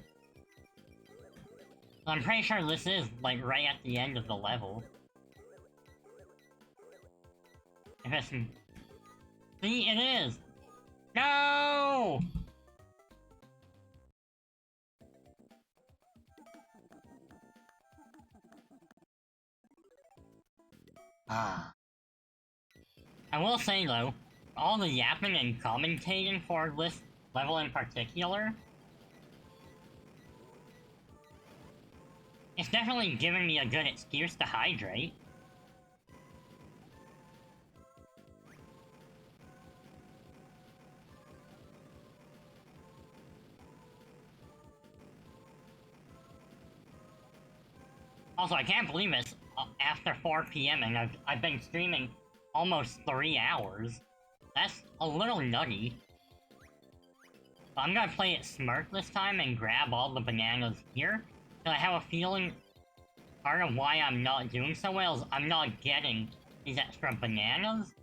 I'm pretty sure this is, like, right at the end of the level. If it's... See, it is! No! Ah. I will say, though, all the yapping and commentating for this level in particular, it's definitely giving me a good excuse to hydrate. Also, I can't believe it's after 4 PM and I've been streaming almost 3 hours. That's a little nutty. But I'm gonna play it smart this time and grab all the bananas here. And I have a feeling part of why I'm not doing so well is I'm not getting these extra bananas.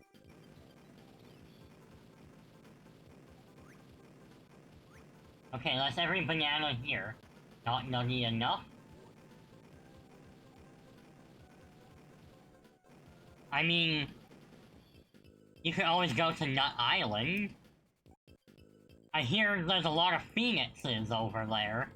Okay, that's every banana here. Not nutty enough. I mean, you could always go to Nut Island. I hear there's a lot of phoenixes over there.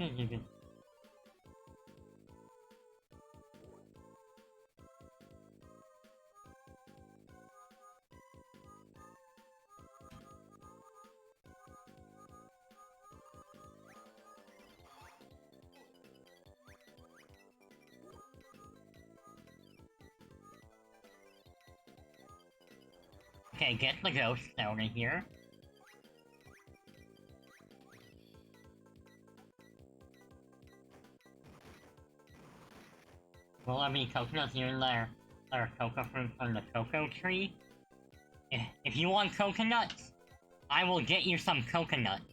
did you just... Okay, get the ghost out of here. Will there be coconuts here and there? There are cocoa fruit from the cocoa tree? If you want coconuts, I will get you some coconuts.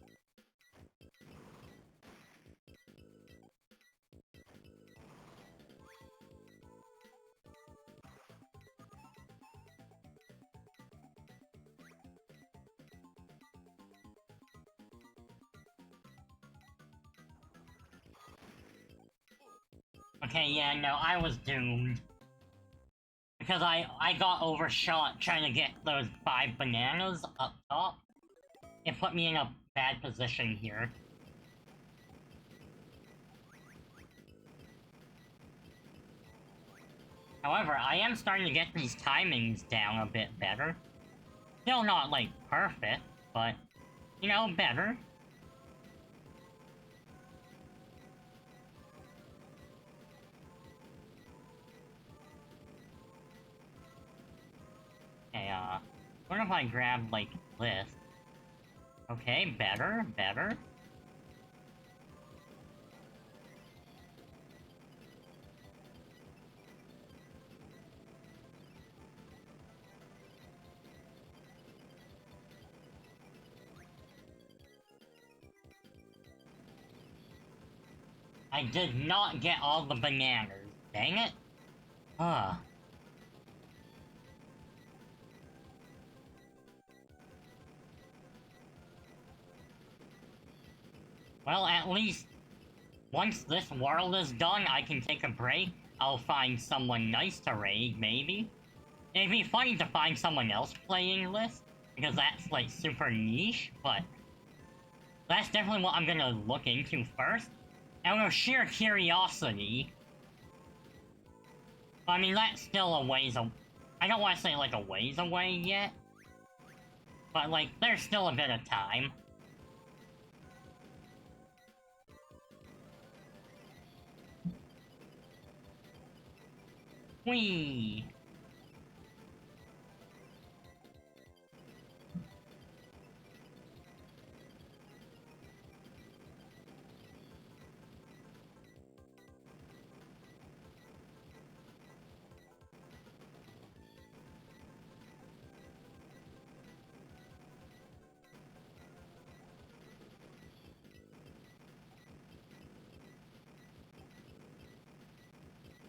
Okay, yeah, no, I was doomed. Because I got overshot trying to get those 5 bananas up top. It put me in a bad position here. However, I am starting to get these timings down a bit better. Still not, like, perfect, but, you know, better. Okay, what if I grab, like, this? Okay, better, better. I did not get all the bananas. Dang it. Ugh. Well, at least, once this world is done, I can take a break. I'll find someone nice to raid, maybe. It'd be funny to find someone else playing this, because that's, like, super niche, but... that's definitely what I'm gonna look into first. Out of sheer curiosity. I mean, that's still a ways away. I don't want to say, like, a ways away yet. But, like, there's still a bit of time. Whee!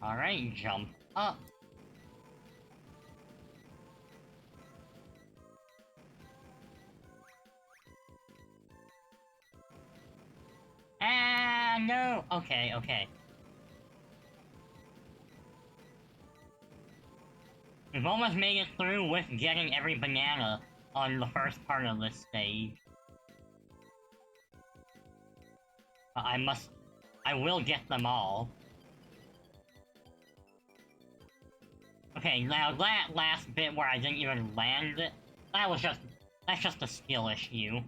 Alright, jump up. Ah, no! Okay, okay. We've almost made it through with getting every banana on the first part of this stage. But I will get them all. Okay, now that last bit where I didn't even land it, that's just a skill issue.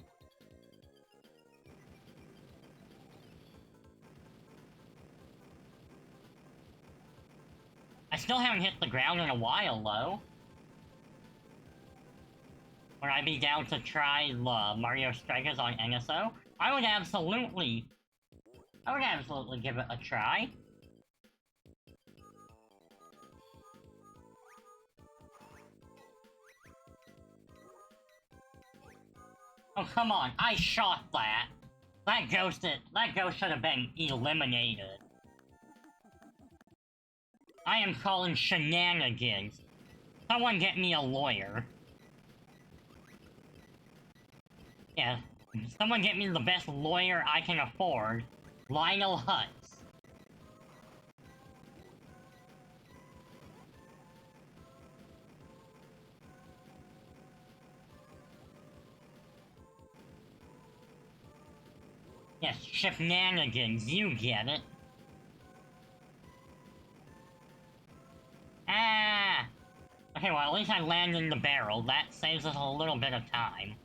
I still haven't hit the ground in a while, though. Would I be down to try Mario Strikers on NSO? I would absolutely give it a try. Oh, come on, I shot that! That ghost should have been eliminated. I am calling shenanigans. Someone get me a lawyer. Yeah, someone get me the best lawyer I can afford. Lionel Hutz. Yes, shenanigans, you get it. Ah! Okay, well, at least I landed in the barrel. That saves us a little bit of time.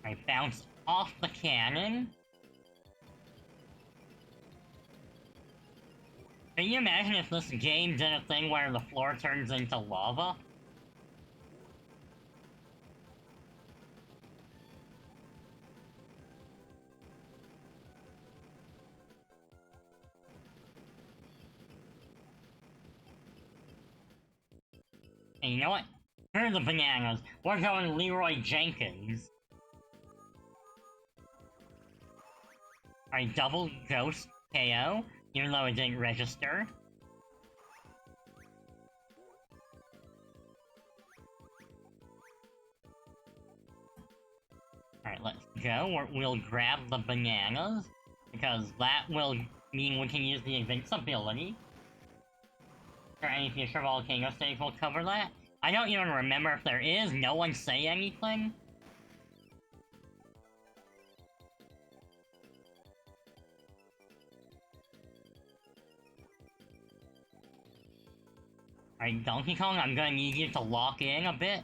I bounced off the cannon. Can you imagine if this game did a thing where the floor turns into lava? Hey, you know what? Here are the bananas. We're going Leroy Jenkins. Alright, double ghost KO, even though it didn't register. Alright, let's go. We'll grab the bananas, because that will mean we can use the invincibility. Or any future volcano stage will cover that. I don't even remember if there is. No one say anything. Alright, Donkey Kong, I'm gonna need you to lock in a bit.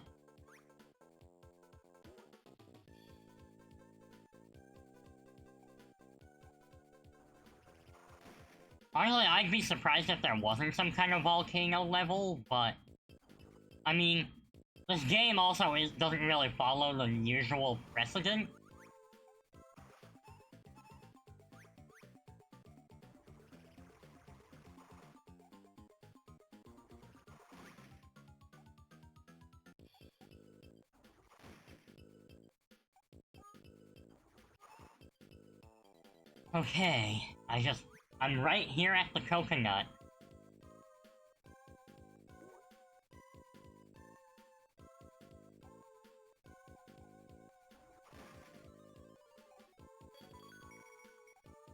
Honestly, I'd be surprised if there wasn't some kind of volcano level, but... I mean, this game also doesn't really follow the usual precedent. Okay, I'm right here at the coconut.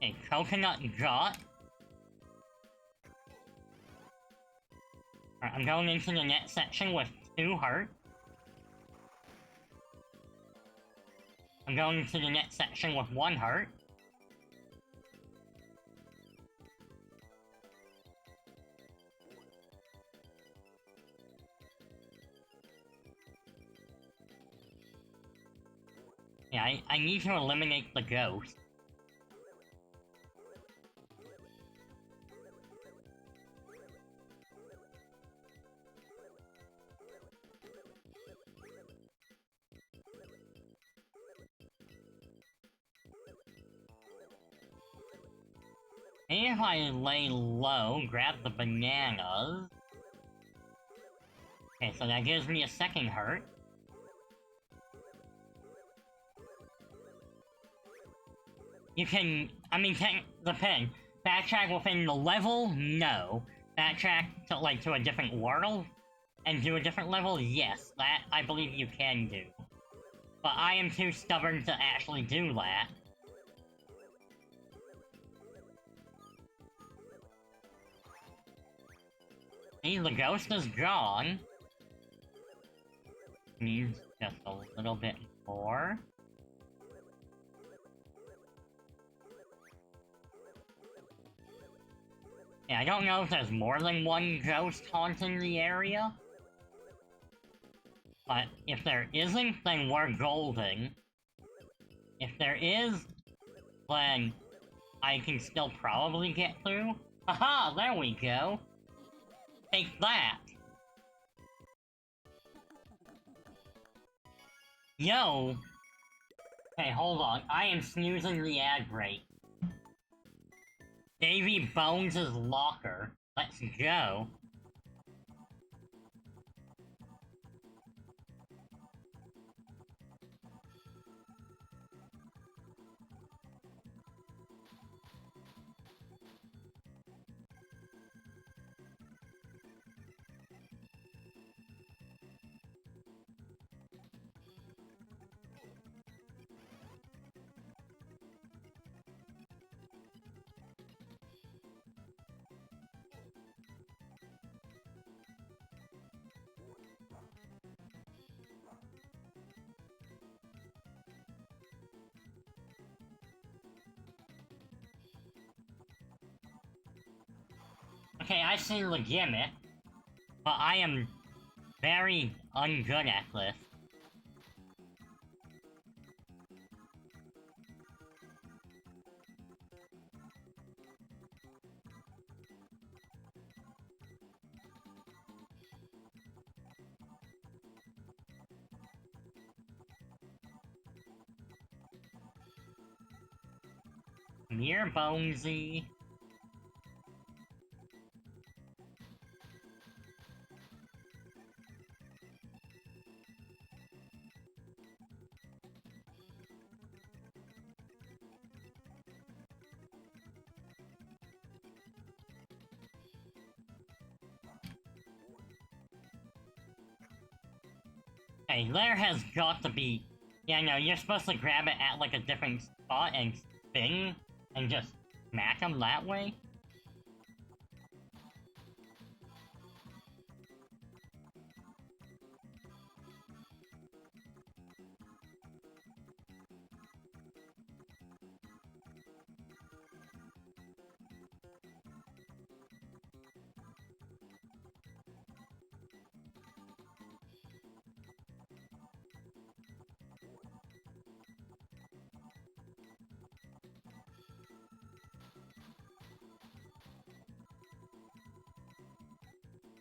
A coconut got. Alright, I'm going into the net section with 2 heart. I'm going into the net section with 1 heart. Yeah, I need to eliminate the ghost. Maybe if I lay low, grab the bananas... Okay, so that gives me a 2nd heart. You can... I mean, depend. Backtrack within the level? No. Backtrack to, like, to a different world? And do a different level? Yes. That, I believe you can do. But I am too stubborn to actually do that. See, the ghost is gone. Needs just a little bit more. Yeah, I don't know if there's more than 1 ghost haunting the area. But if there isn't, then we're golden. If there is, then I can still probably get through. Haha, there we go. Take that. Yo! Hey, hold on. I am snoozing the ad break. Davy Bones' locker. Let's go. Okay, I see the gimmick, but I am very ungood at this. Come here, Bonesy. Hey, there has got to be... Yeah, no, you're supposed to grab it at, like, a different spot and spin, and just smack them that way?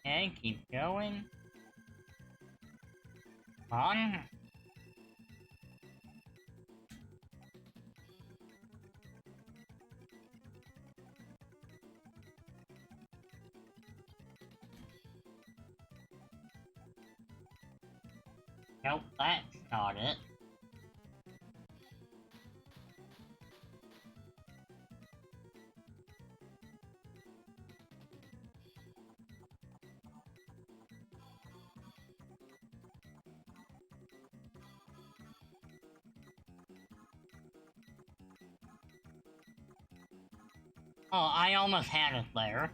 Okay, keep going. On. Nope, that's not it. Oh, I almost had it there.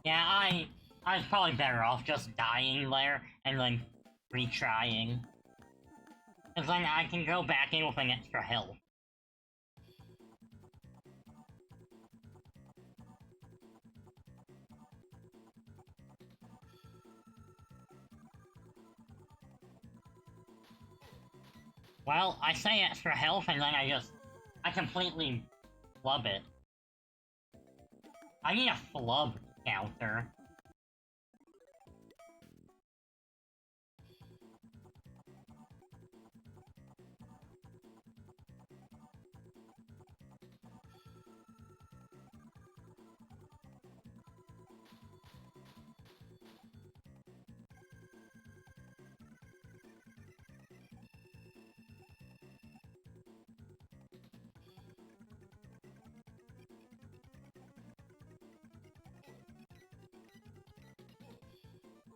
Yeah, I was probably better off just dying there and then retrying. Cause then I can go back in with an extra health. Well, I say extra health and then I completely flub it. I need a flub counter.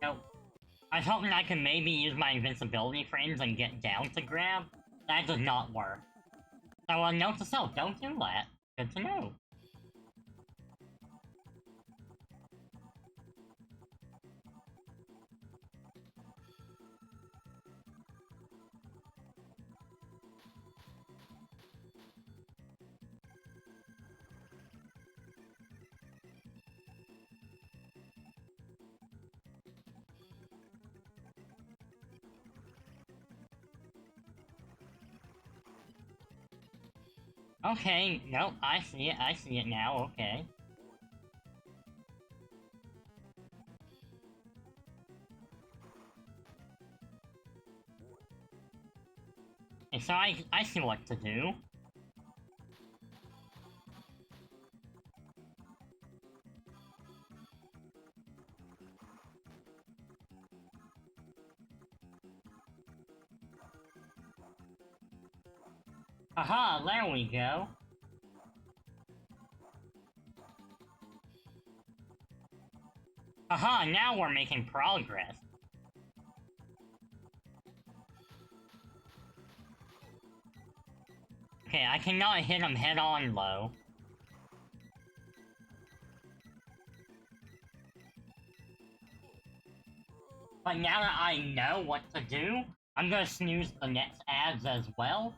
Nope. I was hoping I could maybe use my invincibility frames and get down to grab. That does not work. So, note to self, don't do that. Good to know. Okay, nope, I see it now, okay. Okay, so I see what to do. Aha, there we go. Aha, now we're making progress. Okay, I cannot hit him head on, though. But now that I know what to do, I'm gonna snooze the next ads as well.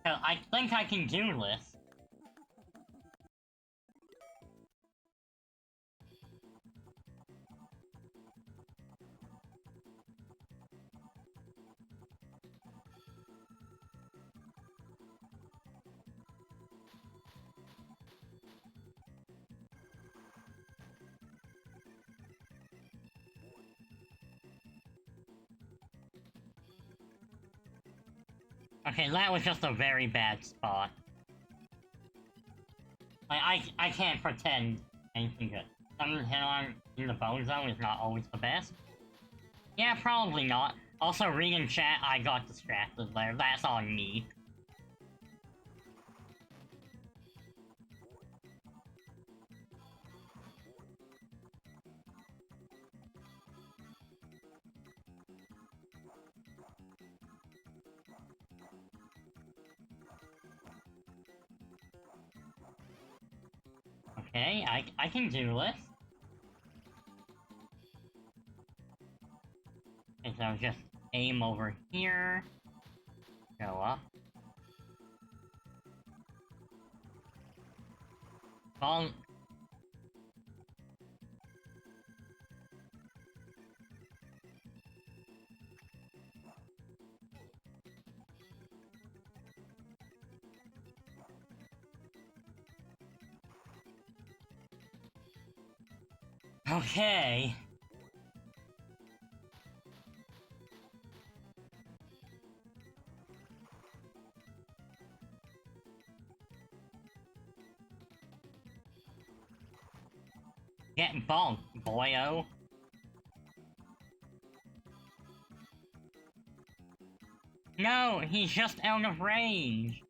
Cause I think I can do this. Okay, that was just a very bad spot. I can't pretend anything good. Some healing in the bone zone is not always the best. Yeah, probably not. Also, reading chat, I got distracted there. That's on me. Okay, I can do this. Okay, so just aim over here. Go up. Well, okay. Get bonked, boyo. No, he's just out of range.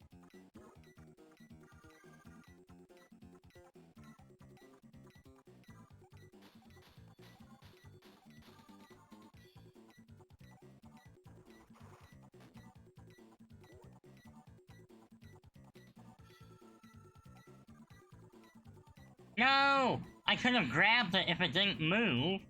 No! I could have grabbed it if it didn't move.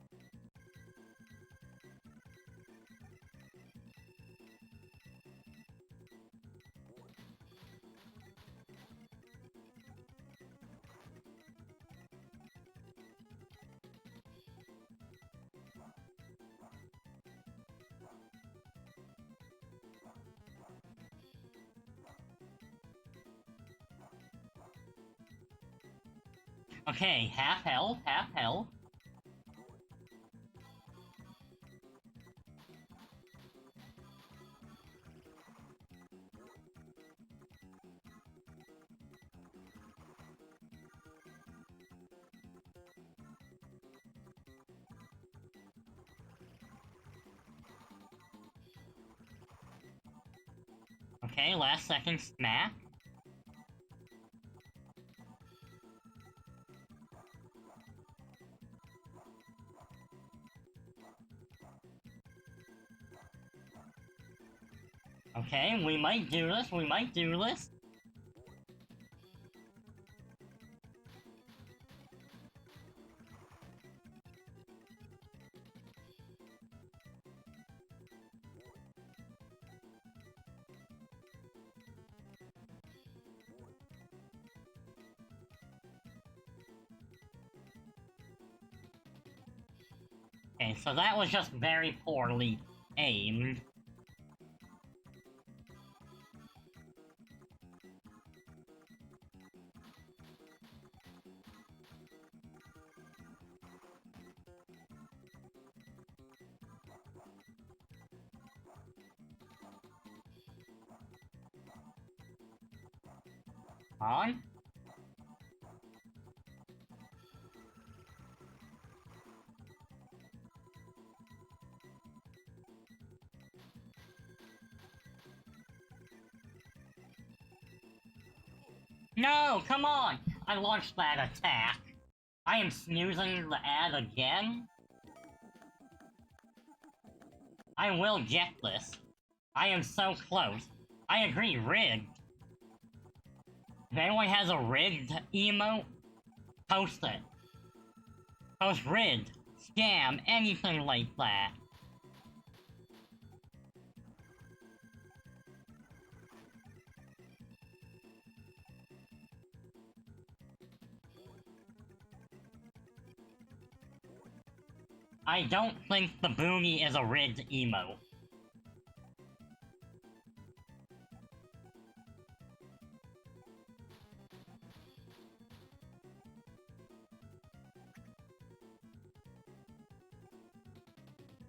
Okay, half health, half health. Okay, last second smack. Okay, we might do this, we might do this. Okay, so that was just very poorly aimed. On. No, come on! I launched that attack. I am snoozing the ad again? I will get this. I am so close. I agree, rigged. If anyone has a rigged emote, post it. Post rigged, scam, anything like that. I don't think the booty is a rigged emote.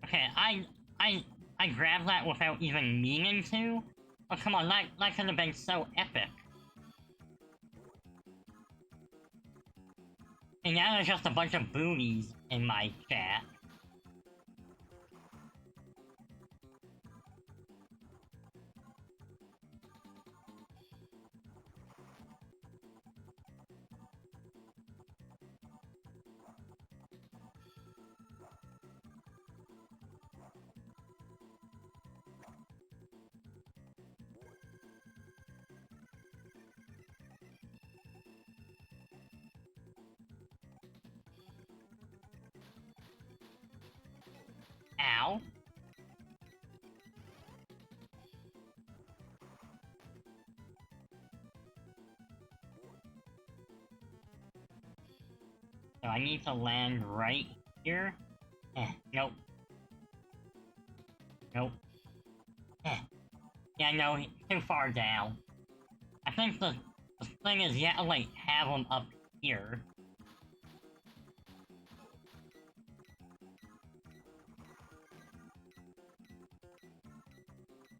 Okay, I grabbed that without even meaning to. Oh, come on, that could have been so epic. And now there's just a bunch of booties in my chat. Ow. So I need to land right here. Nope. Nope. Yeah, no, too far down. I think the thing is, yeah, like, have them up here.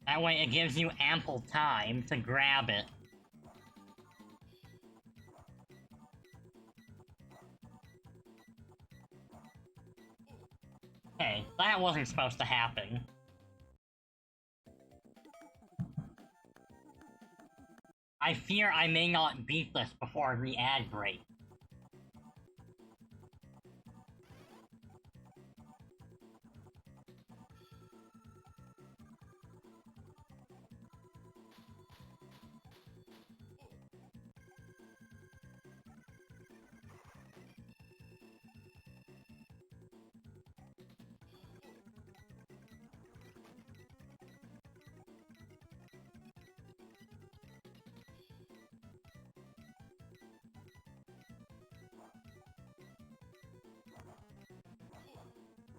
That way it gives you ample time to grab it. Okay, that wasn't supposed to happen. I fear I may not beat this before the ad break.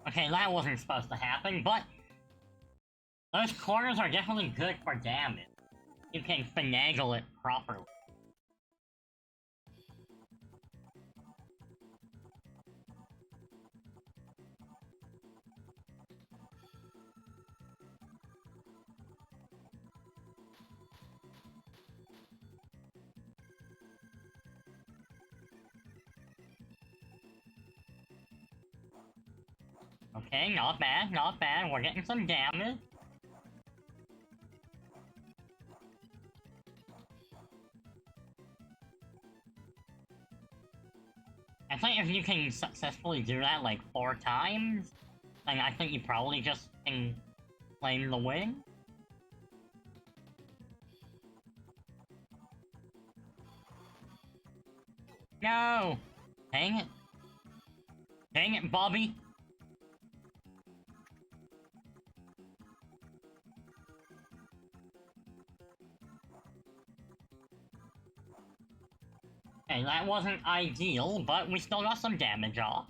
Okay, that wasn't supposed to happen, but those corners are definitely good for damage. You can finagle it properly. Okay, not bad, not bad. We're getting some damage. I think if you can successfully do that like 4 times, then I think you probably just can claim the win. No! Dang it. Dang it, Bobby. Okay, that wasn't ideal, but we still got some damage off.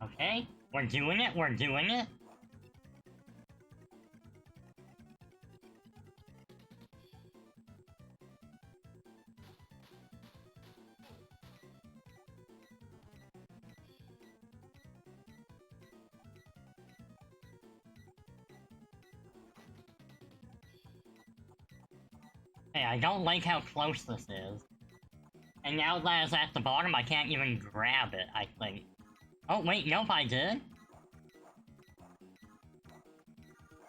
Okay, we're doing it, we're doing it. Hey, I don't like how close this is. And now that it's at the bottom, I can't even grab it, I think. Oh, wait, nope, I did.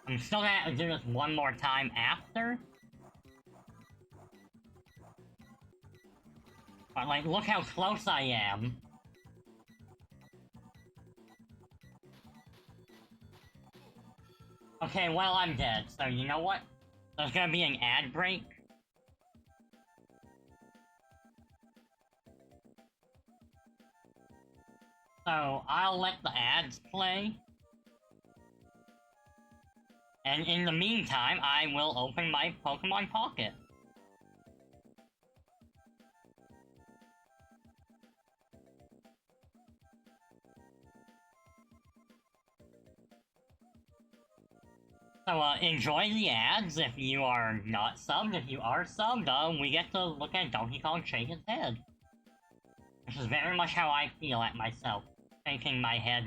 I'm still gonna have to do this one more time after. But, like, look how close I am. Okay, well, I'm dead, so you know what? There's gonna be an ad break. So I'll let the ads play. And in the meantime, I will open my Pokemon Pocket. So, enjoy the ads if you are not subbed. If you are subbed, we get to look at Donkey Kong shake his head. This is very much how I feel at myself, shaking my head,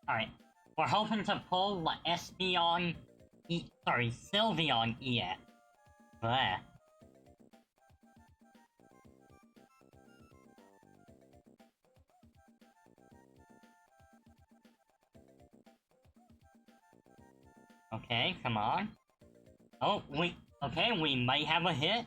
Alright, we're hoping to pull the Sylveon EX. Bleh. Okay, come on. Oh, we might have a hit.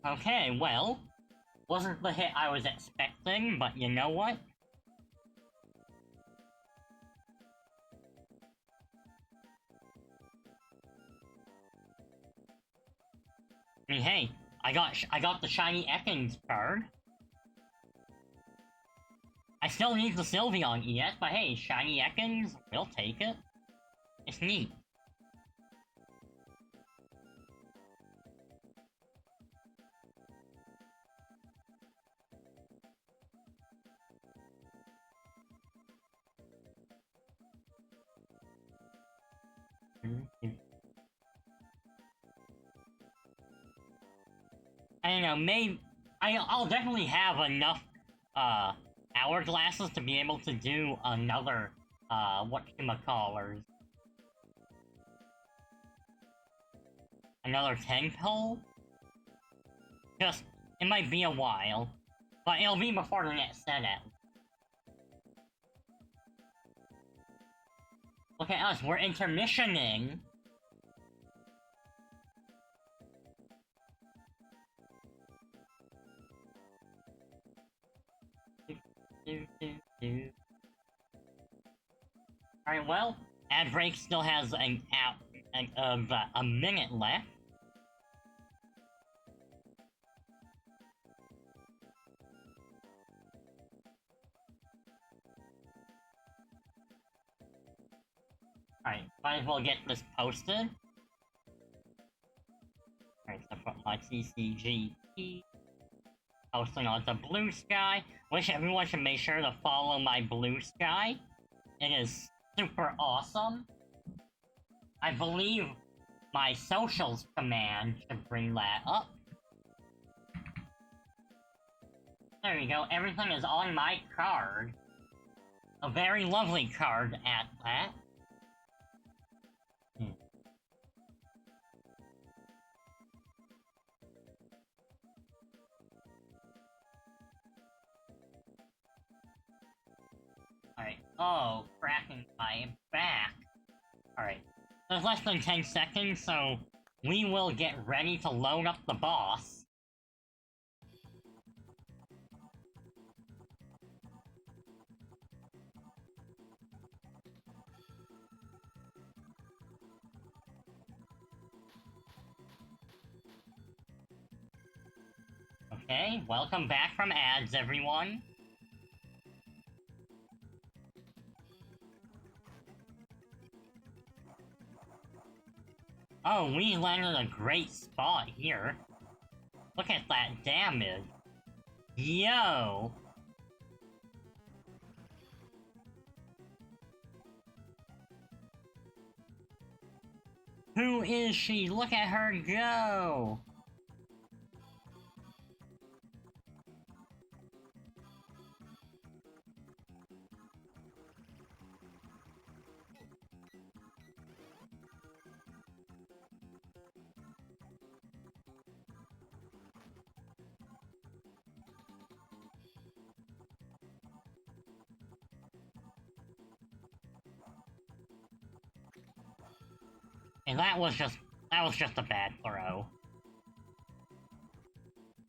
Okay, well, wasn't the hit I was expecting, but you know what? I mean, hey, I got the shiny Ekans card. I still need the Sylveon EX, but hey, shiny Ekans, we'll take it. It's neat. I don't know, maybe I'll definitely have enough hourglasses to be able to do another whatchamacallers. Another 10 pull? Just, it might be a while, but it'll be before the next set out. Look at us, we're intermissioning. Alright, well, ad break still has a minute left. Alright, might as well get this posted. Alright, so put my CCGP. Posting on the Blue Sky. Wish everyone should make sure to follow my Blue Sky. It is super awesome. I believe my socials command should bring that up. There we go, everything is on my card. A very lovely card at that. Alright, oh, cracking my back. Alright, there's less than 10 seconds, so we will get ready to load up the boss. Okay, welcome back from ads, everyone. Oh, we landed a great spot here. Look at that damage. Yo! Who is she? Look at her go! And that was just a bad throw.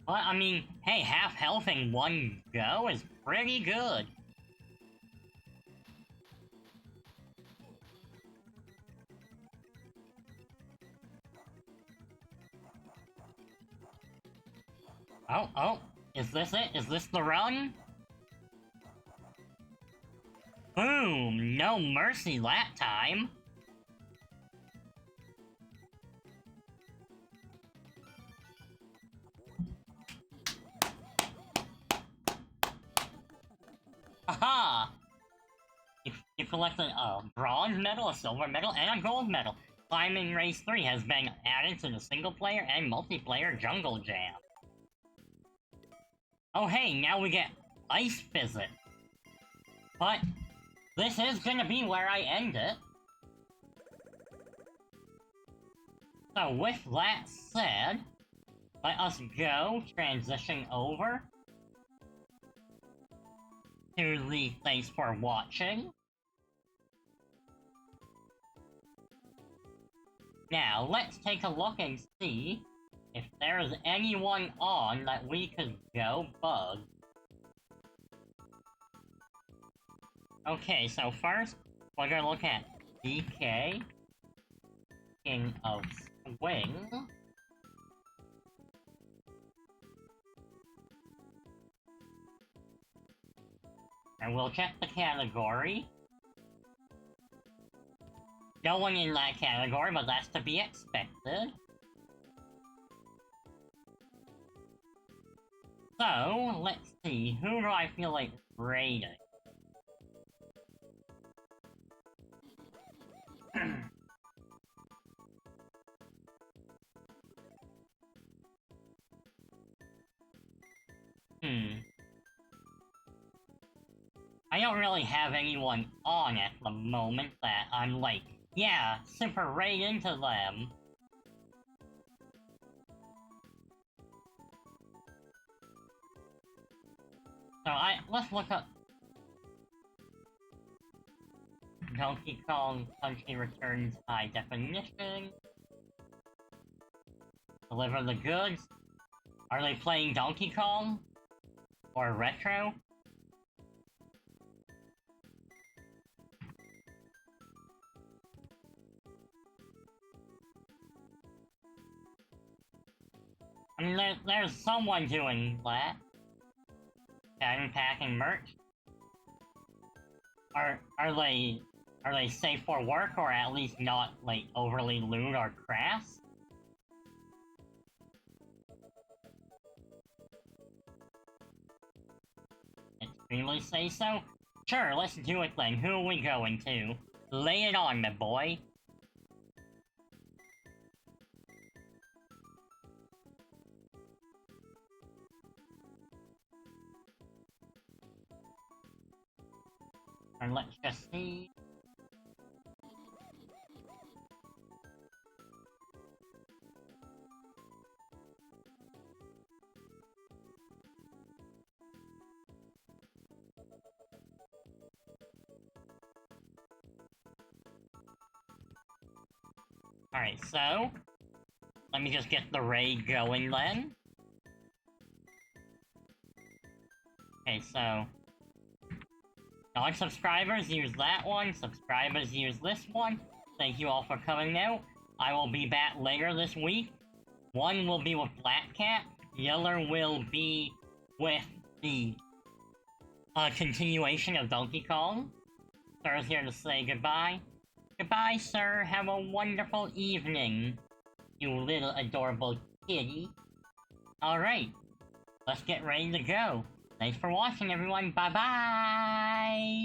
But, I mean, hey, half health in one go is pretty good. Oh, is this it? Is this the run? Boom! No mercy that time! Haha! You collected a bronze medal, a silver medal, and a gold medal. Climbing Race 3 has been added to the single-player and multiplayer Jungle Jam. Oh hey, now we get Ice Physics. But this is gonna be where I end it. So with that said, let us go transition over to the thanks for watching. Now, let's take a look and see if there's anyone on that we could go bug. Okay, so first, we're gonna look at DK, King of Swing. And we'll check the category. No one in that category, but that's to be expected. So, let's see, who do I feel like raiding? I don't really have anyone on at the moment that I'm like, yeah, super right into them. So let's look up Donkey Kong Country Returns High Definition. Deliver the goods. Are they playing Donkey Kong? Or retro? I mean, there's someone doing that. Unpacking merch. Are they safe for work, or at least not like overly lewd or crass? Extremely say so? Sure, let's do it then. Who are we going to? Lay it on me, boy. And let's just see. Alright, so let me just get the raid going then. Okay, so non-subscribers use that one, subscribers use this one. Thank you all for coming out. I will be back later this week. One will be with Black Cat, the other will be with the continuation of Donkey Kong. Sir's here to say goodbye. Goodbye, sir. Have a wonderful evening, you little adorable kitty. Alright, let's get ready to go. Thanks for watching, everyone. Bye-bye!